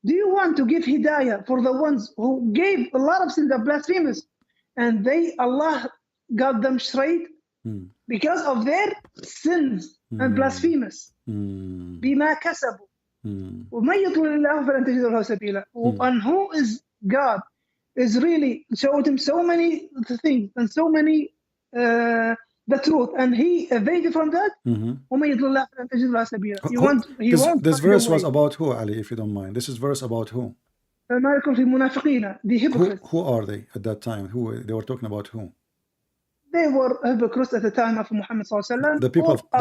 Do you want to give hidayah for the ones who gave a lot of sins and blasphemies, and Allah got them straight because of their sins and blasphemies? بما كسبوا. ومن يضلل الله فلن تجد له سبيلا. And who is God is really showed him so many things and so many the truth, and he evaded from that. ومن يضلل الله فلن تجد له سبيلا. This verse was about who, Ali, if you don't mind? This is verse about who? فما لكم في المنافقين, the hypocrites. Who are they at that time? Who they were talking about? Who? They were hypocrites at the time of Muhammad sallallahu alaihi wasallam. The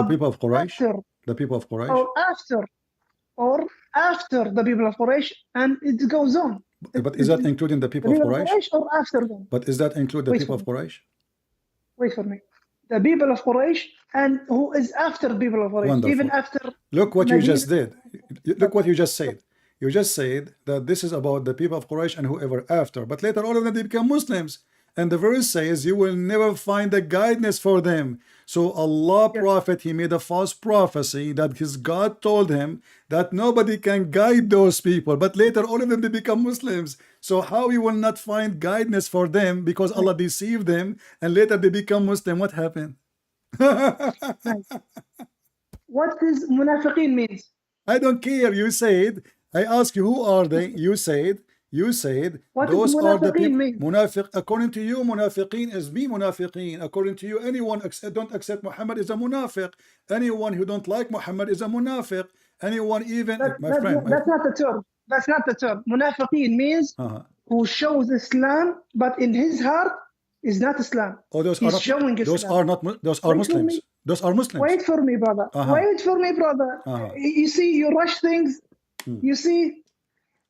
people of Quraysh. The people of Quraysh. Or after the people of Quraysh, and it goes on. But is that including the people of Quraysh? Or after them? But is that include the people of Quraysh? Wait for me. The people of Quraysh, and who is after the people of Quraysh? Wonderful. Even after. Look what you just did. Look what you just said. You just said that this is about the people of Quraysh and whoever after. But later all of them they become Muslims. And the verse says you will never find a guidance for them. So Allah prophet, he made a false prophecy that his God told him that nobody can guide those people. But later all of them they become Muslims. So how you will not find guidance for them because Allah deceived them and later they become Muslim? What happened? What does munafiqeen means? I don't care. You said, I asked you who are they? You said those are the people. Munafiq, according to you, munafiqeen is me munafiqeen. According to you, anyone don't accept Muhammad is a munafiq. Anyone who don't like Muhammad is a munafiq. Anyone even that's not the term. That's not the term. Munafiqeen means who shows Islam, but in his heart is not Islam. Oh, those are Muslims. Those are Muslims. Wait for me, brother. Wait for me, brother. You see, you rush things. You see.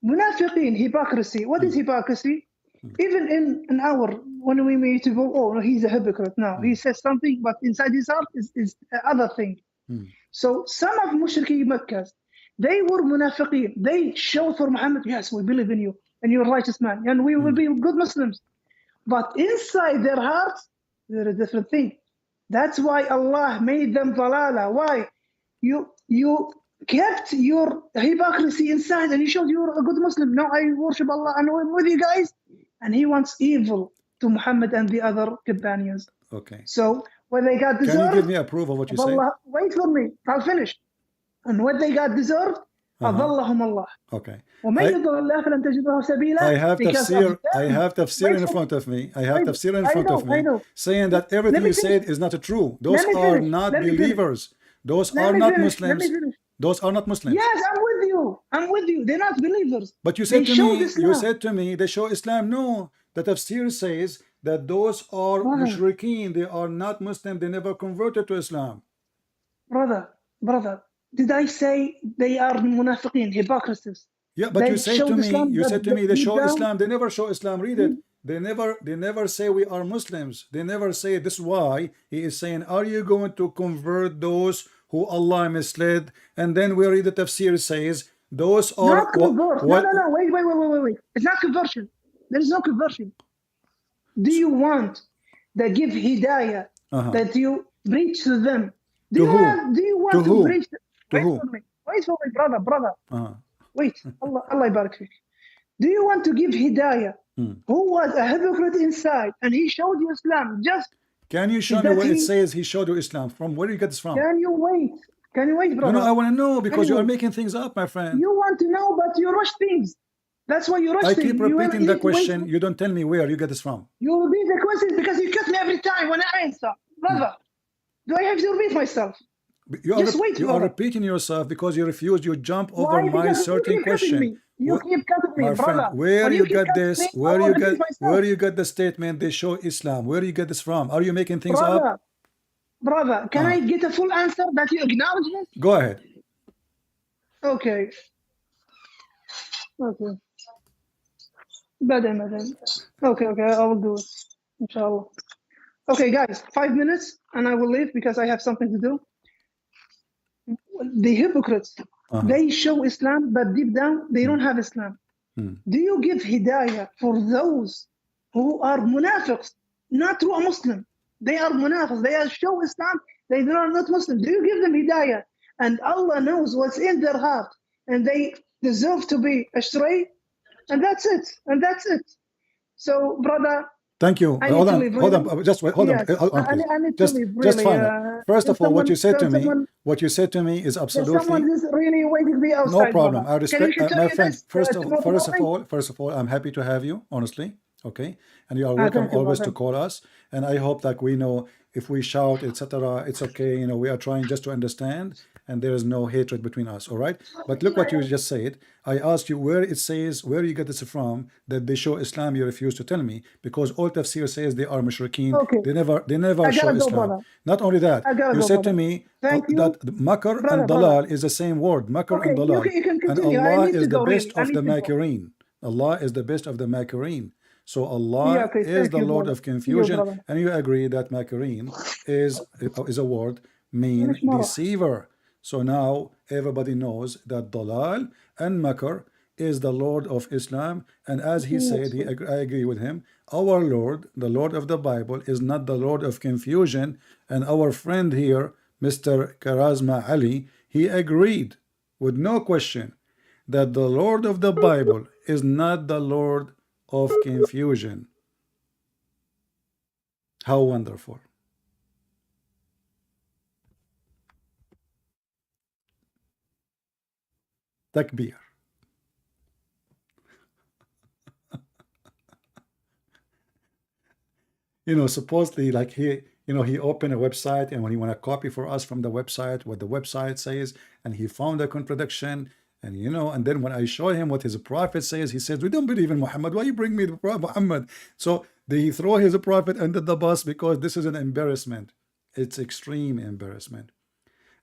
Munafiqeen, hypocrisy. What is hypocrisy? Even in our, when we meet people, oh, no, he's a hypocrite. No, he says something, but inside his heart is other thing. So some of Mushriki Makkah, they were munafiqeen. They showed for Muhammad, yes, we believe in you, and you're a righteous man, and we will be good Muslims. But inside their hearts, they're a different thing. That's why Allah made them dalala. Why? You kept your hypocrisy inside and he showed you're a good Muslim. No, I worship Allah and I'm with you guys. And he wants evil to Muhammad and the other companions. Okay. So when they got deserved, can you give me a proof of what you said? Allah, wait for me, I'll finish. And what they got deserved, أضلهم الله. Okay. ومن يضل الله فلن تجد له سبيلا. I have tafsir in front of me. I have tafsir in front of me saying that everything you said is not true. Those are not believers. Those are not Muslims. Those are not Muslims. Yes, I'm with you. I'm with you. They're not believers. But you said to me, they show Islam. No, the tafsir says that those are mushrikeen. They are not Muslim. They never converted to Islam. Brother, did I say they are munafiqeen, hypocrites? Yeah, but you said to me, they show Islam. They never show Islam. Read it. They never say we are Muslims. They never say this is why he is saying, are you going to convert those who Allah misled? And then we read the tafsir says those are not convert. No, wait. It's not conversion. There is no conversion. Do you want that give hidayah that you preach to them? Do you want to preach? Wait for me, brother. Wait, Allah barak fik. Do you want to give hidayah? Who was a hypocrite inside and he showed you Islam? Just can you show me where it says he showed you Islam? From where do you get this from? Can you wait, brother? No, I want to know because you are making things up, my friend. You want to know, but you rush things. That's why you rush things. I keep repeating the question. You don't tell me where you get this from. You repeat the question because you cut me every time when I answer, brother. Do I have to repeat myself? You are repeating yourself because you refuse. You jump over my certain question. You keep cutting me, brother. Where you get this? Where you get the statement they show Islam? Where do you get this from? Are you making things up? Brother, can I get a full answer that you acknowledge this? Go ahead. Okay. Madam. Okay, I will do it. Inshallah. Okay, guys, 5 minutes and I will leave because I have something to do. The hypocrites, they show Islam, but deep down, they don't have Islam. Do you give hidayah for those who are munafiqs, not true a Muslim? They are munafiqs, they show Islam, they are not Muslim. Do you give them hidayah? And Allah knows what's in their heart, and they deserve to be astray, and that's it. So, brother, thank you. Hold on. Just wait. Hold on. Just fine. First of all, what you said to me is absolutely. Someone is really waiting me outside. No problem. I respect my friend. First of all, I'm happy to have you. Honestly, okay, and you are welcome always to call us. And I hope that we know if we shout, etc., it's okay. You know, we are trying just to understand, and there is no hatred between us. All right. But look what you just said. I asked you where it says, where you get this from, that they show Islam. You refuse to tell me because all tafsir says they are mushrikeen. Okay. They never show Islam. Not only that, you said to me that makr and dalal is the same word. Makr and dalal. And Allah is the best of the makirin. Allah is the best of the makirin. So Allah is the Lord of confusion, and you agree that makirin is a word mean deceiver. So now everybody knows that dalal and makr is the Lord of Islam, and as he said, I agree with him, our Lord, the Lord of the Bible, is not the Lord of confusion. And our friend here, Mr. Karazma Ali, he agreed with no question that the Lord of the Bible is not the Lord of confusion. How wonderful. Takbir. You know, supposedly like he opened a website, and when he want to copy for us from the website what the website says, and he found a contradiction. And and then when I showed him what his prophet says, he says, we don't believe in Muhammad. Why you bring me the prophet Muhammad? So they throw his prophet under the bus because this is an embarrassment. It's extreme embarrassment.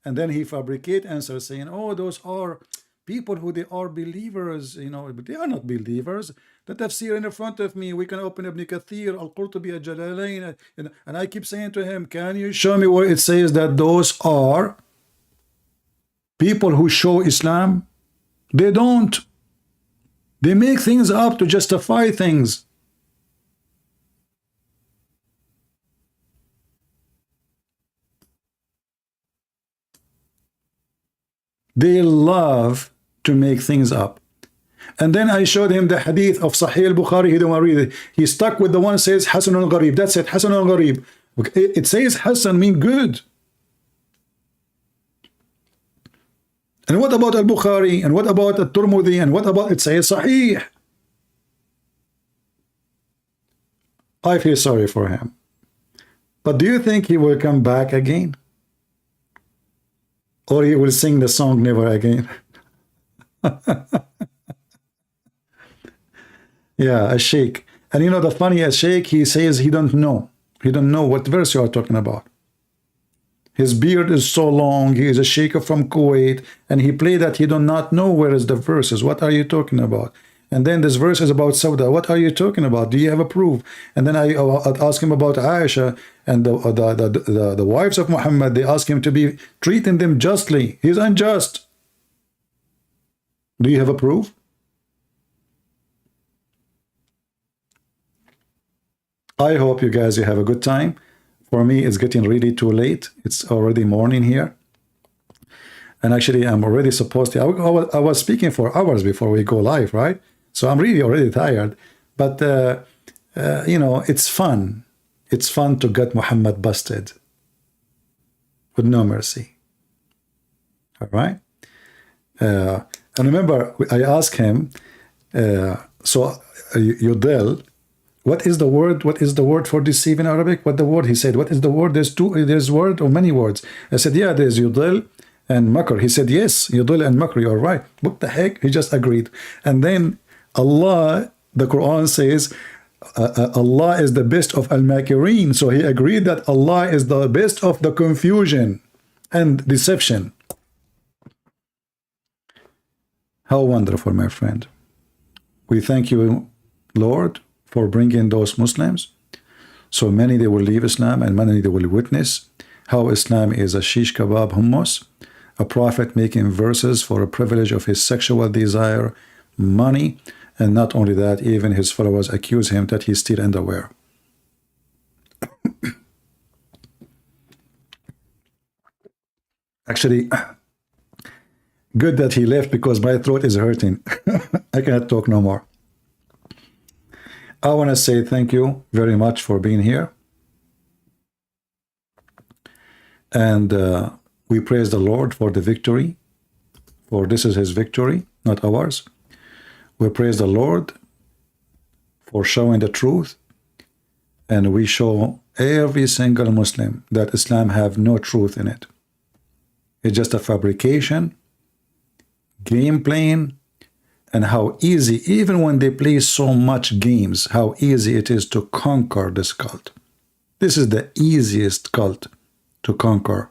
And then he fabricate answers saying, oh, those are people who they are believers, but they are not believers. The tafsir in front of me, we can open Ibn Kathir, Al-Qurtubi, Al-Jalalain, and I keep saying to him, can you show me where it says that those are people who show Islam? They don't. They make things up to justify things. They love to make things up. And then I showed him the hadith of Sahih al-Bukhari. He didn't want to read it. He stuck with the one that says Hasan al-Gharib. That's it, Hasan al-Gharib. It says Hasan mean good. And what about al-Bukhari? And what about al-Turmudi? And what about it says Sahih? I feel sorry for him. But do you think he will come back again? Or he will sing the song Never Again? Yeah, a Sheikh. And you know the funny, a Sheikh, he says he don't know. He don't know what verse you are talking about. His beard is so long. He is a Sheikh from Kuwait. And he played that he do not know where is the verses. What are you talking about? And then this verse is about Sauda. What are you talking about? Do you have a proof? And then I ask him about Aisha and the wives of Muhammad. They ask him to be treating them justly. He's unjust. Do you have a proof? I hope you guys, you have a good time. For me, it's getting really too late. It's already morning here. And actually, I'm already supposed to, I was speaking for hours before we go live, right? So I'm really already tired. But, you know, it's fun. It's fun to get Muhammad busted with no mercy. All right? And remember, I asked him, Yudel, what is the word? What is the word for deceive in Arabic? What the word? He said, what is the word? There's word or many words. I said, yeah, there's Yudel and Makr. He said, yes, Yudel and Makr, you're right. What the heck? He just agreed. And then Allah, the Quran says, Allah is the best of al-Makirin. So he agreed that Allah is the best of the confusion and deception. How wonderful, my friend. We thank you, Lord, for bringing those Muslims. So many they will leave Islam and many they will witness how Islam is a shish kebab hummus, a prophet making verses for a privilege of his sexual desire, money, and not only that, even his followers accuse him that he's still underwear. Actually, good that he left because my throat is hurting. I cannot talk no more. I want to say thank you very much for being here. And we praise the Lord for the victory, for this is his victory, not ours. We praise the Lord for showing the truth, and we show every single Muslim that Islam have no truth in it. It's just a fabrication, game playing, and how easy, even when they play so much games, how easy it is to conquer this cult. This is the easiest cult to conquer.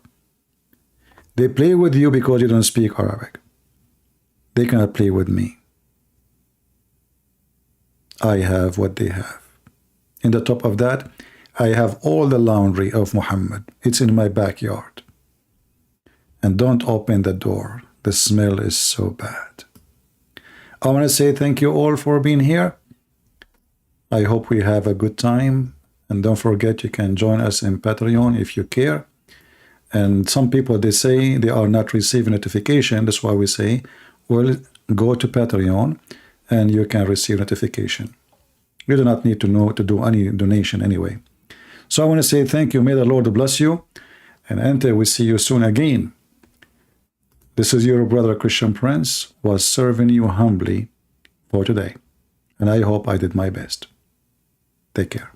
They play with you because you don't speak Arabic. They cannot play with me. I have what they have. In the top of that, I have all the laundry of Muhammad. It's in my backyard. And don't open the door. The smell is so bad. I want to say thank you all for being here. I hope we have a good time. And don't forget, you can join us in Patreon if you care. And some people, they say they are not receiving notification. That's why we say, well, go to Patreon and you can receive notification. You do not need to know to do any donation anyway. So I want to say thank you. May the Lord bless you. And until we see you soon again. This is your brother Christian Prince, was serving you humbly for today. And I hope I did my best. Take care.